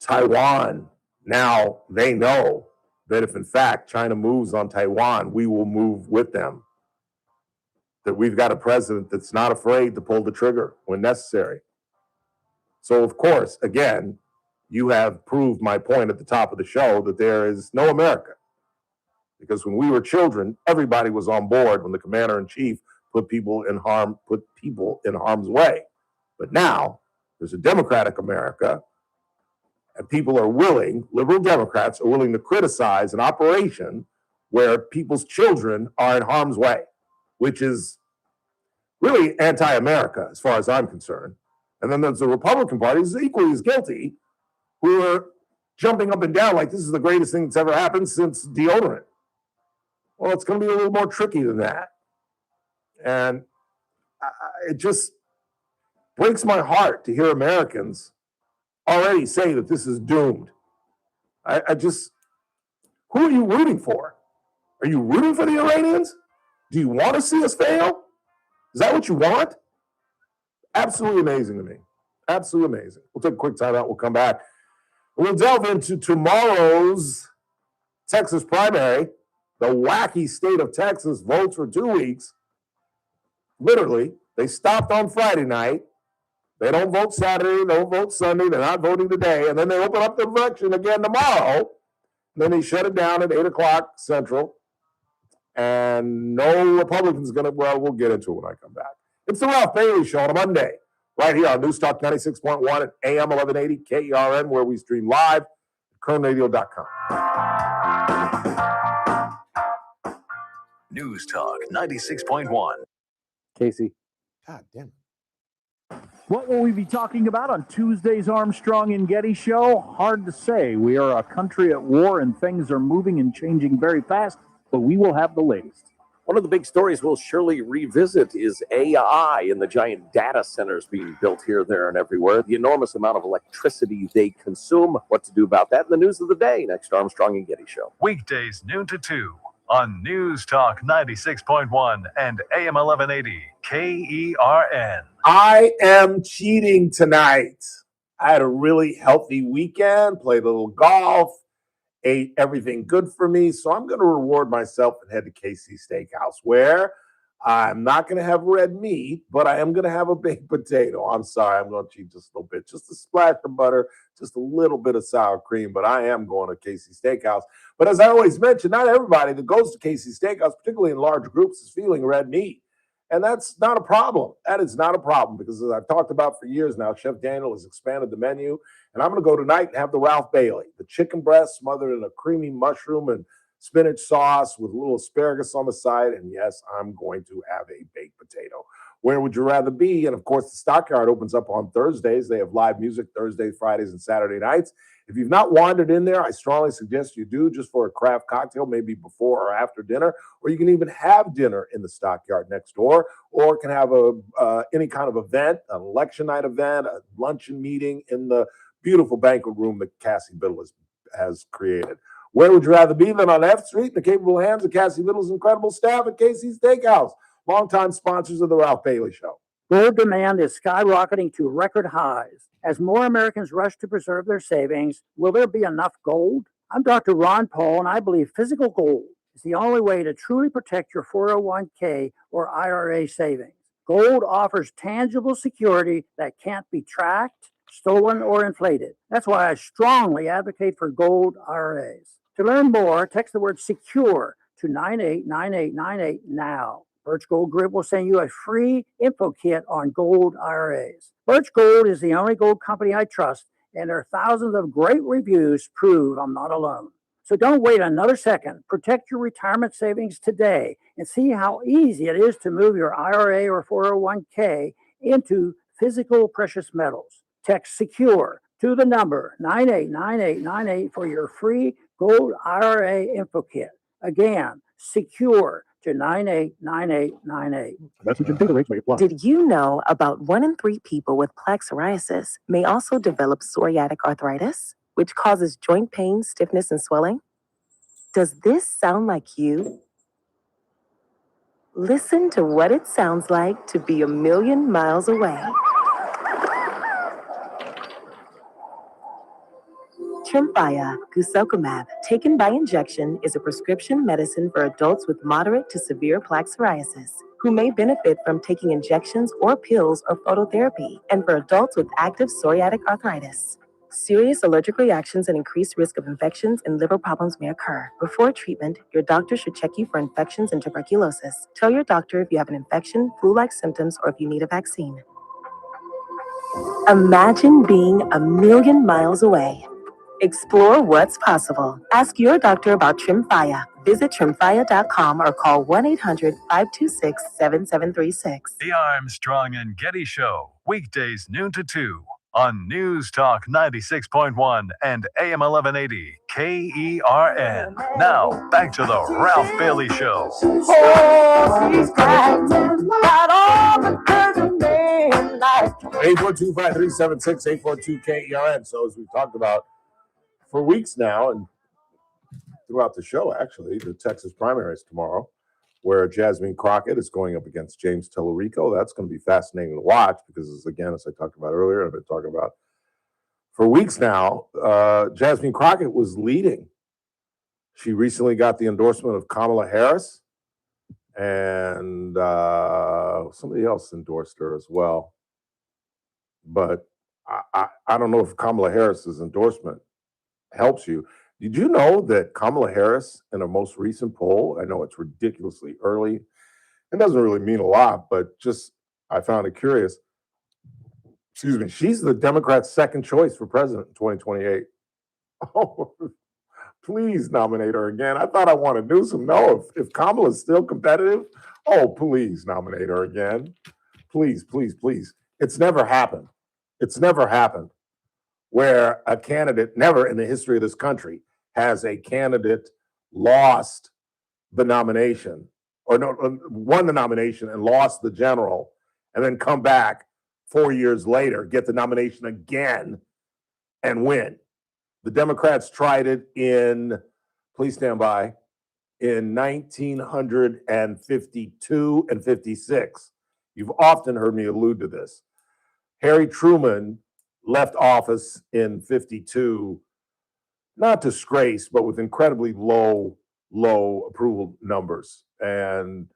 Speaker 2: Taiwan, now they know that if in fact China moves on Taiwan, we will move with them. That we've got a president that's not afraid to pull the trigger when necessary. So of course, again, you have proved my point at the top of the show that there is no America. Because when we were children, everybody was on board when the commander-in-chief put people in harm's way. But now there's a democratic America, and people are willing, liberal Democrats are willing to criticize an operation where people's children are in harm's way, which is really anti-America as far as I'm concerned. And then there's the Republican Party who's equally as guilty, who are jumping up and down like this is the greatest thing that's ever happened since deodorant. Well, it's going to be a little more tricky than that. And it just breaks my heart to hear Americans already say that this is doomed. Who are you rooting for? Are you rooting for the Iranians? Do you want to see us fail? Is that what you want? Absolutely amazing to me. Absolutely amazing. We'll take a quick time out. We'll come back. We'll delve into tomorrow's Texas primary. The wacky state of Texas votes for 2 weeks. Literally, they stopped on Friday night. They don't vote Saturday, they don't vote Sunday, they're not voting today, and then they open up the election again tomorrow. Then they shut it down at 8 o'clock Central. And no Republican's we'll get into it when I come back. It's the Ralph Bailey Show on a Monday, right here on News Talk 96.1 and AM 1180 KERN, where we stream live at kernradio.com.
Speaker 1: News Talk 96.1.
Speaker 15: Casey.
Speaker 2: God damn it.
Speaker 5: What will we be talking about on Tuesday's Armstrong and Getty Show? Hard to say. We are a country at war and things are moving and changing very fast, but we will have the latest.
Speaker 16: One of the big stories we'll surely revisit is AI and the giant data centers being built here, there, and everywhere. The enormous amount of electricity they consume. What to do about that in the news of the day. Next Armstrong and Getty Show.
Speaker 1: Weekdays noon to 2 on News Talk 96.1 and AM 1180 KERN.
Speaker 2: I am cheating tonight. I had a really healthy weekend, played a little golf, ate everything good for me. So I'm going to reward myself and head to KC Steakhouse, where I'm not going to have red meat, but I am going to have a baked potato. I'm sorry, I'm going to cheat just a little bit, just a splash of butter, just a little bit of sour cream, but I am going to Casey's Steakhouse. But as I always mention, not everybody that goes to Casey's Steakhouse, particularly in large groups, is feeling red meat. And that's not a problem. That is not a problem because, as I've talked about for years now, Chef Daniel has expanded the menu. And I'm going to go tonight and have the Ralph Bailey, the chicken breast smothered in a creamy mushroom and spinach sauce with a little asparagus on the side. And yes, I'm going to have a baked potato. Where would you rather be? And of course, the Stockyard opens up on Thursdays. They have live music Thursdays, Fridays, and Saturday nights. If you've not wandered in there, I strongly suggest you do, just for a craft cocktail, maybe before or after dinner, or you can even have dinner in the Stockyard next door, or can have any kind of event, an election night event, a luncheon meeting in the beautiful banquet room that Cassie Biddle has created. Where would you rather be than on F Street in the capable hands of Cassie Biddle's incredible staff at Casey's Steakhouse, longtime sponsors of the Ralph Bailey Show.
Speaker 17: Gold demand is skyrocketing to record highs. As more Americans rush to preserve their savings, will there be enough gold? I'm Dr. Ron Paul, and I believe physical gold is the only way to truly protect your 401k or IRA savings. Gold offers tangible security that can't be tracked, stolen, or inflated. That's why I strongly advocate for gold IRAs. To learn more, text the word SECURE to 989898 now. Birch Gold Group will send you a free info kit on gold IRAs. Birch Gold is the only gold company I trust, and their thousands of great reviews prove I'm not alone. So don't wait another second. Protect your retirement savings today and see how easy it is to move your IRA or 401k into physical precious metals. Text SECURE to the number 989898 for your free gold IRA info kit. Again, SECURE to 989898.
Speaker 5: Message and data rates may apply.
Speaker 18: Did you know about 1 in 3 people with plaque psoriasis may also develop psoriatic arthritis, which causes joint pain, stiffness, and swelling? Does this sound like you? Listen to what it sounds like to be a million miles away. Tremfya guselkumab, taken by injection, is a prescription medicine for adults with moderate to severe plaque psoriasis who may benefit from taking injections or pills or phototherapy, and for adults with active psoriatic arthritis. Serious allergic reactions and increased risk of infections and liver problems may occur. Before treatment, your doctor should check you for infections and tuberculosis. Tell your doctor if you have an infection, flu-like symptoms, or if you need a vaccine. Imagine being a million miles away. Explore what's possible. Ask your doctor about Tremfya. Visit Tremfya.com or call 1-800-526-7736.
Speaker 1: The Armstrong and Getty Show, weekdays noon to 2 on News Talk 96.1 and AM 1180 KERN. Now, back to the Ralph Bailey Show.
Speaker 2: Oh, he's got all the girls in midnight. 842-5376, 842-KERN. So as we've talked about for weeks now and throughout the show, actually, the Texas primaries tomorrow, where Jasmine Crockett is going up against James Tellerico. That's going to be fascinating to watch because, again, as I talked about earlier, I've been talking about for weeks now, Jasmine Crockett was leading. She recently got the endorsement of Kamala Harris, and somebody else endorsed her as well. But I don't know if Kamala Harris's endorsement helps you. Did you know that Kamala Harris, in her most recent poll, I know it's ridiculously early, it doesn't really mean a lot, but just I found it curious. Excuse me, she's the Democrats' second choice for president in 2028. Oh, please nominate her again. I thought I wanted Newsom. No, if Kamala's still competitive, oh, please nominate her again. Please, please, please. It's never happened. It's never happened where a candidate, never in the history of this country, has a candidate lost the nomination or won the nomination and lost the general and then come back 4 years later, get the nomination again and win. The Democrats tried it in, please stand by, in 1952 and 56. You've often heard me allude to this. Harry Truman left office in 52, not disgraced, but with incredibly low approval numbers. And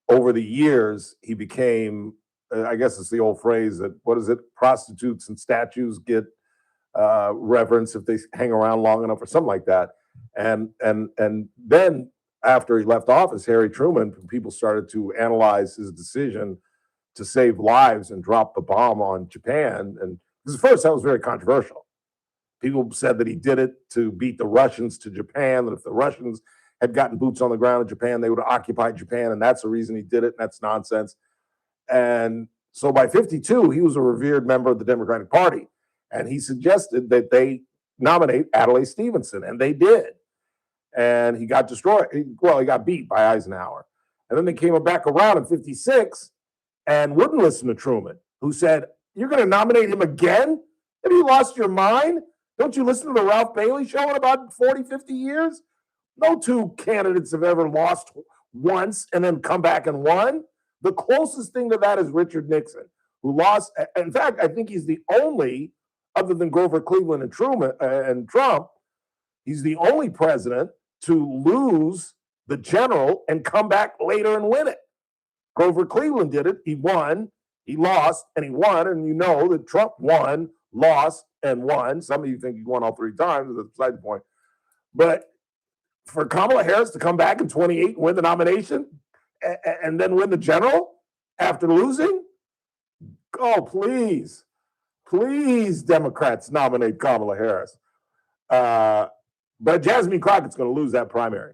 Speaker 2: over the years, he became, I guess it's the old phrase that, what is it? Prostitutes and statues get reverence if they hang around long enough or something like that. And then after he left office, Harry Truman, people started to analyze his decision to save lives and drop the bomb on Japan. And because at first that was very controversial. People said that he did it to beat the Russians to Japan, that if the Russians had gotten boots on the ground in Japan, they would have occupied Japan, and that's the reason he did it, and that's nonsense. And so by 52, he was a revered member of the Democratic Party, and he suggested that they nominate Adlai Stevenson, and they did. And he got destroyed. He got beat by Eisenhower. And then they came back around in 56 and wouldn't listen to Truman, who said, "You're going to nominate him again? Have you lost your mind? Don't you listen to the Ralph Bailey show in about 40, 50 years? No two candidates have ever lost once and then come back and won. The closest thing to that is Richard Nixon, who lost. In fact, I think he's the only, other than Grover Cleveland and Truman and Trump, he's the only president to lose the general and come back later and win it. Grover Cleveland did it. He won, he lost, and he won. And you know that Trump won, lost, and won. Some of you think he won all three times. That's beside the point. But for Kamala Harris to come back in 28 and win the nomination and then win the general after losing, oh, please, please, Democrats, nominate Kamala Harris. But Jasmine Crockett's going to lose that primary.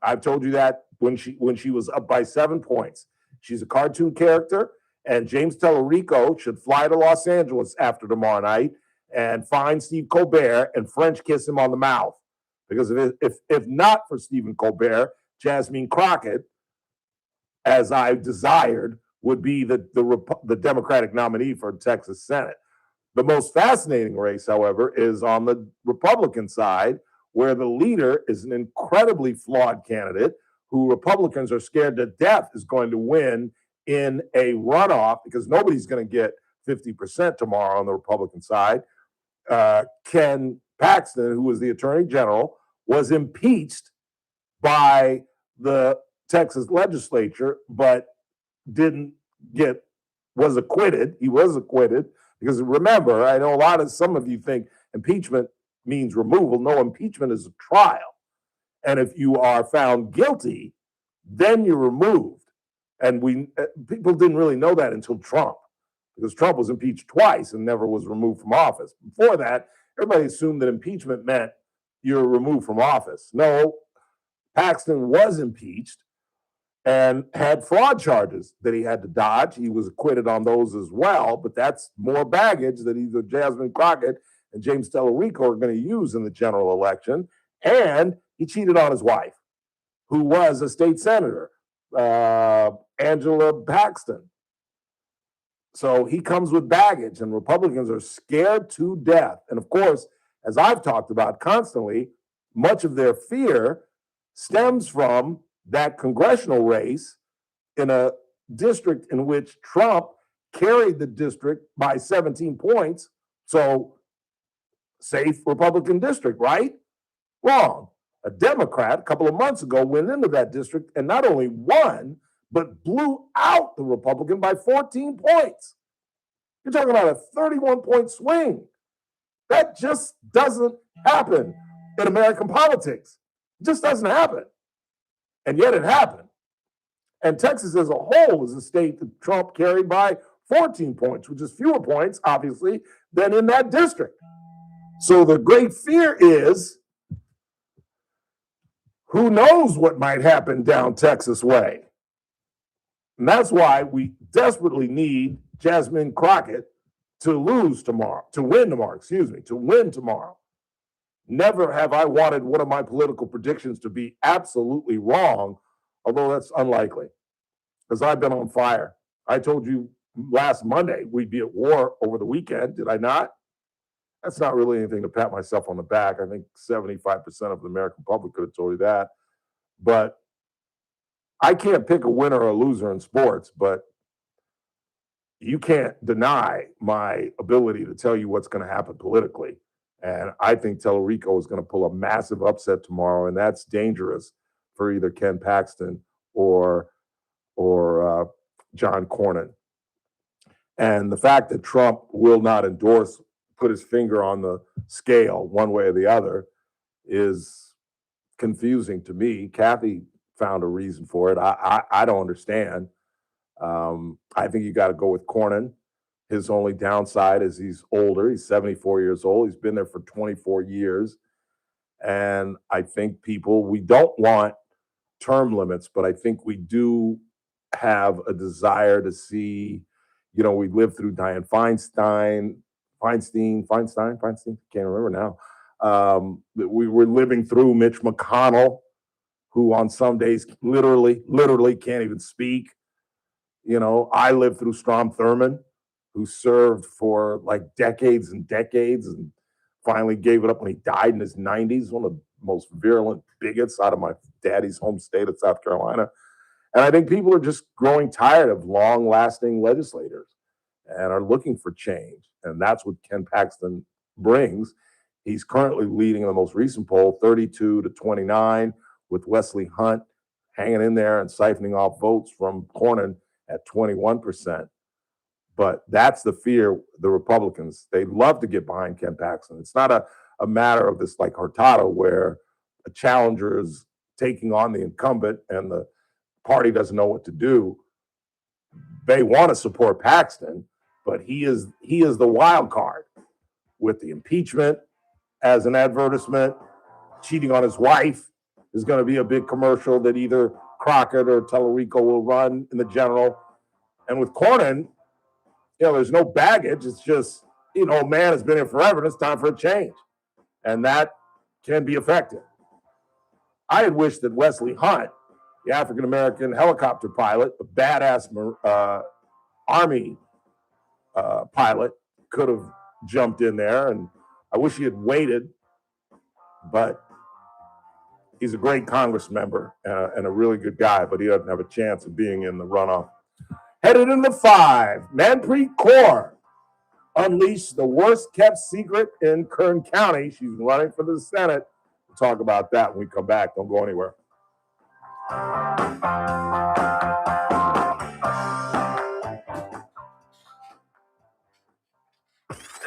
Speaker 2: I've told you that when she was up by 7 points. She's a cartoon character, and James Tellerico should fly to Los Angeles after tomorrow night and find Steve Colbert and French kiss him on the mouth. Because if not for Stephen Colbert, Jasmine Crockett, as I desired, would be the Democratic nominee for Texas Senate. The most fascinating race, however, is on the Republican side, where the leader is an incredibly flawed candidate who Republicans are scared to death is going to win in a runoff because nobody's going to get 50% tomorrow on the Republican side. Ken Paxton, who was the Attorney General, was impeached by the Texas legislature, but was acquitted. He was acquitted because remember, I know some of you think impeachment means removal. No, impeachment is a trial. And if you are found guilty, then you're removed. And people didn't really know that until Trump, because Trump was impeached twice and never was removed from office. Before that, everybody assumed that impeachment meant you're removed from office. No, Paxton was impeached and had fraud charges that he had to dodge. He was acquitted on those as well, but that's more baggage that either Jasmine Crockett and James Tellerico are going to use in the general election. And he cheated on his wife, who was a state senator, Angela Paxton. So he comes with baggage, and Republicans are scared to death. And of course, as I've talked about constantly, much of their fear stems from that congressional race in a district in which Trump carried the district by 17 points. So, safe Republican district, right? Wrong. A Democrat a couple of months ago went into that district and not only won, but blew out the Republican by 14 points. You're talking about a 31-point swing. That just doesn't happen in American politics. It just doesn't happen. And yet it happened. And Texas as a whole is a state that Trump carried by 14 points, which is fewer points, obviously, than in that district. So the great fear is, who knows what might happen down Texas way? And that's why we desperately need Jasmine Crockett to win tomorrow. Never have I wanted one of my political predictions to be absolutely wrong, although that's unlikely, because I've been on fire. I told you last Monday we'd be at war over the weekend, did I not? That's not really anything to pat myself on the back. I think 75% of the American public could have told you that. But I can't pick a winner or a loser in sports, but you can't deny my ability to tell you what's going to happen politically. And I think Tellerico is going to pull a massive upset tomorrow, and that's dangerous for either Ken Paxton or or John Cornyn. And the fact that Trump will not endorse, put his finger on the scale one way or the other is confusing to me. Kathy found a reason for it. I don't understand. I think you got to go with Cornyn. His only downside is he's older. He's 74 years old. He's been there for 24 years. And I think we don't want term limits, but I think we do have a desire to see, we lived through Dianne Feinstein, can't remember now. We were living through Mitch McConnell, who on some days literally can't even speak. I lived through Strom Thurmond, who served for like decades and decades and finally gave it up when he died in his 90s, one of the most virulent bigots out of my daddy's home state of South Carolina. And I think people are just growing tired of long-lasting legislators and are looking for change. And that's what Ken Paxton brings. He's currently leading in the most recent poll, 32-29, with Wesley Hunt hanging in there and siphoning off votes from Cornyn at 21%. But that's the fear, the Republicans. They love to get behind Ken Paxton. It's not a matter of this like Hurtado where a challenger is taking on the incumbent and the party doesn't know what to do. They want to support Paxton, but he is the wild card with the impeachment as an advertisement. Cheating on his wife is going to be a big commercial that either Crockett or Tellerico will run in the general. And with Cornyn, there's no baggage. It's just, man has been here forever and it's time for a change. And that can be effective. I had wished that Wesley Hunt, the African-American helicopter pilot, the badass Army pilot, could have jumped in there. And I wish he had waited, but he's a great Congress member and a really good guy, but he doesn't have a chance of being in the runoff. Headed into 5, Manpreet Kaur unleashed the worst kept secret in Kern County. She's running for the Senate. We'll talk about that when we come back. Don't go anywhere.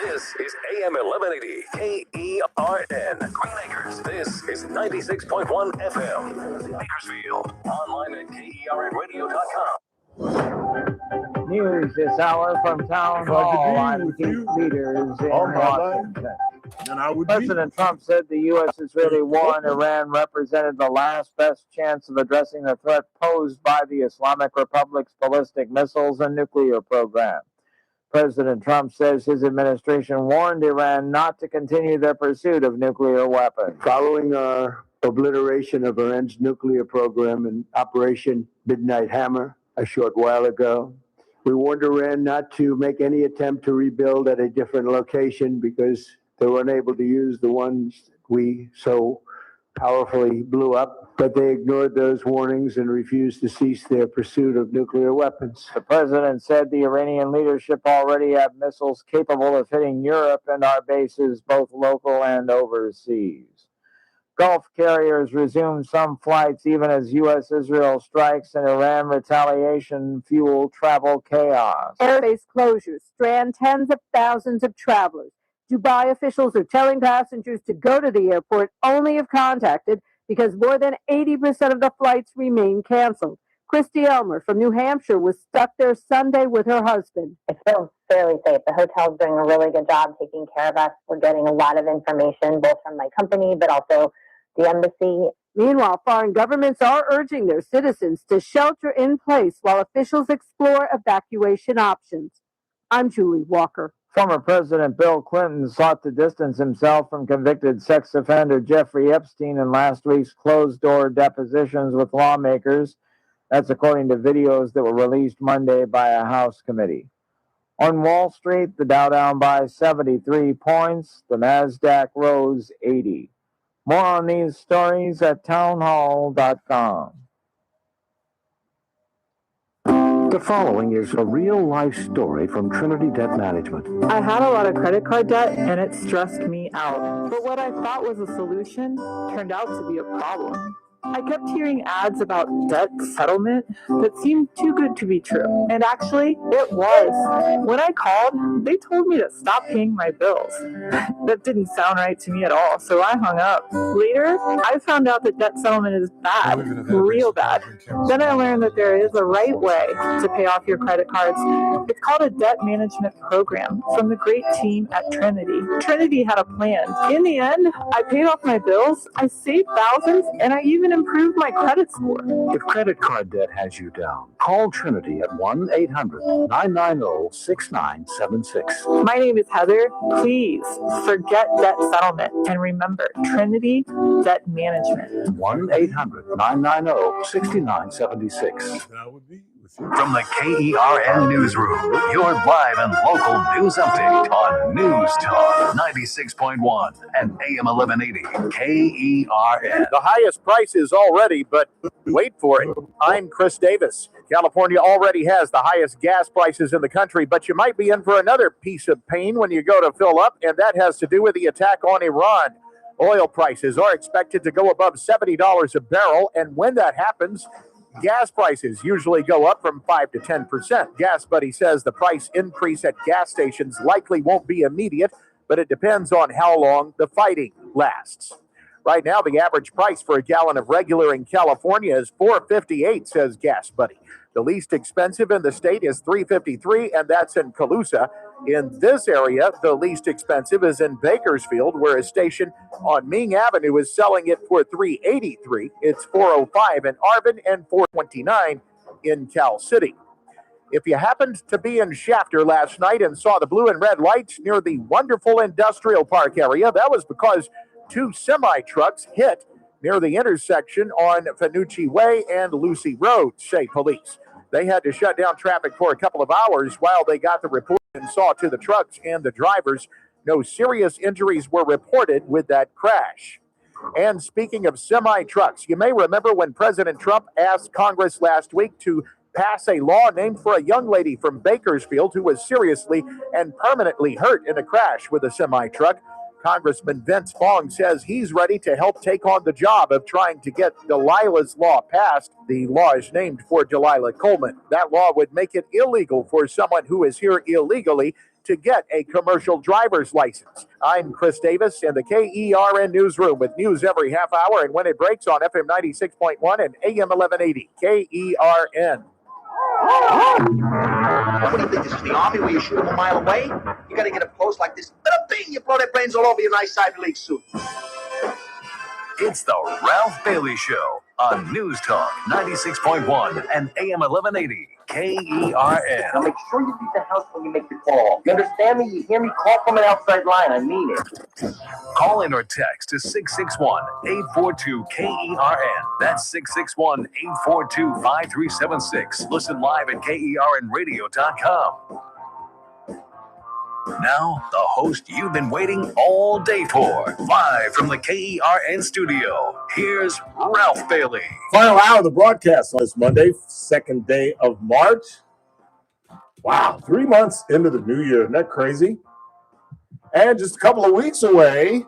Speaker 1: This is AM 1180 KERN Green Acres. This is 96.1 FM Bakersfield. Online at KERNradio.com.
Speaker 12: News this hour from Town Hall on key leaders in Washington. President Trump said the U.S.-Israeli war in Iran represented the last best chance of addressing the threat posed by the Islamic Republic's ballistic missiles and nuclear program. President Trump says his administration warned Iran not to continue their pursuit of nuclear weapons.
Speaker 21: Following our obliteration of Iran's nuclear program in Operation Midnight Hammer a short while ago, we warned Iran not to make any attempt to rebuild at a different location because they were unable to use the ones we so powerfully blew up, but they ignored those warnings and refused to cease their pursuit of nuclear weapons.
Speaker 12: The president said the Iranian leadership already have missiles capable of hitting Europe and our bases, both local and overseas. Gulf carriers resumed some flights even as U.S.-Israel strikes and Iran retaliation fuel travel chaos.
Speaker 9: Airbase closures strand tens of thousands of travelers. Dubai officials are telling passengers to go to the airport only if contacted because more than 80% of the flights remain canceled. Christy Elmer from New Hampshire was stuck there Sunday with her husband.
Speaker 19: It feels fairly safe. The hotel's doing a really good job taking care of us. We're getting a lot of information, both from my company, but also the embassy.
Speaker 9: Meanwhile, foreign governments are urging their citizens to shelter in place while officials explore evacuation options. I'm Julie Walker.
Speaker 12: Former President Bill Clinton sought to distance himself from convicted sex offender Jeffrey Epstein in last week's closed-door depositions with lawmakers. That's according to videos that were released Monday by a House committee. On Wall Street, the Dow down by 73 points. The NASDAQ rose 80. More on these stories at townhall.com.
Speaker 20: The following is a real-life story from Trinity Debt Management.
Speaker 3: I had a lot of credit card debt and it stressed me out. But what I thought was a solution turned out to be a problem. I kept hearing ads about debt settlement that seemed too good to be true. And actually, it was. When I called, they told me to stop paying my bills. That didn't sound right to me at all, so I hung up. Later, I found out that debt settlement is bad, real bad. Then I learned that there is a right way to pay off your credit cards. It's called a debt management program from the great team at Trinity. Trinity had a plan. In the end, I paid off my bills, I saved thousands, and I even improved my credit score.
Speaker 20: If credit card debt has you down, call Trinity at 1-800-990-6976.
Speaker 3: My name is Heather. Please forget debt settlement and remember Trinity Debt Management.
Speaker 20: 1-800-990-6976.
Speaker 1: From the KERN Newsroom, your live and local news update on News Talk 96.1 and AM 1180 KERN.
Speaker 4: The highest prices already, but wait for it. I'm Chris Davis. California already has the highest gas prices in the country, but you might be in for another piece of pain when you go to fill up, and that has to do with the attack on Iran. Oil prices are expected to go above $70 a barrel, and when that happens, gas prices usually go up from 5 to 10%. Gas Buddy says the price increase at gas stations likely won't be immediate, but it depends on how long the fighting lasts. Right now, the average price for a gallon of regular in California is $4.58, says Gas Buddy. The least expensive in the state is $3.53, and that's in Colusa. In this area, the least expensive is in Bakersfield, where a station on Ming Avenue is selling it for $3.83. It's $4.05 in Arvin and $4.29 in Cal City. If you happened to be in Shafter last night and saw the blue and red lights near the wonderful industrial park area, that was because two semi-trucks hit near the intersection on Fanucci Way and Lucy Road, say police. They had to shut down traffic for a couple of hours while they got the report and saw to the trucks and the drivers. No serious injuries were reported with that crash. And speaking of semi-trucks, you may remember when President Trump asked Congress last week to pass a law named for a young lady from Bakersfield who was seriously and permanently hurt in a crash with a semi-truck. Congressman Vince Fong says he's ready to help take on the job of trying to get Delilah's law passed. The law is named for Delilah Coleman. That law would make it illegal for someone who is here illegally to get a commercial driver's license. I'm Chris Davis in the KERN Newsroom with news every half hour and when it breaks on FM 96.1 and AM 1180 KERN.
Speaker 8: What do you think? This is the Army where you shoot them a mile away? You got to get a post like this. Bing! You blow their brains all over your nice Ivy League suit.
Speaker 1: It's the Ralph Bailey Show on News Talk 96.1 and AM 1180 KERN.
Speaker 7: Now make sure you leave the house when you make the call. You understand me? You hear me? Call from an outside line. I mean it.
Speaker 1: Call in or text to 661-842-KERN. That's 661-842-5376. Listen live at KERNradio.com. Now, the host you've been waiting all day for. Live from the KERN studio, here's Ralph Bailey.
Speaker 2: Final hour of the broadcast on this Monday, second day of March. Wow, 3 months into the new year. Isn't that crazy? And just a couple of weeks away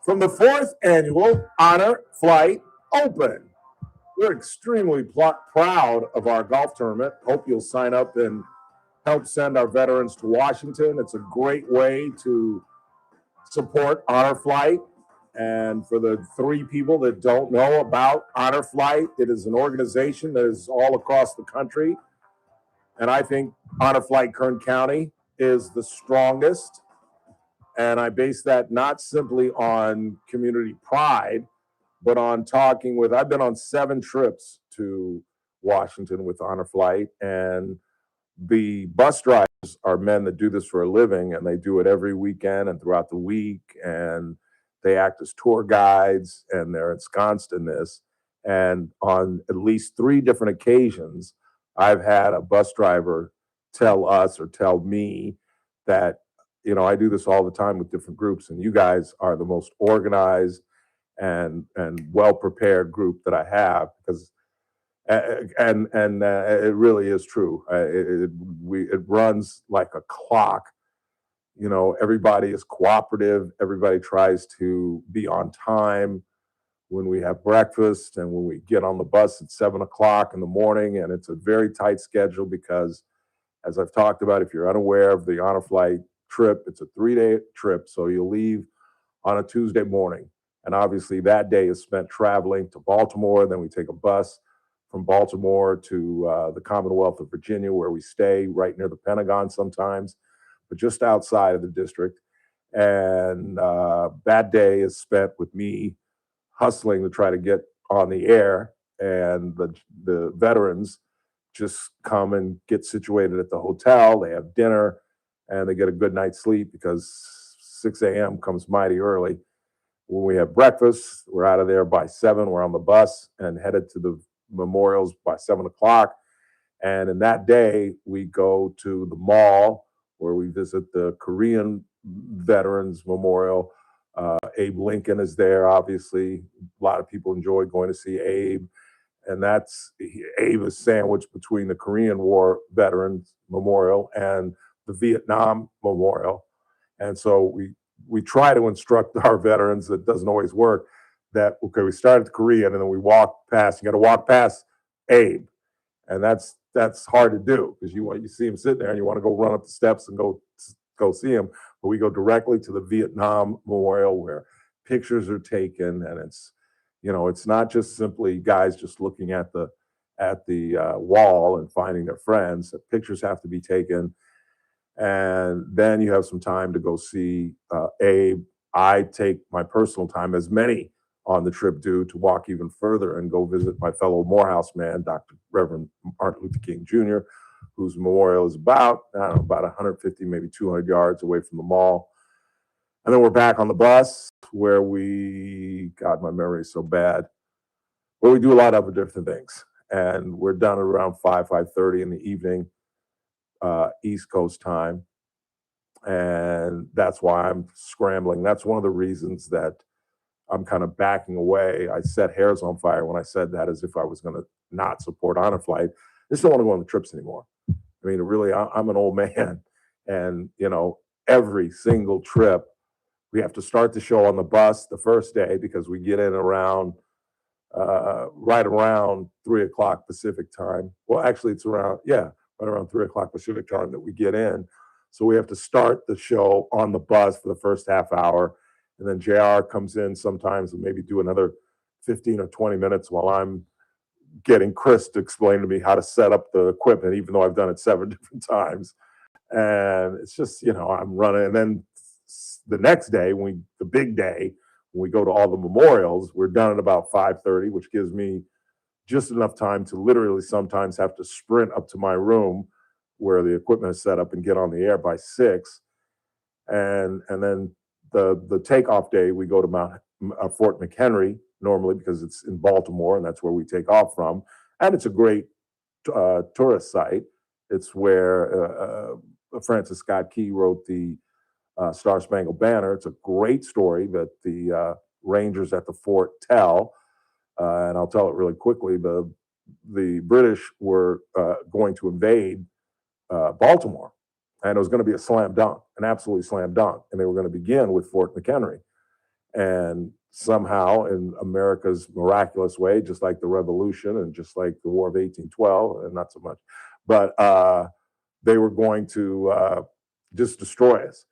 Speaker 2: from the 4th annual Honor Flight Open. We're extremely proud of our golf tournament. Hope you'll sign up and help send our veterans to Washington. It's a great way to support Honor Flight. And for the 3 people that don't know about Honor Flight, it is an organization that is all across the country. And I think Honor Flight Kern County is the strongest. And I base that not simply on community pride, but on talking with, I've been on 7 trips to Washington with Honor Flight, and the bus drivers are men that do this for a living, and they do it every weekend and throughout the week, and they act as tour guides, and they're ensconced in this. And on at least 3 different occasions, I've had a bus driver tell us or tell me that, you know, I do this all the time with different groups, and you guys are the most organized and well-prepared group that I have, because it really is true. It runs like a clock. You know, everybody is cooperative. Everybody tries to be on time. when we have breakfast and when we get on the bus at 7 o'clock in the morning. And it's a very tight schedule because, as I've talked about, if you're unaware of the Honor Flight trip, it's a 3-day trip. So you'll leave on a Tuesday morning. And obviously that day is spent traveling to Baltimore. Then we take a bus from Baltimore to the Commonwealth of Virginia, where we stay right near the Pentagon sometimes, but just outside of the district. And that day is spent with me hustling to try to get on the air, and the veterans just come and get situated at the hotel. They have dinner and they get a good night's sleep because 6 a.m. comes mighty early. When we have breakfast, we're out of there by 7. We're on the bus and headed to the memorials by 7 o'clock. And in that day, we go to the mall where we visit the Korean Veterans Memorial. Abe Lincoln is there, obviously. A lot of people enjoy going to see Abe. And Abe is sandwiched between the Korean War Veterans Memorial and the Vietnam Memorial. And so we try to instruct our veterans, it doesn't always work, that, okay, we start at the Korean and then we walk past, you got to walk past Abe. And that's hard to do because you see him sitting there and you want to go run up the steps and go see him. But we go directly to the Vietnam Memorial where pictures are taken, and it's not just simply guys just looking at the wall and finding their friends. The pictures have to be taken. And then you have some time to go see Abe. I take my personal time, as many on the trip do, to walk even further and go visit my fellow Morehouse man, Dr. Reverend Martin Luther King Jr., whose memorial is about 150, maybe 200 yards away from the mall. And then we're back on the bus where God, my memory is so bad, where we do a lot of different things. And we're done at around 5:30 in the evening, East Coast time. And that's why I'm scrambling. That's one of the reasons that I'm kind of backing away. I set hairs on fire when I said that, as if I was going to not support Honor Flight. I just don't want to go on the trips anymore. I mean, really, I'm an old man. And, every single trip, we have to start the show on the bus the first day because we get in around right around 3 o'clock Pacific time. Well, actually, it's right around 3 o'clock Pacific time that we get in. So we have to start the show on the bus for the first half hour. And then JR comes in sometimes and maybe do another 15 or 20 minutes while I'm getting Chris to explain to me how to set up the equipment, even though I've done it 7 different times. And it's just, I'm running. And then the next day, the big day, when we go to all the memorials, we're done at about 5:30, which gives me just enough time to literally sometimes have to sprint up to my room where the equipment is set up and get on the air by 6. And then the takeoff day, we go to Fort McHenry normally because it's in Baltimore and that's where we take off from. And it's a great tourist site. It's where Francis Scott Key wrote the Star Spangled Banner. It's a great story that the Rangers at the fort tell. And I'll tell it really quickly. The British were going to invade Baltimore, and it was going to be a slam dunk, an absolute slam dunk. And they were going to begin with Fort McHenry. And somehow, in America's miraculous way, just like the Revolution and just like the War of 1812, and not so much, but they were going to just destroy us.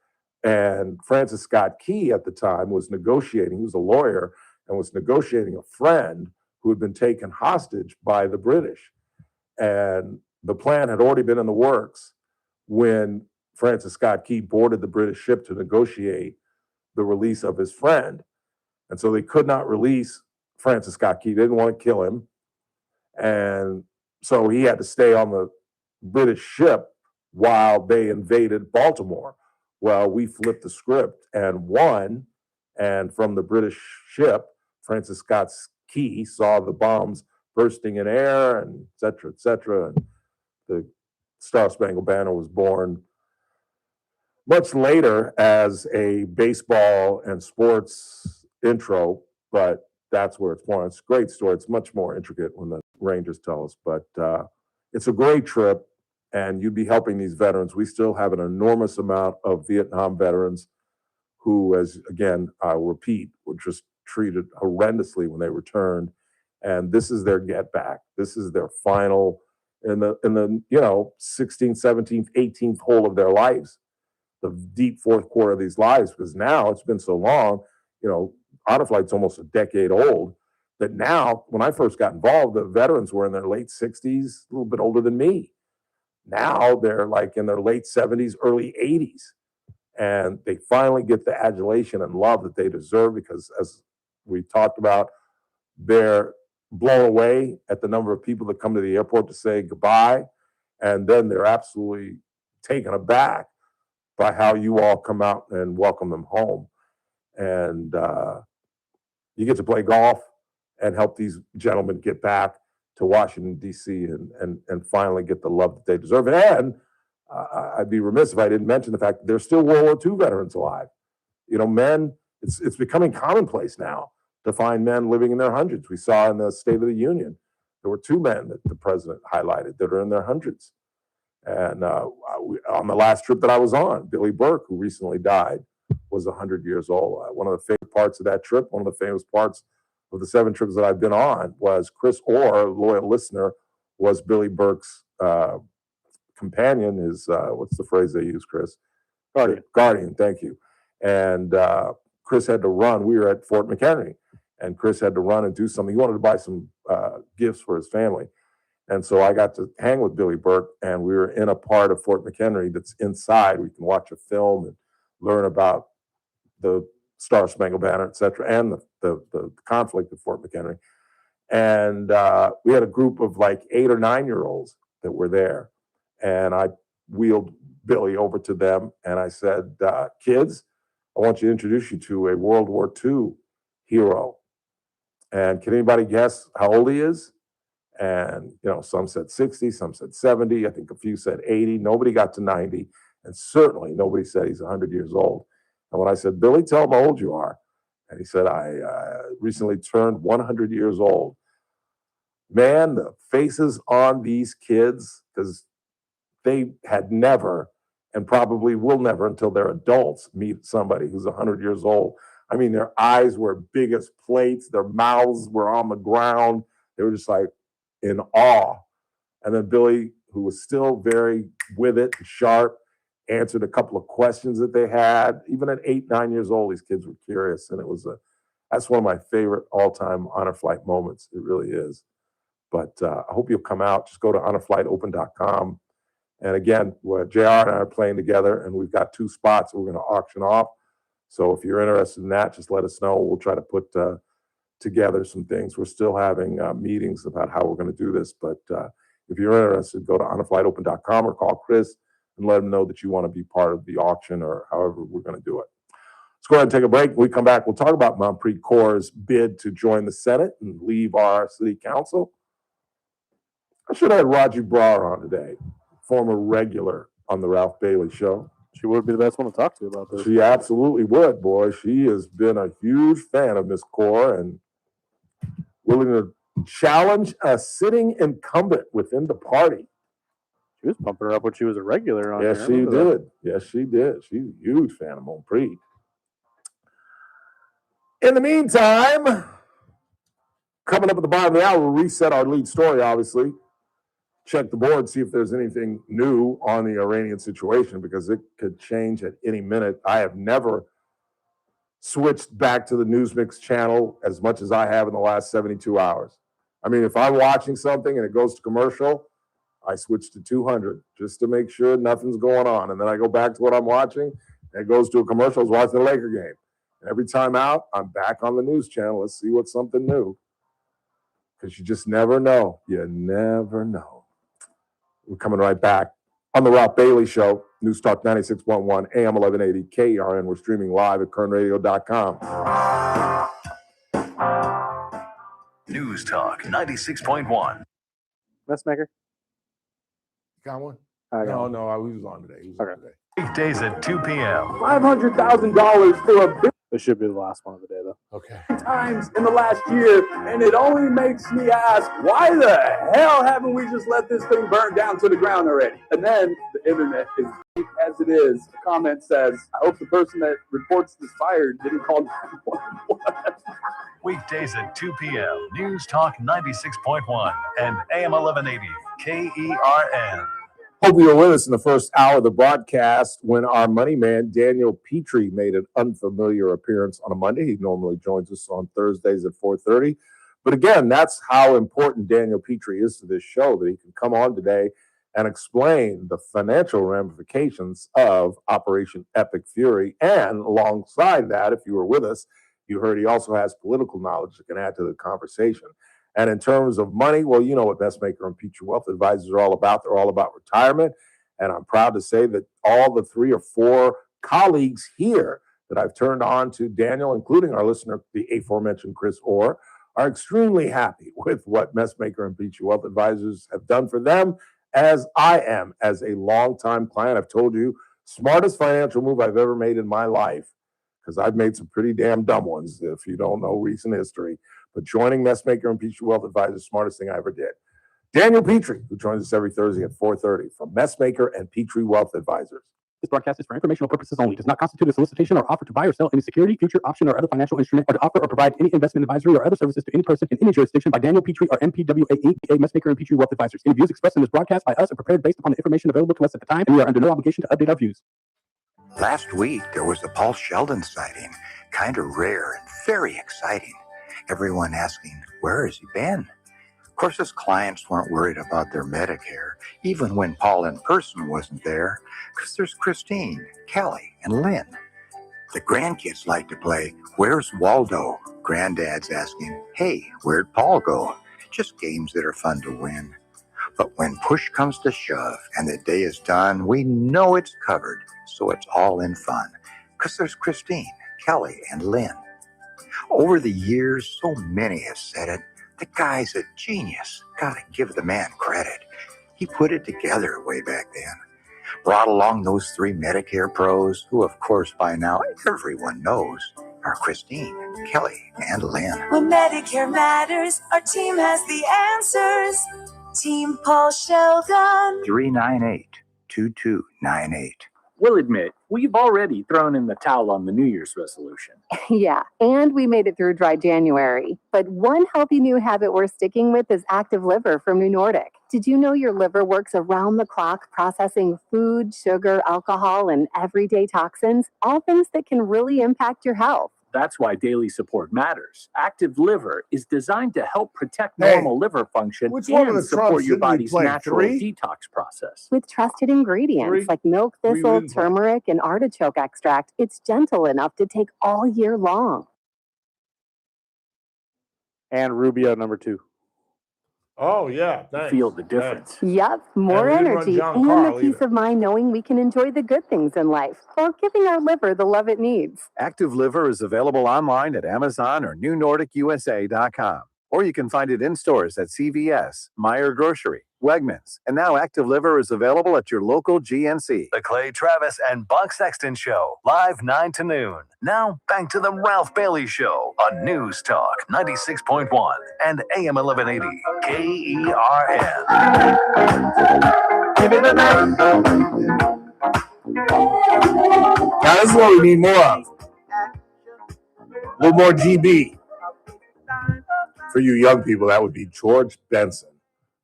Speaker 2: And Francis Scott Key at the time was negotiating, he was a lawyer, and was negotiating a friend who had been taken hostage by the British. And the plan had already been in the works when Francis Scott Key boarded the British ship to negotiate the release of his friend. And so they could not release Francis Scott Key. They didn't want to kill him. And so he had to stay on the British ship while they invaded Baltimore. Well, we flipped the script and won. And from the British ship, Francis Scott Key saw the bombs bursting in air, and et cetera, et cetera. And the Star Spangled Banner was born much later as a baseball and sports intro, but that's where it's born. It's a great story. It's much more intricate when the Rangers tell us, but it's a great trip, and you'd be helping these veterans. We still have an enormous amount of Vietnam veterans who, as again, I'll repeat, were just treated horrendously when they returned. And this is their get back. This is their final in the 16th, 17th, 18th hole of their lives, the deep fourth quarter of these lives, because now it's been so long, Honor Flight's almost a decade old, that now, when I first got involved, the veterans were in their late 60s, a little bit older than me. Now they're like in their late 70s, early 80s. And they finally get the adulation and love that they deserve because, as we talked about, they're blown away at the number of people that come to the airport to say goodbye. And then they're absolutely taken aback by how you all come out and welcome them home. And you get to play golf and help these gentlemen get back to Washington, D.C. and finally get the love that they deserve. And I'd be remiss if I didn't mention the fact that there's still World War II veterans alive. Men, it's becoming commonplace now to find men living in their hundreds. We saw in the State of the Union, there were 2 men that the president highlighted that are in their hundreds. And on the last trip that I was on, Billy Burke, who recently died, was 100 years old. One of the favorite parts of that trip, one of the famous parts of the 7 trips that I've been on, was Chris Orr, loyal listener, was Billy Burke's companion. His what's the phrase they use, Chris? Guardian, thank you. And Chris had to run. We were at Fort McHenry, and Chris had to run and do something. He wanted to buy some gifts for his family. And so I got to hang with Billy Burke, and we were in a part of Fort McHenry that's inside. We can watch a film and learn about the Star Spangled Banner, et cetera, and the conflict at Fort McHenry. And we had a group of like 8 or 9-year-olds that were there. And I wheeled Billy over to them, and I said, kids, I want you to introduce you to a World War II hero. And can anybody guess how old he is? And, some said 60, some said 70. I think a few said 80. Nobody got to 90. And certainly nobody said he's 100 years old. And when I said, Billy, tell him how old you are. And he said, I recently turned 100 years old. Man, the faces on these kids, because they had never, and probably will never until they're adults, meet somebody who's 100 years old. I mean, their eyes were big as plates. Their mouths were on the ground. They were just like in awe. And then Billy, who was still very with it and sharp, answered a couple of questions that they had. Even at 8, 9 years old, these kids were curious. And that's one of my favorite all-time Honor Flight moments. It really is. But I hope you'll come out. Just go to honorflightopen.com. And again, JR and I are playing together, and we've got 2 spots we're going to auction off. So if you're interested in that, just let us know. We'll try to put together some things. We're still having meetings about how we're going to do this. But if you're interested, go to honorflightopen.com or call Chris and let him know that you want to be part of the auction or however we're going to do it. Let's go ahead and take a break. When we come back, we'll talk about Montpreet Corps' bid to join the Senate and leave our city council. I should have had Raji Brar on today, former regular on the Ralph Bailey Show.
Speaker 15: She would be the best one to talk to about this.
Speaker 2: She absolutely would, boy. She has been a huge fan of Ms. Corr and willing to challenge a sitting incumbent within the party.
Speaker 15: She was pumping her up when she was a regular on
Speaker 2: Yes, she did. Yes, she did. She's a huge fan of Montpreet. In the meantime, coming up at the bottom of the hour, we'll reset our lead story, obviously. Check the board, see if there's anything new on the Iranian situation, because it could change at any minute. I have never switched back to the Newsmix channel as much as I have in the last 72 hours. I mean, if I'm watching something and it goes to commercial, I switch to 200 just to make sure nothing's going on. And then I go back to what I'm watching, and it goes to a commercial. I was watching the Laker game. And every time out, I'm back on the news channel. Let's see what's something new. Because you just never know. You never know. We're coming right back on the Ralph Bailey Show, News Talk 96.1, AM 1180, KRN. We're streaming live at kernradio.com.
Speaker 1: News Talk 96.1.
Speaker 15: Messmaker?
Speaker 2: Got one?
Speaker 15: I got one.
Speaker 2: No, he was on today. He was on today.
Speaker 1: Weekdays at 2 p.m.
Speaker 20: $500,000 for a big
Speaker 15: This should be the last one of the day, though.
Speaker 2: Okay.
Speaker 20: times in the last year, and it only makes me ask, why the hell haven't we just let this thing burn down to the ground already? And then the internet is
Speaker 14: as it is. The comment says, I hope the person that reports this fired didn't call 911.
Speaker 1: Weekdays at 2 p.m. News Talk 96.1 and AM 1180 KERN.
Speaker 2: Hope you were with us in the first hour of the broadcast when our money man, Daniel Petrie, made an unfamiliar appearance on a Monday. He normally joins us on Thursdays at 4:30. But again, that's how important Daniel Petrie is to this show, that he can come on today and explain the financial ramifications of Operation Epic Fury. And alongside that, if you were with us, you heard he also has political knowledge that can add to the conversation. And in terms of money, well, you know what Messmaker and Petrie Wealth Advisors are all about. They're all about retirement. And I'm proud to say that all the 3 or 4 colleagues here that I've turned on to Daniel, including our listener, the aforementioned Chris Orr, are extremely happy with what Messmaker and Petrie Wealth Advisors have done for them, as I am as a longtime client. I've told you, smartest financial move I've ever made in my life, because I've made some pretty damn dumb ones if you don't know recent history. But joining Messmaker and Petrie Wealth Advisors, smartest thing I ever did. Daniel Petrie, who joins us every Thursday at 4:30 from Messmaker and Petrie Wealth Advisors.
Speaker 6: This broadcast is for informational purposes only. Does not constitute a solicitation or offer to buy or sell any security, future, option, or other financial instrument, or to offer or provide any investment advisory or other services to any person in any jurisdiction by Daniel Petrie or MPWA Inc., Messmaker and Petrie Wealth Advisors. Any views expressed in this broadcast by us are prepared based upon the information available to us at the time, and we are under no obligation to update our views.
Speaker 10: Last week, there was a Paul Sheldon sighting. Kind of rare and very exciting. Everyone asking, where has he been? Of course, his clients weren't worried about their Medicare, even when Paul in person wasn't there, because there's Christine, Kelly, and Lynn. The grandkids like to play, where's Waldo? Granddad's asking, hey, where'd Paul go? Just games that are fun to win. But when push comes to shove and the day is done, we know it's covered, so it's all in fun, because there's Christine, Kelly, and Lynn. Over the years, so many have said it, the guy's a genius. Gotta give the man credit. He put it together way back then. Brought along those 3 Medicare pros, who of course by now everyone knows are Christine, Kelly, and Lynn.
Speaker 13: When Medicare matters, our team has the answers. Team Paul Sheldon.
Speaker 10: 398-2298.
Speaker 5: We'll admit, we've already thrown in the towel on the New Year's resolution.
Speaker 9: Yeah, and we made it through dry January. But one healthy new habit we're sticking with is active liver from New Nordic. Did you know your liver works around the clock processing food, sugar, alcohol, and everyday toxins? All things that can really impact your health.
Speaker 5: That's why daily support matters. Active Liver is designed to help protect normal liver function
Speaker 2: which one of
Speaker 5: and
Speaker 2: the
Speaker 5: support
Speaker 2: Trumps
Speaker 5: your
Speaker 2: didn't we
Speaker 5: body's
Speaker 2: play?
Speaker 5: natural
Speaker 2: 3?
Speaker 5: detox process.
Speaker 9: With trusted ingredients like milk thistle, turmeric, and artichoke extract, it's gentle enough to take all year long.
Speaker 15: And Rubio number 2.
Speaker 2: Oh, yeah. Thanks.
Speaker 5: Feel the difference.
Speaker 9: Yep, more
Speaker 2: And we didn't run
Speaker 9: energy
Speaker 2: John
Speaker 9: and
Speaker 2: Carl
Speaker 9: the peace of mind knowing we can enjoy the good things in life while giving our liver the love it needs.
Speaker 22: Active Liver is available online at Amazon or NewNordicUSA.com. Or you can find it in stores at CVS, Meijer Grocery, Wegmans. And now Active Liver is available at your local GNC.
Speaker 1: The Clay Travis and Buck Sexton Show, live 9 to noon. Now, back to the Ralph Bailey Show on News Talk 96.1 and AM 1180 KERN.
Speaker 2: Now, this is what we need more of. A little more GB. For you young people, that would be George Benson,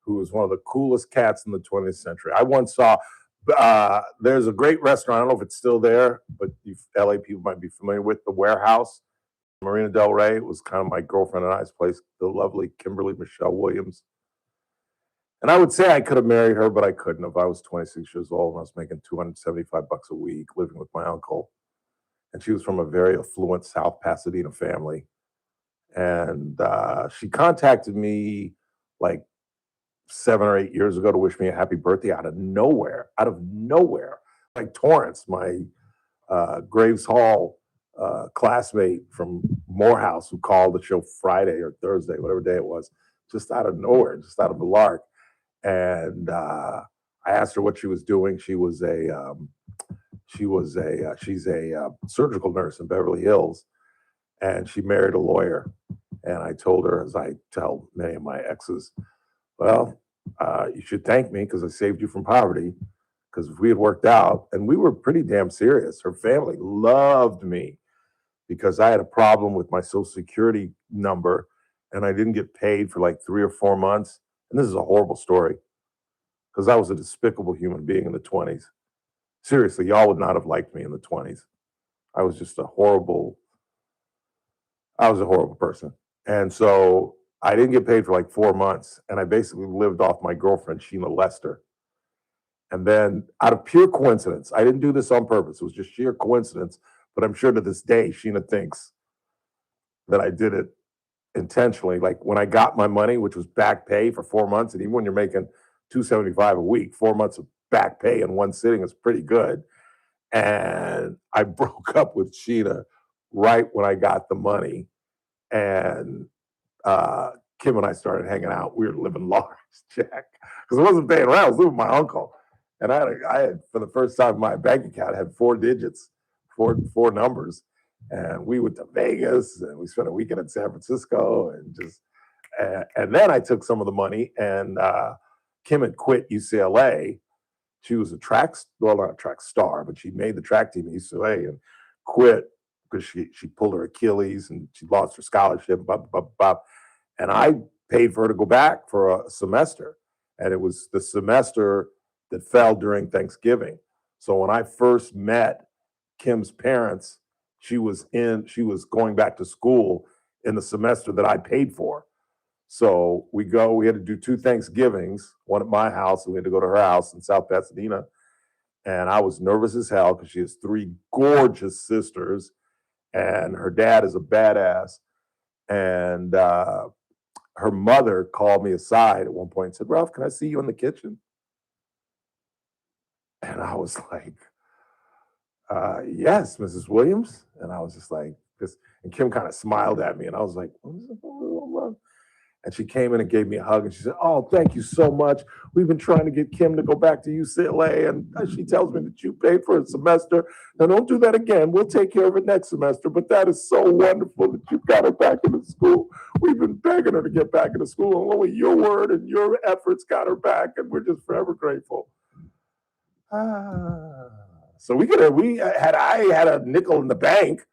Speaker 2: who was one of the coolest cats in the 20th century. I once saw, there's a great restaurant, I don't know if it's still there, but you LA people might be familiar with, The Warehouse, Marina Del Rey. It was kind of my girlfriend and I's place, the lovely Kimberly Michelle Williams. And I would say I could have married her, but I couldn't have. I was 26 years old and I was making $275 a week living with my uncle. And she was from a very affluent South Pasadena family. And she contacted me like 7 or 8 years ago to wish me a happy birthday out of nowhere. Like Torrance, my Graves Hall classmate from Morehouse, who called the show Friday or Thursday, whatever day it was, just out of nowhere, just out of the lark. And I asked her what she was doing. She's a surgical nurse in Beverly Hills, and she married a lawyer. And I told her, as I tell many of my exes, well, you should thank me because I saved you from poverty, because we had worked out and we were pretty damn serious. Her family loved me because I had a problem with my Social Security number and I didn't get paid for like 3 or 4 months. And this is a horrible story because I was a despicable human being in the 20s. Seriously, y'all would not have liked me in the 20s. I was just a horrible person. And so I didn't get paid for like 4 months. And I basically lived off my girlfriend, Sheena Lester. And then out of pure coincidence, I didn't do this on purpose. It was just sheer coincidence. But I'm sure to this day, Sheena thinks that I did it intentionally. Like when I got my money, which was back pay for 4 months, and even when you're making $275 a week, 4 months of back pay in one sitting is pretty good. And I broke up with Sheena right when I got the money. And Kim and I started hanging out. We were living large, Jack, because I wasn't paying rent. I was living with my uncle. And I had, for the first time, my bank account had 4 digits, four numbers. And we went to Vegas and we spent a weekend in San Francisco and just, and then I took some of the money and Kim had quit UCLA. She was not a track star, but she made the track team at UCLA and quit because she pulled her Achilles and she lost her scholarship, blah, blah, blah. And I paid for her to go back for a semester. And it was the semester that fell during Thanksgiving. So when I first met Kim's parents, she was going back to school in the semester that I paid for. So we had to do 2 Thanksgivings, one at my house, and we had to go to her house in South Pasadena. And I was nervous as hell because she has 3 gorgeous sisters and her dad is a badass. And her mother called me aside at one point and said, "Ralph, can I see you in the kitchen?" And I was like, "Yes, Mrs. Williams." And I was just like, this, and Kim kind of smiled at me and I was like, and she came in and gave me a hug and she said, "Oh, thank you so much. We've been trying to get Kim to go back to UCLA and she tells me that you paid for a semester. Now don't do that again. We'll take care of it next semester. But that is so wonderful that you got her back into school. We've been begging her to get back into school and only your word and your efforts got her back and we're just forever grateful." So I had a nickel in the bank.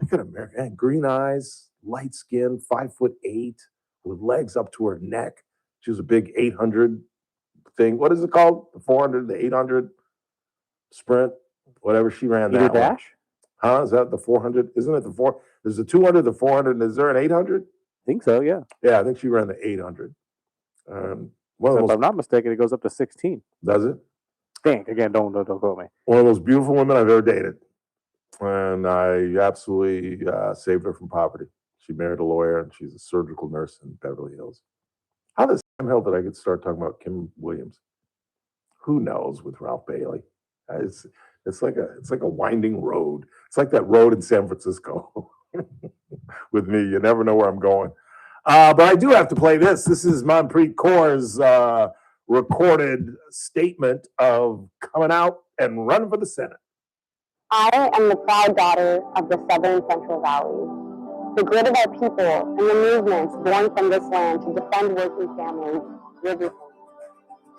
Speaker 2: I could have married, and green eyes, light skin, 5'8", with legs up to her neck. She was a big 800 thing. What is it called? The 400, the 800 sprint, whatever. She ran that one.
Speaker 15: dash?
Speaker 2: Huh? Is that the 400? Isn't it the 4? There's the 200, the 400. Is there an 800?
Speaker 15: I think so, yeah.
Speaker 2: Yeah, I think she ran the 800.
Speaker 15: So if I'm not mistaken, it goes up to 16.
Speaker 2: Does it?
Speaker 15: Think again. Don't quote me.
Speaker 2: One of the most beautiful women I've ever dated, and I absolutely saved her from poverty. She married a lawyer, and she's a surgical nurse in Beverly Hills. How the hell did I get started talking about Kim Williams? Who knows with Ralph Bailey? It's like a winding road. It's like that road in San Francisco. With me, you never know where I'm going. But I do have to play this. This is Manpreet Kaur's recorded statement of coming out and running for the Senate.
Speaker 19: I am the proud daughter of the Southern Central Valley. The grit of our people and the movements born from this land to defend working families live with me.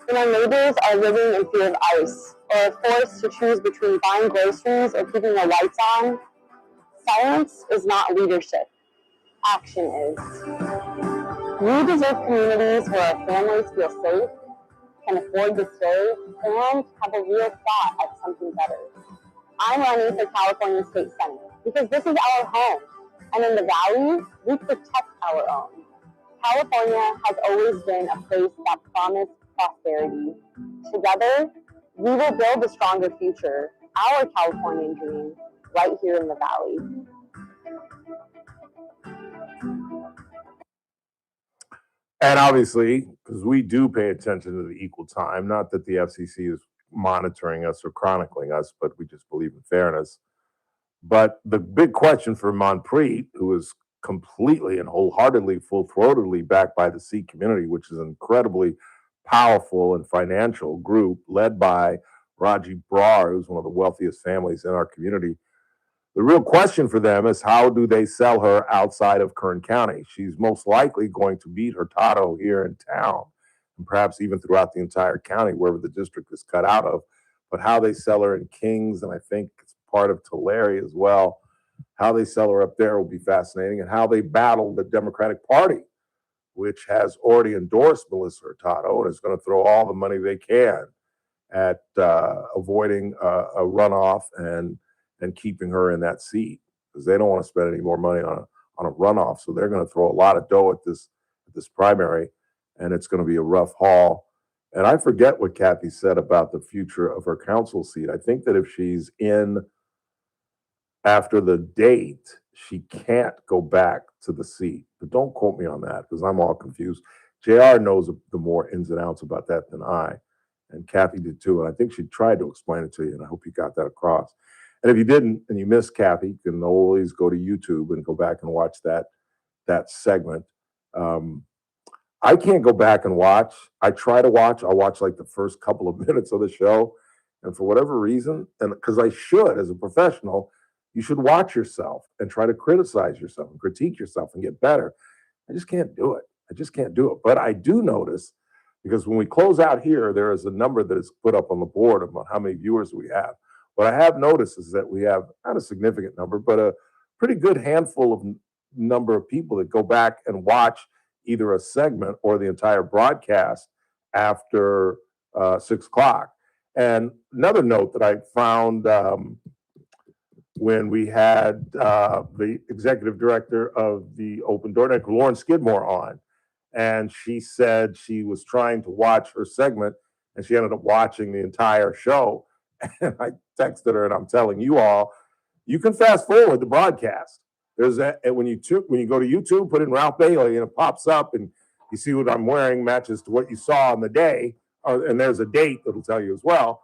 Speaker 19: When our neighbors are living in fear of ICE or are forced to choose between buying groceries or keeping the lights on, silence is not leadership. Action is. We deserve communities where our families feel safe, can afford to stay, and have a real thought at something better. I'm running for California State Senate because this is our home, and in the Valley, we protect our own. California has always been a place that promised prosperity. Together, we will build a stronger future, our Californian dream, right here in the Valley.
Speaker 2: And obviously, because we do pay attention to the equal time, not that the FCC is monitoring us or chronicling us, but we just believe in fairness. But the big question for Manpreet, who is completely and wholeheartedly, full-throatedly backed by the Sikh community, which is an incredibly powerful and financial group led by Rajiv Brar, who's one of the wealthiest families in our community. The real question for them is how do they sell her outside of Kern County? She's most likely going to beat Hurtado here in town. and perhaps even throughout the entire county, wherever the district is cut out of. But how they sell her in Kings, and I think it's part of Tulare as well, how they sell her up there will be fascinating, and how they battle the Democratic Party, which has already endorsed Melissa Hurtado and is going to throw all the money they can at avoiding a runoff and keeping her in that seat, because they don't want to spend any more money on a runoff. So they're going to throw a lot of dough at this primary, and it's going to be a rough haul. And I forget what Cathy said about the future of her council seat. I think that if she's in after the date, she can't go back to the seat. But don't quote me on that, because I'm all confused. JR knows the more ins and outs about that than I, and Cathy did too. And I think she tried to explain it to you, and I hope you got that across. And if you didn't and you missed Cathy, you can always go to YouTube and go back and watch that segment. I can't go back and watch. I try to watch. I'll watch like the first couple of minutes of the show. And for whatever reason, and because I should, as a professional, you should watch yourself and try to criticize yourself and critique yourself and get better. I just can't do it. I just can't do it. But I do notice, because when we close out here, there is a number that is put up on the board about how many viewers we have. What I have noticed is that we have not a significant number, but a pretty good handful of number of people that go back and watch either a segment or the entire broadcast after 6 o'clock. And another note that I found when we had the executive director of the Open Door Network, Lauren Skidmore, on, and she said she was trying to watch her segment and she ended up watching the entire show. And I texted her, and I'm telling you all, you can fast forward the broadcast. There's when you go to YouTube, put in Ralph Bailey, and it pops up, and you see what I'm wearing matches to what you saw on the day, and there's a date that'll tell you as well.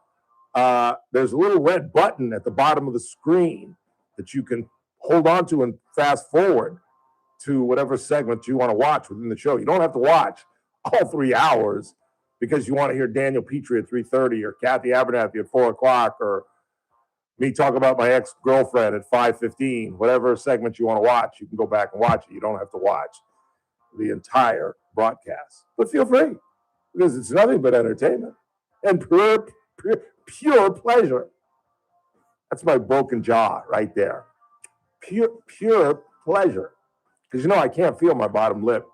Speaker 2: There's a little red button at the bottom of the screen that you can hold on to and fast forward to whatever segment you want to watch within the show. You don't have to watch all 3 hours because you want to hear Daniel Petrie at 3:30 or Kathy Abernathy at 4 o'clock or me talk about my ex-girlfriend at 5:15. Whatever segment you want to watch, you can go back and watch it. You don't have to watch the entire broadcast. But feel free, because it's nothing but entertainment and pure pleasure. That's my broken jaw right there. Pure pleasure. Because I can't feel my bottom lip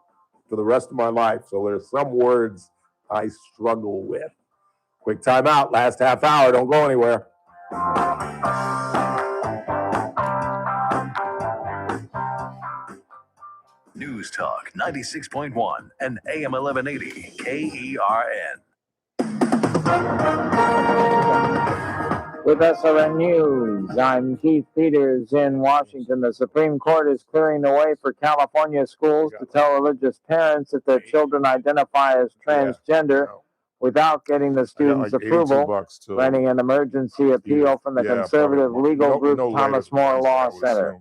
Speaker 2: for the rest of my life. So there's some words I struggle with. Quick time out, last half hour. Don't go anywhere.
Speaker 1: News Talk 96.1 and AM 1180 KERN.
Speaker 12: With SRN News, I'm Keith Peters in Washington. The Supreme Court is clearing the way for California schools to tell religious parents that their children identify as transgender without getting the students' approval, granting an emergency appeal from the conservative legal group Thomas More Law Center.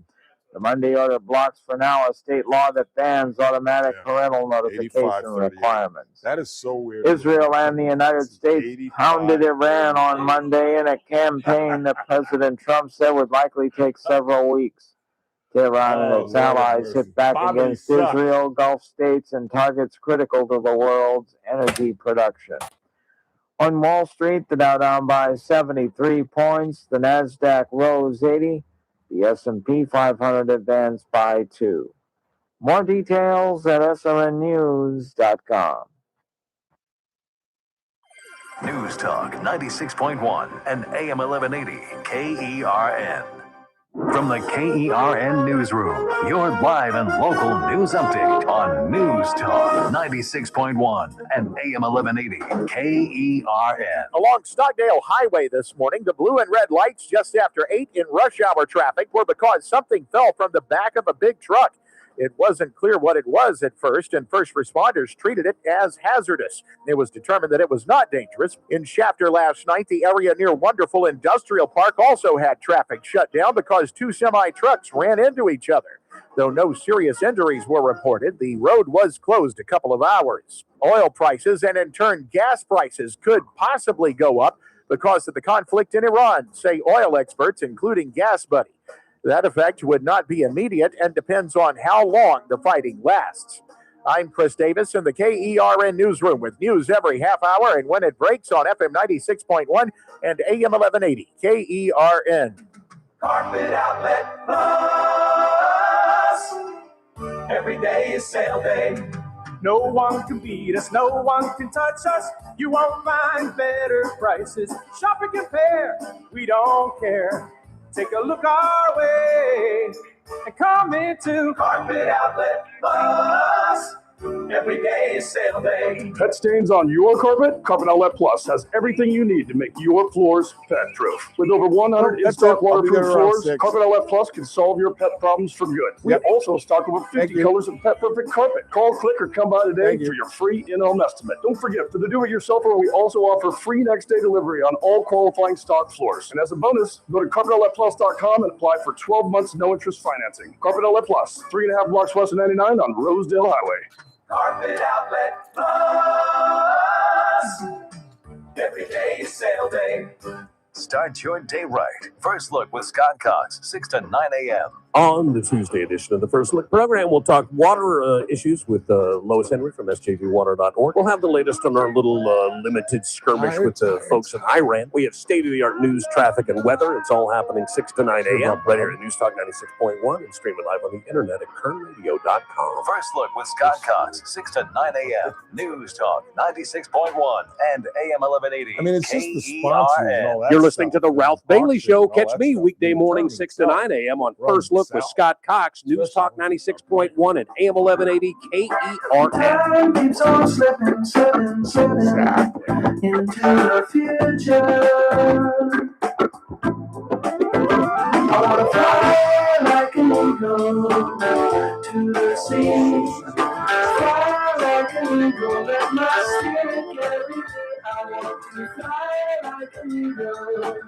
Speaker 12: The Monday order blocks for now a state law that bans automatic parental notification requirements.
Speaker 2: That is so weird.
Speaker 12: Israel and the United States pounded Iran on Monday in a campaign that President Trump said would likely take several weeks. Tehran and its allies hit back against Israel, Gulf states, and targets critical to the world's energy production. On Wall Street, the Dow down by 73 points, the Nasdaq rose 80, the S&P 500 advanced by 2. More details at srnnews.com.
Speaker 1: News Talk 96.1 and AM 1180 KERN. From the KERN Newsroom, your live and local news update on News Talk 96.1 and AM 1180 KERN.
Speaker 4: Along Stockdale Highway this morning, the blue and red lights just after 8 in rush hour traffic were because something fell from the back of a big truck. It wasn't clear what it was at first, and first responders treated it as hazardous. It was determined that it was not dangerous. In Shafter last night, the area near Wonderful Industrial Park also had traffic shut down because 2 semi-trucks ran into each other. Though no serious injuries were reported, the road was closed a couple of hours. Oil prices and in turn gas prices could possibly go up because of the conflict in Iran, say oil experts, including Gas Buddy. That effect would not be immediate and depends on how long the fighting lasts. I'm Chris Davis in the KERN newsroom with news every half hour and when it breaks on FM 96.1 and AM 1180. KERN.
Speaker 11: Carpet Outlet Plus. Every day is sale day. No one can beat us, no one can touch us. You won't find better prices. Shop and compare, we don't care. Take a look our way and come into Carpet Outlet Plus. Every day is sale day.
Speaker 16: Pet stains on your carpet? Carpet Outlet Plus has everything you need to make your floors pet-proof. With over 100 in-stock waterproof floors, Carpet Outlet Plus can solve your pet problems for good. We also stock over 50 colors of pet-perfect carpet. Call, click, or come by today for your free in-home estimate. Don't forget, for the do-it-yourselfer, we also offer free next-day delivery on all qualifying stock floors. And as a bonus, go to carpetoutletplus.com and apply for 12 months no-interest financing. Carpet Outlet Plus, 3.5 blocks west of 99 on Rosedale Highway.
Speaker 11: Carpet Outlet Plus. Every day is sale day.
Speaker 1: Start your day right. First Look with Scott Cox, 6 to 9 a.m.
Speaker 23: On the Tuesday edition of the First Look program, we'll talk water issues with Lois Henry from sjvwater.org. We'll have the latest on our little limited skirmish with the folks in Iran. We have state-of-the-art news, traffic, and weather. It's all happening 6 to 9 a.m. right here at News Talk 96.1 and streaming live on the internet at kernradio.com.
Speaker 1: First Look with Scott Cox, 6 to 9 a.m. News Talk 96.1 and AM 1180.
Speaker 2: I mean, it's just the sponsors and all that.
Speaker 23: You're listening to the Ralph Bailey Show. Catch me weekday morning 6 to 9 a.m. on First Look with Scott Cox, News Talk 96.1 and AM 1180 KERN.
Speaker 11: Time keeps on slipping into the future. I wanna fly like an eagle to the sea. Fly like an eagle, let my spirit carry me. I want to fly like an eagle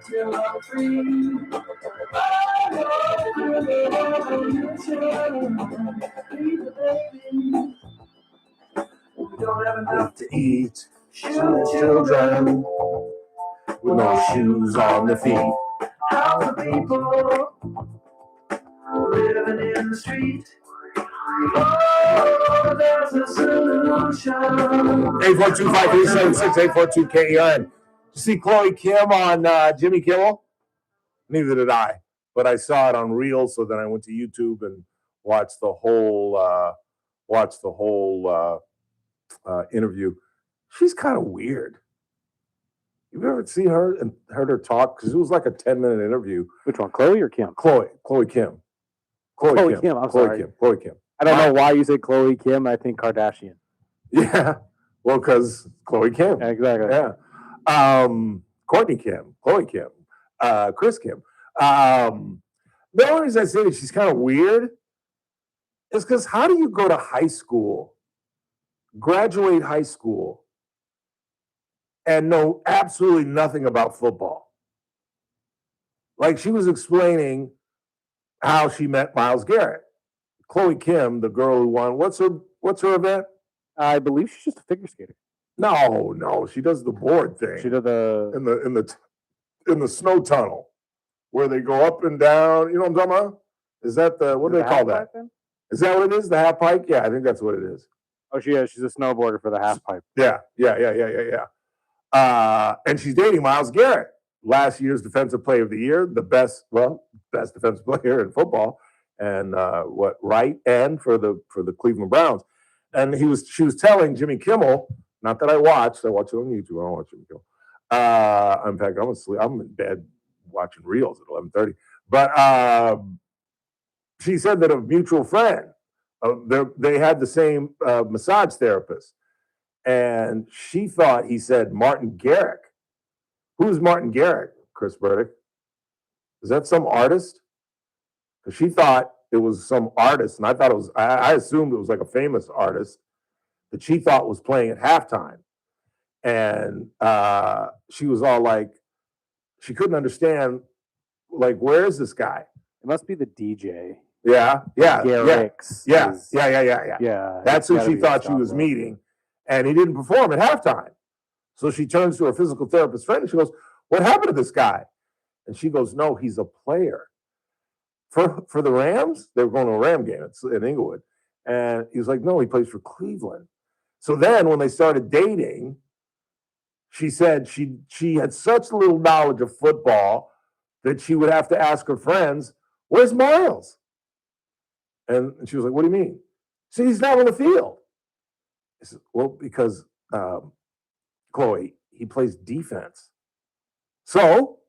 Speaker 11: till I'm free. I want to we don't have enough to eat. Children with no shoes on their feet. How the people living in the street? Oh, there's a solution.
Speaker 2: 842-537-6842-KERN. Did you see Chloe Kim on Jimmy Kimmel? Neither did I, but I saw it on Reels, so then I went to YouTube and watched the whole interview. She's kind of weird. You've ever seen her and heard her talk? Because it was like a 10-minute interview.
Speaker 15: Which one, Chloe or Kim?
Speaker 2: Chloe Kim.
Speaker 15: Chloe Kim. I'm sorry.
Speaker 2: Chloe Kim.
Speaker 15: I don't know why you say Chloe Kim. I think Kardashian.
Speaker 2: Yeah. Well, because Chloe Kim.
Speaker 15: Exactly.
Speaker 2: Yeah. Courtney Kim. Chloe Kim. Chris Kim. The only reason I say that she's kind of weird is because how do you go to high school, graduate high school, and know absolutely nothing about football? Like, she was explaining how she met Myles Garrett. Chloe Kim, the girl who won, what's her event?
Speaker 15: I believe she's just a figure skater.
Speaker 2: No, she does the board thing.
Speaker 15: She did the
Speaker 2: in the snow tunnel where they go up and down. You know what I'm talking about? Is that what do they call that? Is that what it is? The half pipe? Yeah, I think that's what it is.
Speaker 15: Oh, she's a snowboarder for the half pipe.
Speaker 2: Yeah. And she's dating Myles Garrett, last year's Defensive Player of the Year, the best defensive player in football, and right end for the Cleveland Browns. And she was telling Jimmy Kimmel, not that I watch it on YouTube. I don't watch Jimmy Kimmel. In fact, I'm in bed watching Reels at 11:30. But she said that a mutual friend, they had the same massage therapist, and she thought he said Martin Garrix. Who's Martin Garrix, Chris Burdick? Is that some artist? Because she thought it was some artist, and I thought it was. I assumed it was like a famous artist that she thought was playing at halftime, and she was all like, she couldn't understand, like, where is this guy?
Speaker 15: It must be the DJ.
Speaker 2: Yeah.
Speaker 15: Garrix.
Speaker 2: Yeah. That's who she thought she was meeting, and he didn't perform at halftime. So she turns to her physical therapist friend and she goes, "What happened to this guy?" And she goes, "No, he's a player for the Rams. They were going to a Ram game in Inglewood, And he was like, no, he plays for Cleveland. So then when they started dating, she said she had such little knowledge of football that she would have to ask her friends, where's Miles? And she was like, what do you mean? She said, he's not on the field. I said, well, because Chloe, he plays defense. So,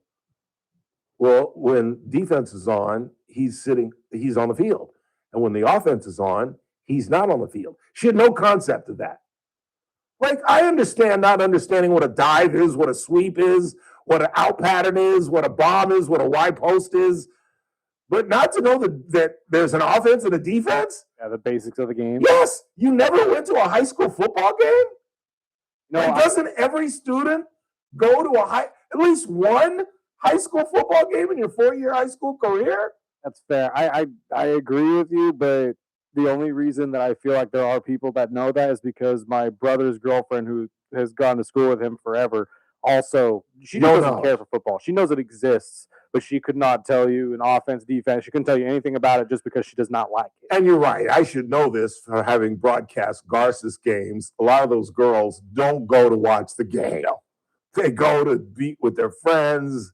Speaker 2: well, when defense is on, he's on the field. And when the offense is on, he's not on the field. She had no concept of that. Like, I understand not understanding what a dive is, what a sweep is, what an out pattern is, what a bomb is, what a wide post is, but not to know that there's an offense and a defense?
Speaker 15: Yeah, the basics of the game.
Speaker 2: Yes. You never went to a high school football game?
Speaker 15: No,
Speaker 2: and doesn't every student go to at least one high school football game in your 4-year high school career?
Speaker 15: That's fair. I agree with you, but the only reason that I feel like there are people that know that is because my brother's girlfriend, who has gone to school with him forever, also she doesn't care for football. She knows it exists, but she could not tell you an offense, defense. She couldn't tell you anything about it just because she does not like it.
Speaker 2: And you're right. I should know this for having broadcast Garces games. A lot of those girls don't go to watch the game. They go to be with their friends.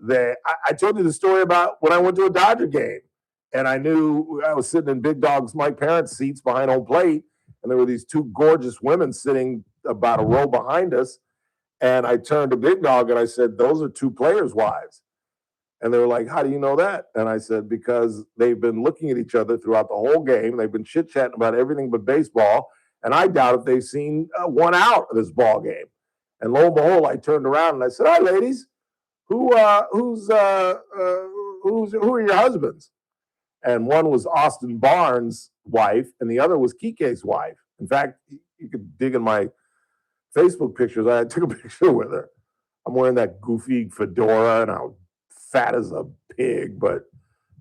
Speaker 2: I told you the story about when I went to a Dodger game, and I knew I was sitting in Big Dog's Mike Parents seats behind home plate, and there were these two gorgeous women sitting about a row behind us. And I turned to Big Dog and I said, those are two players' wives. And they were like, how do you know that? And I said, because they've been looking at each other throughout the whole game. They've been chit-chatting about everything but baseball. And I doubt if they've seen one out of this ball game. And lo and behold, I turned around and I said, hi, ladies. Who are your husbands? And one was Austin Barnes' wife, and the other was Kike's wife. In fact, you could dig in my Facebook pictures. I took a picture with her. I'm wearing that goofy fedora and I'm fat as a pig, but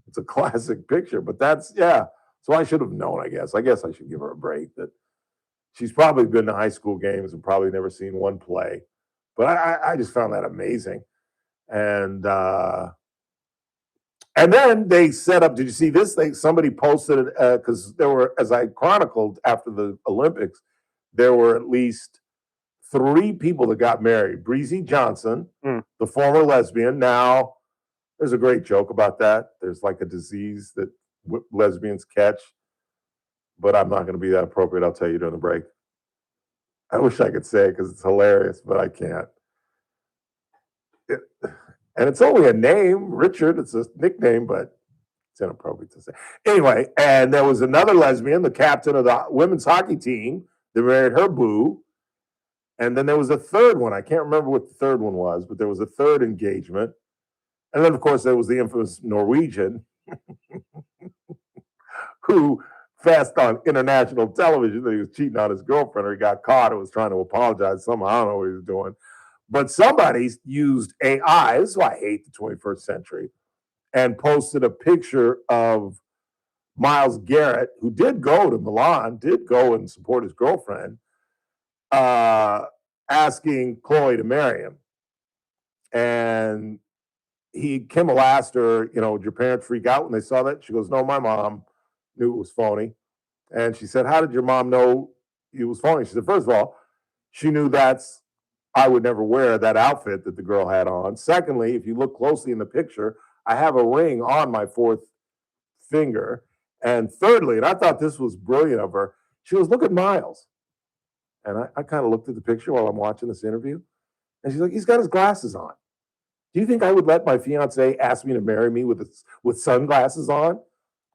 Speaker 2: it's a classic picture. But so I should have known, I guess. I guess I should give her a break that she's probably been to high school games and probably never seen one play. But I just found that amazing. And then they set up, did you see this thing? Somebody posted it because there were, as I chronicled after the Olympics, there were at least 3 people that got married. Breezy Johnson, the former lesbian. Now, there's a great joke about that. There's like a disease that lesbians catch, but I'm not going to be that appropriate. I'll tell you during the break. I wish I could say it because it's hilarious, but I can't. And it's only a name, Richard. It's a nickname, but it's inappropriate to say. Anyway, and there was another lesbian, the captain of the women's hockey team, that married her boo. And then there was a third one. I can't remember what the third one was, but there was a third engagement. And then, of course, there was the infamous Norwegian who fast on international television that he was cheating on his girlfriend, or he got caught and was trying to apologize somehow. I don't know what he was doing. But somebody used AI, this is why I hate the 21st century, and posted a picture of Myles Garrett, who did go to Milan, did go and support his girlfriend, asking Chloe to marry him. And Kimmel asked her, did your parents freak out when they saw that? She goes, no, my mom knew it was phony. And she said, how did your mom know it was phony? She said, first of all, she knew I would never wear that outfit that the girl had on. Secondly, if you look closely in the picture, I have a ring on my 4th finger. And thirdly, and I thought this was brilliant of her, she goes, look at Myles. And I kind of looked at the picture while I'm watching this interview. And she's like, he's got his glasses on. Do you think I would let my fiance ask me to marry me with sunglasses on?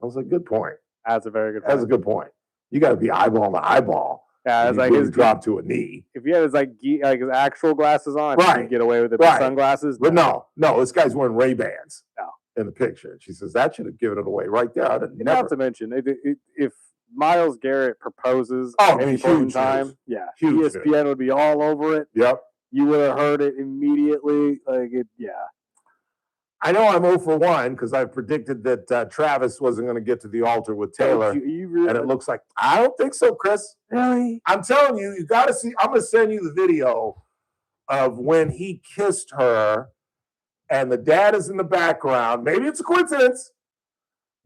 Speaker 2: I was like, good point.
Speaker 15: That's a very good point.
Speaker 2: That's a good point. You got to be eyeball to eyeball.
Speaker 15: Yeah, it's like
Speaker 2: his drop to a knee.
Speaker 15: If he had his his actual glasses on,
Speaker 2: right,
Speaker 15: he'd get away with it. But sunglasses,
Speaker 2: but no, this guy's wearing Ray-Bans. No, in the picture, she says that should have given it away right there.
Speaker 15: Not to mention, if Myles Garrett proposes at any point in time, ESPN would be all over it.
Speaker 2: Yep,
Speaker 15: you would have heard it immediately.
Speaker 2: I know I'm 0 for 1 because I predicted that Travis wasn't going to get to the altar with Taylor.
Speaker 15: You really?
Speaker 2: And it looks like, I don't think so, Chris.
Speaker 15: Really?
Speaker 2: I'm telling you, you got to see. I'm going to send you the video of when he kissed her and the dad is in the background. Maybe it's a coincidence,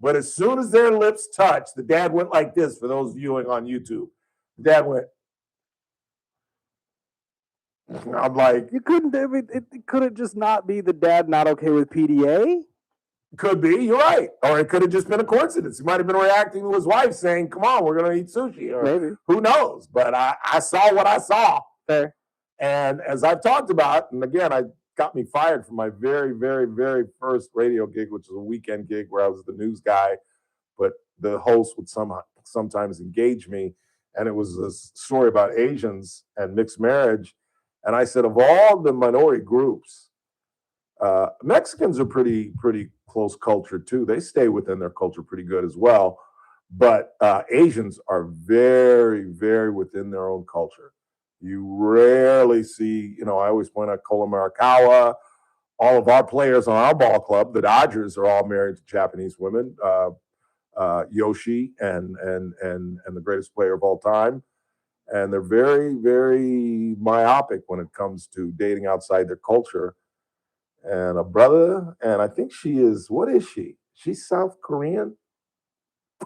Speaker 2: But as soon as their lips touched, the dad went like this. For those viewing on YouTube, the dad went. I'm like,
Speaker 15: You couldn't. I mean, it couldn't just not be the dad not okay with PDA.
Speaker 2: could be, you're right. Or it could have just been a coincidence. He might have been reacting to his wife saying, come on, we're going to eat sushi. Or
Speaker 15: Maybe.
Speaker 2: who knows? But I saw what I saw.
Speaker 15: Fair.
Speaker 2: And as I've talked about, and again, I got me fired from my very, very, very first radio gig, which was a weekend gig where I was the news guy, but the host would sometimes engage me. And it was a story about Asians and mixed marriage. And I said, of all the minority groups, Mexicans are pretty close culture too. They stay within their culture pretty good as well. But Asians are very, very within their own culture. You rarely see, I always point out Kola Marikawa. All of our players on our ball club, the Dodgers, are all married to Japanese women. Yoshi and the greatest player of all time. And they're very, very myopic when it comes to dating outside their culture. And a brother, and I think she is, what is she? She's South Korean?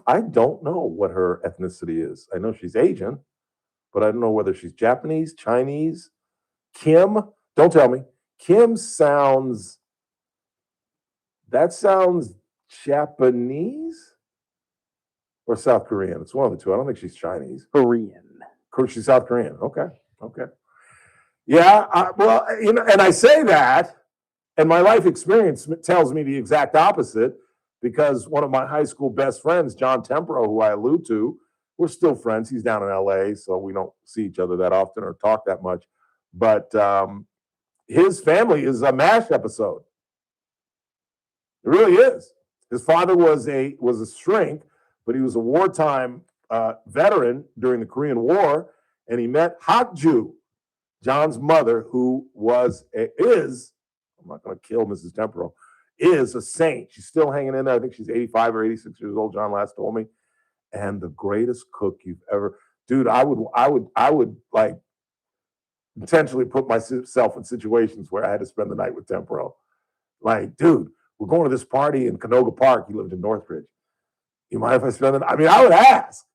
Speaker 2: I don't know what her ethnicity is. I know she's Asian, but I don't know whether she's Japanese, Chinese. Kim, don't tell me. Kim sounds Japanese or South Korean. It's one of the two. I don't think she's Chinese.
Speaker 15: Korean.
Speaker 2: She's South Korean. Okay. Yeah, well, and I say that, and my life experience tells me the exact opposite, because one of my high school best friends, John Tempero, who I allude to, we're still friends. He's down in LA, so we don't see each other that often or talk that much. But his family is a MASH episode. It really is. His father was a shrink, but he was a wartime veteran during the Korean War, and he met Hakju, John's mother, who is, I'm not going to kill Mrs. Tempero, is a saint. She's still hanging in there. I think she's 85 or 86 years old, John last told me. And the greatest cook you've ever, dude, I would like intentionally put myself in situations where I had to spend the night with Tempero. Like, dude, we're going to this party in Canoga Park. He lived in Northridge. You mind if I spend the night? I mean, I would ask.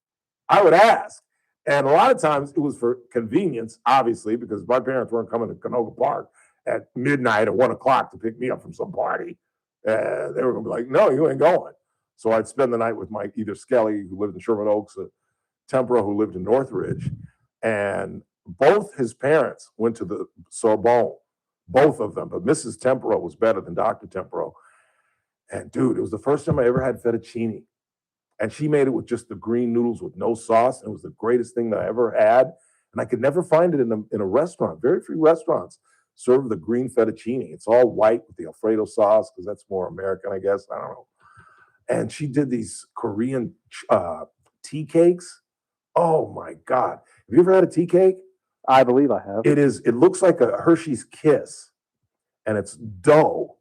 Speaker 2: And a lot of times it was for convenience, obviously, because my parents weren't coming to Canoga Park at midnight or 1 o'clock to pick me up from some party. They were going to be like, no, you ain't going. So I'd spend the night with either Skelly, who lived in Sherman Oaks, or Tempero, who lived in Northridge. And both his parents went to the Sorbonne, both of them. But Mrs. Tempero was better than Dr. Tempero. And dude, it was the first time I ever had fettuccine. And she made it with just the green noodles with no sauce. And it was the greatest thing that I ever had. And I could never find it in a restaurant. Very few restaurants serve the green fettuccine. It's all white with the Alfredo sauce, because that's more American, I guess. I don't know. And she did these Korean tea cakes. Oh my God. Have you ever had a tea cake?
Speaker 15: I believe I have.
Speaker 2: It looks like a Hershey's Kiss. And it's dough.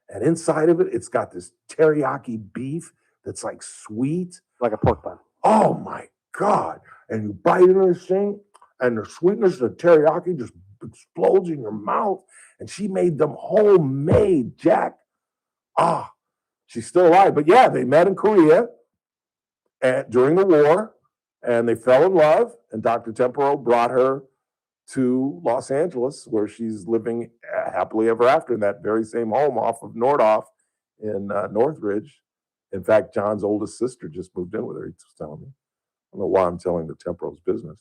Speaker 2: And inside of it, it's got this teriyaki beef that's like sweet.
Speaker 15: Like a pork bun.
Speaker 2: Oh my God. And you bite into this thing, and the sweetness of the teriyaki just explodes in your mouth. And she made them homemade, Jack. She's still alive. But yeah, they met in Korea during the war, and they fell in love. And Dr. Tempero brought her to Los Angeles, where she's living happily ever after in that very same home off of Nordhoff in Northridge. In fact, John's oldest sister just moved in with her. He was telling me. I don't know why I'm telling the Tempero's business.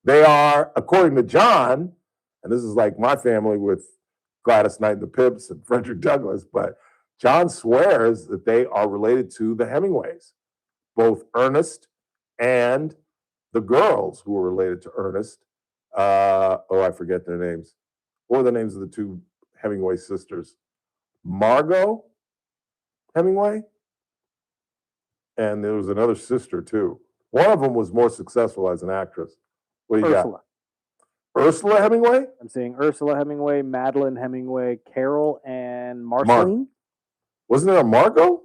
Speaker 2: They are, according to John, and this is like my family with Gladys Knight and the Pips and Frederick Douglass, but John swears that they are related to the Hemingways, both Ernest and the girls who were related to Ernest. I forget their names. What were the names of the two Hemingway sisters? Margot Hemingway? And there was another sister, too. One of them was more successful as an actress. What do you got? Ursula Hemingway?
Speaker 15: I'm seeing Ursula Hemingway, Madeline Hemingway, Carol, and Marceline.
Speaker 2: Wasn't there a Margot?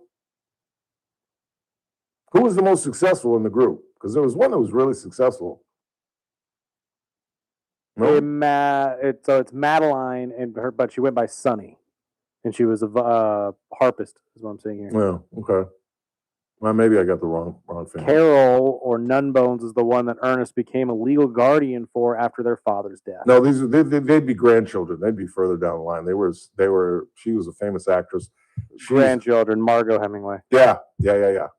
Speaker 2: Who was the most successful in the group? Because there was one that was really successful. No?
Speaker 15: It's Madeline, but she went by Sunny, and she was a harpist. Is what I'm saying here.
Speaker 2: Yeah. Okay. Well, maybe I got the wrong family.
Speaker 15: Carol or Nun Bones is the one that Ernest became a legal guardian for after their father's death.
Speaker 2: No, they'd be grandchildren. They'd be further down the line. She was a famous actress.
Speaker 15: Grandchildren, Margot Hemingway.
Speaker 2: Yeah.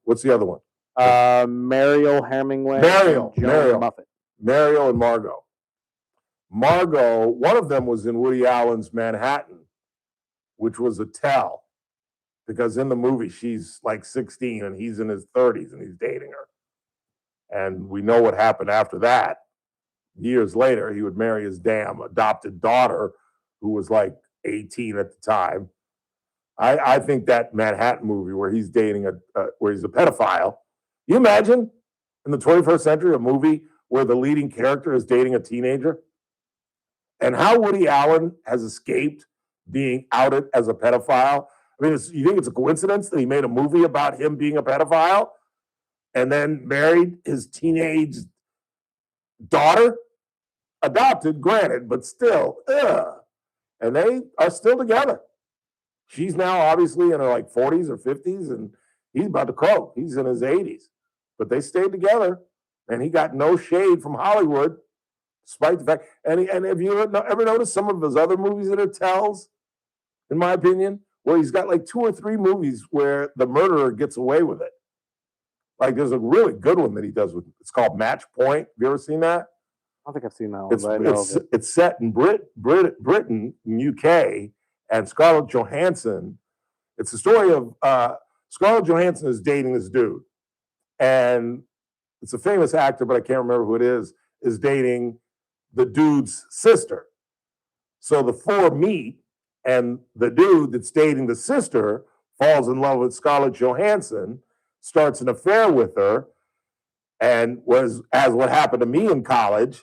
Speaker 2: What's the other one?
Speaker 15: Mariel Hemingway.
Speaker 2: Mariel
Speaker 15: Muffet.
Speaker 2: Mariel and Margot. Margot, one of them was in Woody Allen's Manhattan, which was a tell. Because in the movie, she's like 16 and he's in his 30s and he's dating her. And we know what happened after that. Years later, he would marry his damn adopted daughter, who was like 18 at the time. I think that Manhattan movie where he's dating where he's a pedophile. You imagine in the 21st century a movie where the leading character is dating a teenager? And how Woody Allen has escaped being outed as a pedophile. I mean, you think it's a coincidence that he made a movie about him being a pedophile and then married his teenage daughter? Adopted, granted, but still, and they are still together. She's now obviously in her like 40s or 50s, and he's about to croak. He's in his 80s, but they stayed together, and he got no shade from Hollywood, despite the fact. And have you ever noticed some of his other movies that are tells? In my opinion, where he's got like 2 or 3 movies where the murderer gets away with it. Like there's a really good one that he does with. It's called Match Point. Have you ever seen that?
Speaker 15: I don't think I've seen that one, but I know of it.
Speaker 2: It's set in Britain, UK, and Scarlett Johansson. It's the story of Scarlett Johansson is dating this dude, and it's a famous actor, but I can't remember who it is dating the dude's sister. So the four meet, and the dude that's dating the sister falls in love with Scarlett Johansson, starts an affair with her, and as what happened to me in college,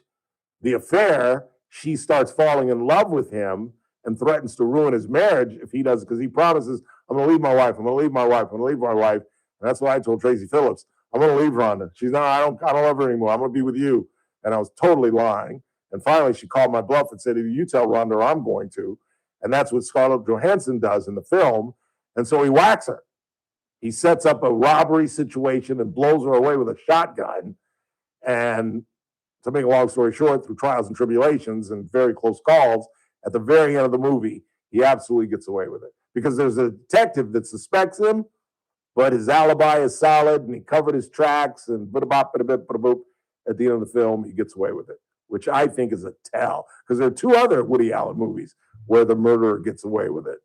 Speaker 2: the affair, she starts falling in love with him and threatens to ruin his marriage if he does, because he promises, I'm going to leave my wife, I'm going to leave my wife, I'm going to leave my wife. And that's what I told Tracy Phillips. I'm going to leave Rhonda. She's not, I don't love her anymore. I'm going to be with you. And I was totally lying. And finally, she called my bluff and said, you tell Rhonda I'm going to. And that's what Scarlett Johansson does in the film. And so he whacks her. He sets up a robbery situation and blows her away with a shotgun. And to make a long story short, through trials and tribulations and very close calls, at the very end of the movie, he absolutely gets away with it. Because there's a detective that suspects him, but his alibi is solid and he covered his tracks and boop. At the end of the film, he gets away with it, which I think is a tell. Because there are 2 other Woody Allen movies where the murderer gets away with it.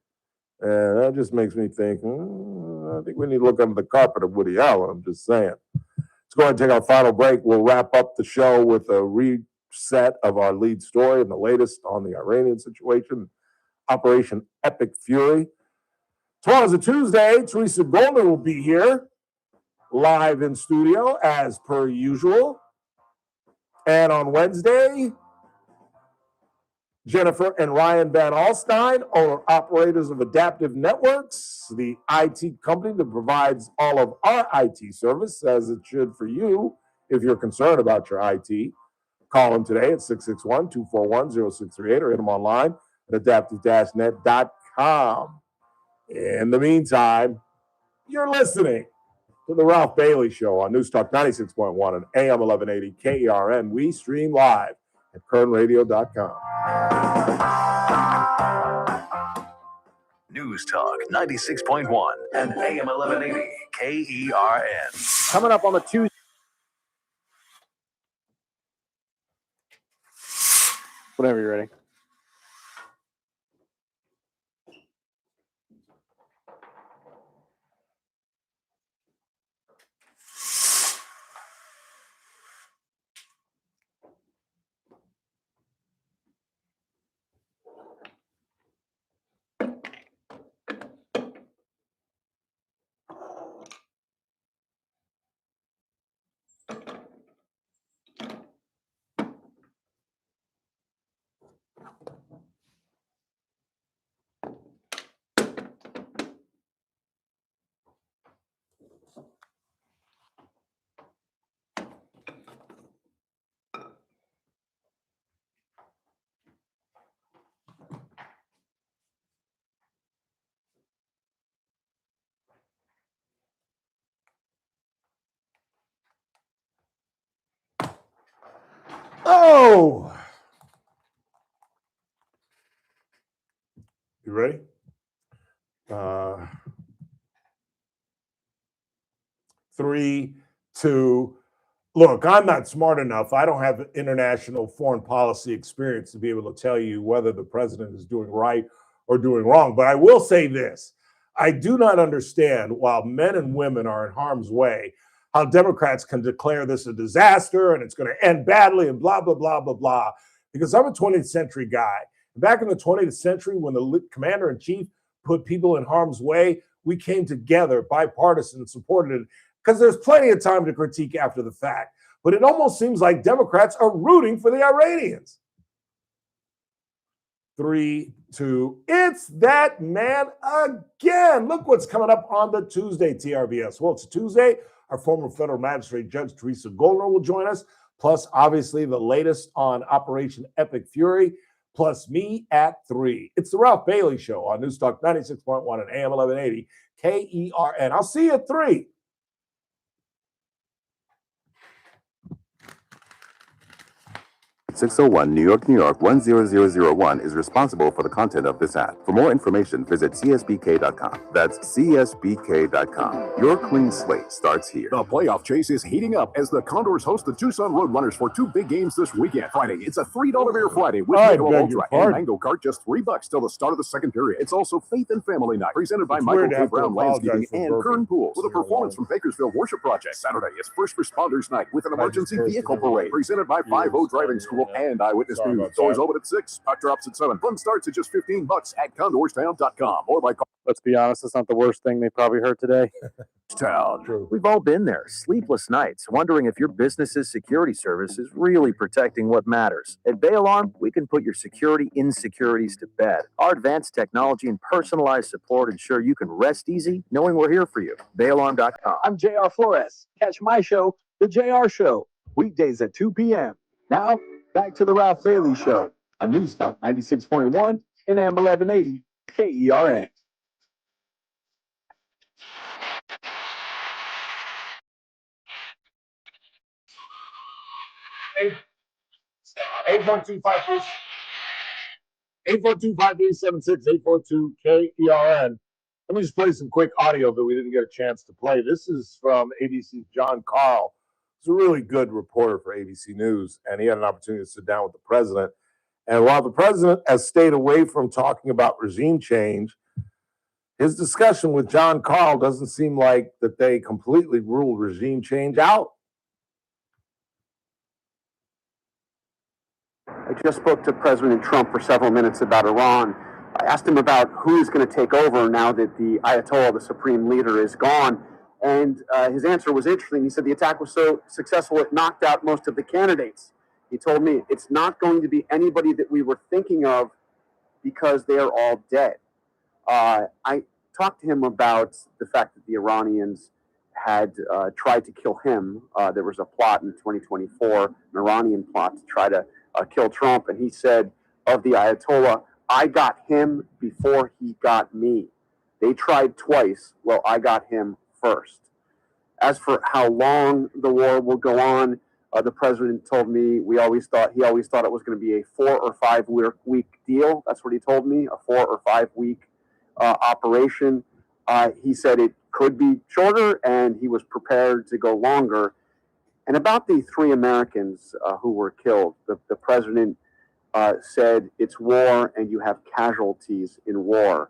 Speaker 2: And that just makes me think, I think we need to look under the carpet of Woody Allen. I'm just saying. Let's go ahead and take our final break. We'll wrap up the show with a reset of our lead story and the latest on the Iranian situation, Operation Epic Fury. Tomorrow's a Tuesday. Teresa Goldman will be here live in studio as per usual. And on Wednesday, Jennifer and Ryan Van Alstyne, owner-operators of Adaptive Networks, the IT company that provides all of our IT service, as it should for you if you're concerned about your IT. Call them today at 661-241-0638 or hit them online at adaptive-net.com. In the meantime, you're listening to The Ralph Bailey Show on News Talk 96.1 and AM 1180 KERN. We stream live at kernradio.com.
Speaker 1: News Talk 96.1 and AM 1180 KERN.
Speaker 15: Coming up on the Tuesday. Whenever you're ready.
Speaker 2: Oh, you ready? 3, 2. Look, I'm not smart enough. I don't have international foreign policy experience to be able to tell you whether the president is doing right or doing wrong. But I will say this. I do not understand, while men and women are in harm's way, how Democrats can declare this a disaster and it's going to end badly and blah, blah, blah, blah, blah. Because I'm a 20th century guy. Back in the 20th century, when the commander in chief put people in harm's way, we came together, bipartisan, and supported it, because there's plenty of time to critique after the fact. But it almost seems like Democrats are rooting for the Iranians. 3, 2. It's that man again. Look what's coming up on the Tuesday TRBS. Well, it's Tuesday. Our former federal magistrate, Judge Teresa Goldner, will join us. Plus, obviously, the latest on Operation Epic Fury. Plus me at 3. It's the Ralph Bailey Show on News Talk 96.1 and AM 1180 KERN. I'll see you at 3.
Speaker 17: 601 New York, New York 10001 is responsible for the content of this ad. For more information, visit csbk.com. That's csbk.com. Your clean slate starts here.
Speaker 18: The playoff chase is heating up as the Condors host the Tucson Roadrunners for 2 big games this weekend. Friday, it's a $3 beer Friday with Michelob Ultra and Mango Cart, just $3 till the start of the second period. It's also Faith and Family Night, presented by Michael K. Brown Landscaping and Kern Pools, with a performance from Bakersfield Worship Project. Saturday is First Responders Night with an emergency vehicle parade, presented by 5-0 Driving School and Eyewitness News. Doors open at 6, puck drops at 7. Fun starts at just $15 at condorstown.com or by call.
Speaker 15: Let's be honest, it's not the worst thing they probably heard today.
Speaker 21: Town. We've all been there, sleepless nights, wondering if your business's security service is really protecting what matters. At Bay Alarm, we can put your security insecurities to bed. Our advanced technology and personalized support ensure you can rest easy knowing we're here for you. BayAlarm.com.
Speaker 14: I'm JR Flores. Catch my show, The JR Show, weekdays at 2 p.m. Now, back to the Ralph Bailey Show on News Talk 96.1 and AM 1180 KERN.
Speaker 2: Eight 842-536 842-5376 KERN. Let me just play some quick audio that we didn't get a chance to play. This is from ABC's John Carl. He's a really good reporter for ABC News, and he had an opportunity to sit down with the president. And while the president has stayed away from talking about regime change, his discussion with John Carl doesn't seem like that they completely ruled regime change out.
Speaker 6: I just spoke to President Trump for several minutes about Iran. I asked him about who's going to take over now that the Ayatollah, the supreme leader, is gone. And his answer was interesting. He said the attack was so successful it knocked out most of the candidates. He told me it's not going to be anybody that we were thinking of because they are all dead. I talked to him about the fact that the Iranians had tried to kill him. There was a plot in 2024, an Iranian plot to try to kill Trump. And he said of the Ayatollah, I got him before he got me. They tried twice. Well, I got him first. As for how long the war will go on, the president told me he always thought it was going to be a 4 or 5 week deal. That's what he told me, a 4 or 5 week operation. He said it could be shorter, and he was prepared to go longer. And about the 3 Americans who were killed, the president said it's war and you have casualties in war.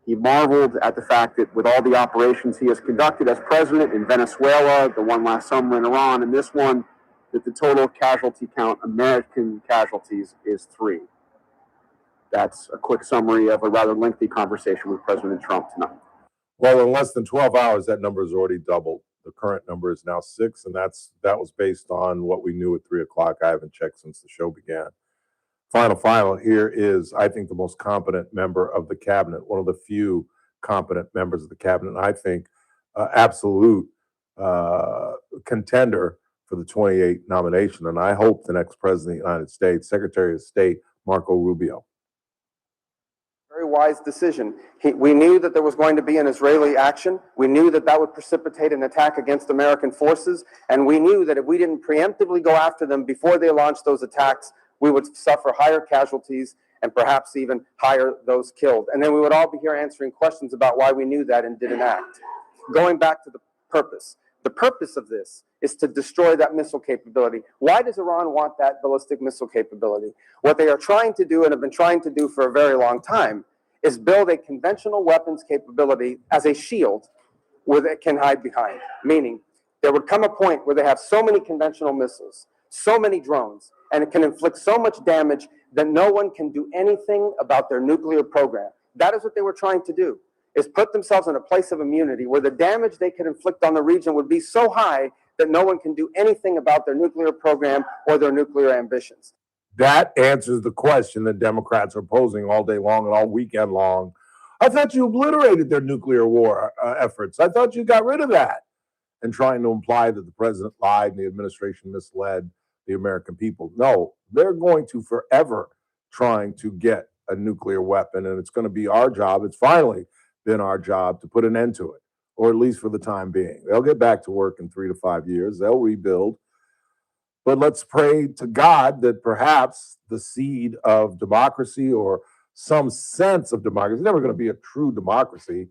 Speaker 6: He marveled at the fact that with all the operations he has conducted as president in Venezuela, the one last summer in Iran, and this one, that the total casualty count, American casualties, is 3. That's a quick summary of a rather lengthy conversation with President Trump tonight.
Speaker 2: Well, in less than 12 hours, that number has already doubled. The current number is now 6, and that was based on what we knew at 3 o'clock. I haven't checked since the show began. Final here is, I think, the most competent member of the cabinet, one of the few competent members of the cabinet, and I think absolute contender for the 28 nomination. And I hope the next president of the United States, Secretary of State Marco Rubio.
Speaker 6: Very wise decision. We knew that there was going to be an Israeli action. We knew that that would precipitate an attack against American forces. And we knew that if we didn't preemptively go after them before they launched those attacks, we would suffer higher casualties and perhaps even higher those killed. And then we would all be here answering questions about why we knew that and didn't act. Going back to the purpose of this is to destroy that missile capability. Why does Iran want that ballistic missile capability? What they are trying to do and have been trying to do for a very long time is build a conventional weapons capability as a shield where they can hide behind. Meaning, there would come a point where they have so many conventional missiles, so many drones, and it can inflict so much damage that no one can do anything about their nuclear program. That is what they were trying to do, is put themselves in a place of immunity where the damage they could inflict on the region would be so high that no one can do anything about their nuclear program or their nuclear ambitions.
Speaker 2: That answers the question that Democrats are posing all day long and all weekend long. I thought you obliterated their nuclear war efforts. I thought you got rid of that. And trying to imply that the president lied and the administration misled the American people. No, they're going to forever trying to get a nuclear weapon, and it's going to be our job. It's finally been our job to put an end to it, or at least for the time being. They'll get back to work in 3 to 5 years. They'll rebuild. But let's pray to God that perhaps the seed of democracy or some sense of democracy, it's never going to be a true democracy,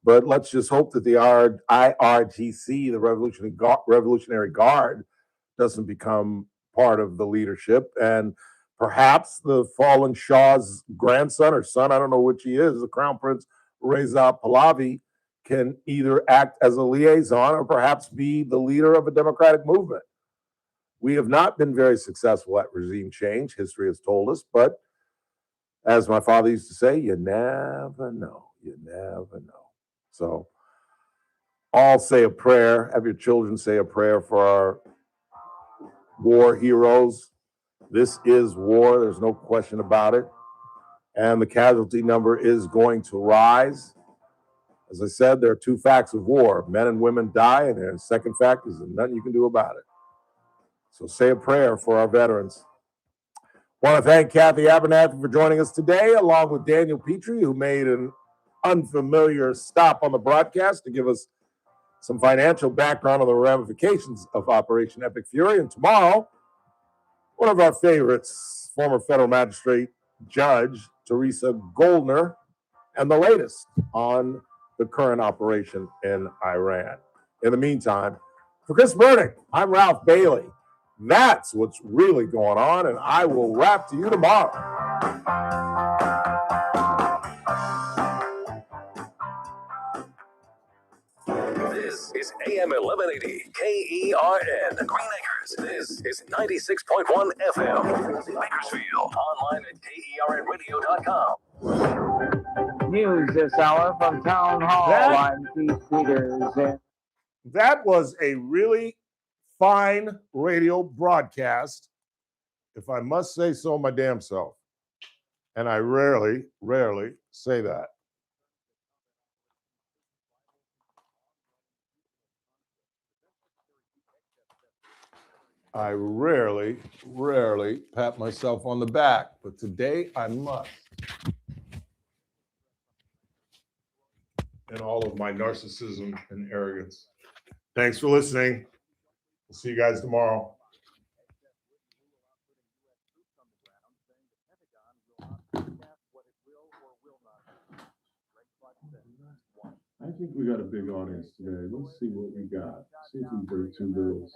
Speaker 2: but let's just hope that the IRGC, the Revolutionary Guard, doesn't become part of the leadership. And perhaps the fallen Shah's grandson or son, I don't know which he is, the Crown Prince Reza Pahlavi, can either act as a liaison or perhaps be the leader of a democratic movement. We have not been very successful at regime change, history has told us, but as my father used to say, you never know. You never know. So all say a prayer. Have your children say a prayer for our war heroes. This is war. There's no question about it. And the casualty number is going to rise. As I said, there are 2 facts of war. Men and women die, and the second fact is there's nothing you can do about it. So say a prayer for our veterans. I want to thank Kathy Abernathy for joining us today, along with Daniel Petrie, who made an unfamiliar stop on the broadcast to give us some financial background on the ramifications of Operation Epic Fury. And tomorrow, one of our favorites, former federal magistrate Judge Teresa Goldner, and the latest on the current operation in Iran. In the meantime, for Chris Burdick, I'm Ralph Bailey. That's what's really going on, and I will rap to you tomorrow.
Speaker 1: This is AM 1180 KERN Green Acres. This is 96.1 FM Bakersfield. Online at KERNradio.com.
Speaker 12: News this hour from Town Hall. I'm Keith Peters.
Speaker 2: That was a really fine radio broadcast, if I must say so my damn self. And I rarely say that. I rarely pat myself on the back, but today I must. In all of my narcissism and arrogance. Thanks for listening. We'll see you guys tomorrow. I think we got a big audience today. Let's see what we got. See if we break 2 bills.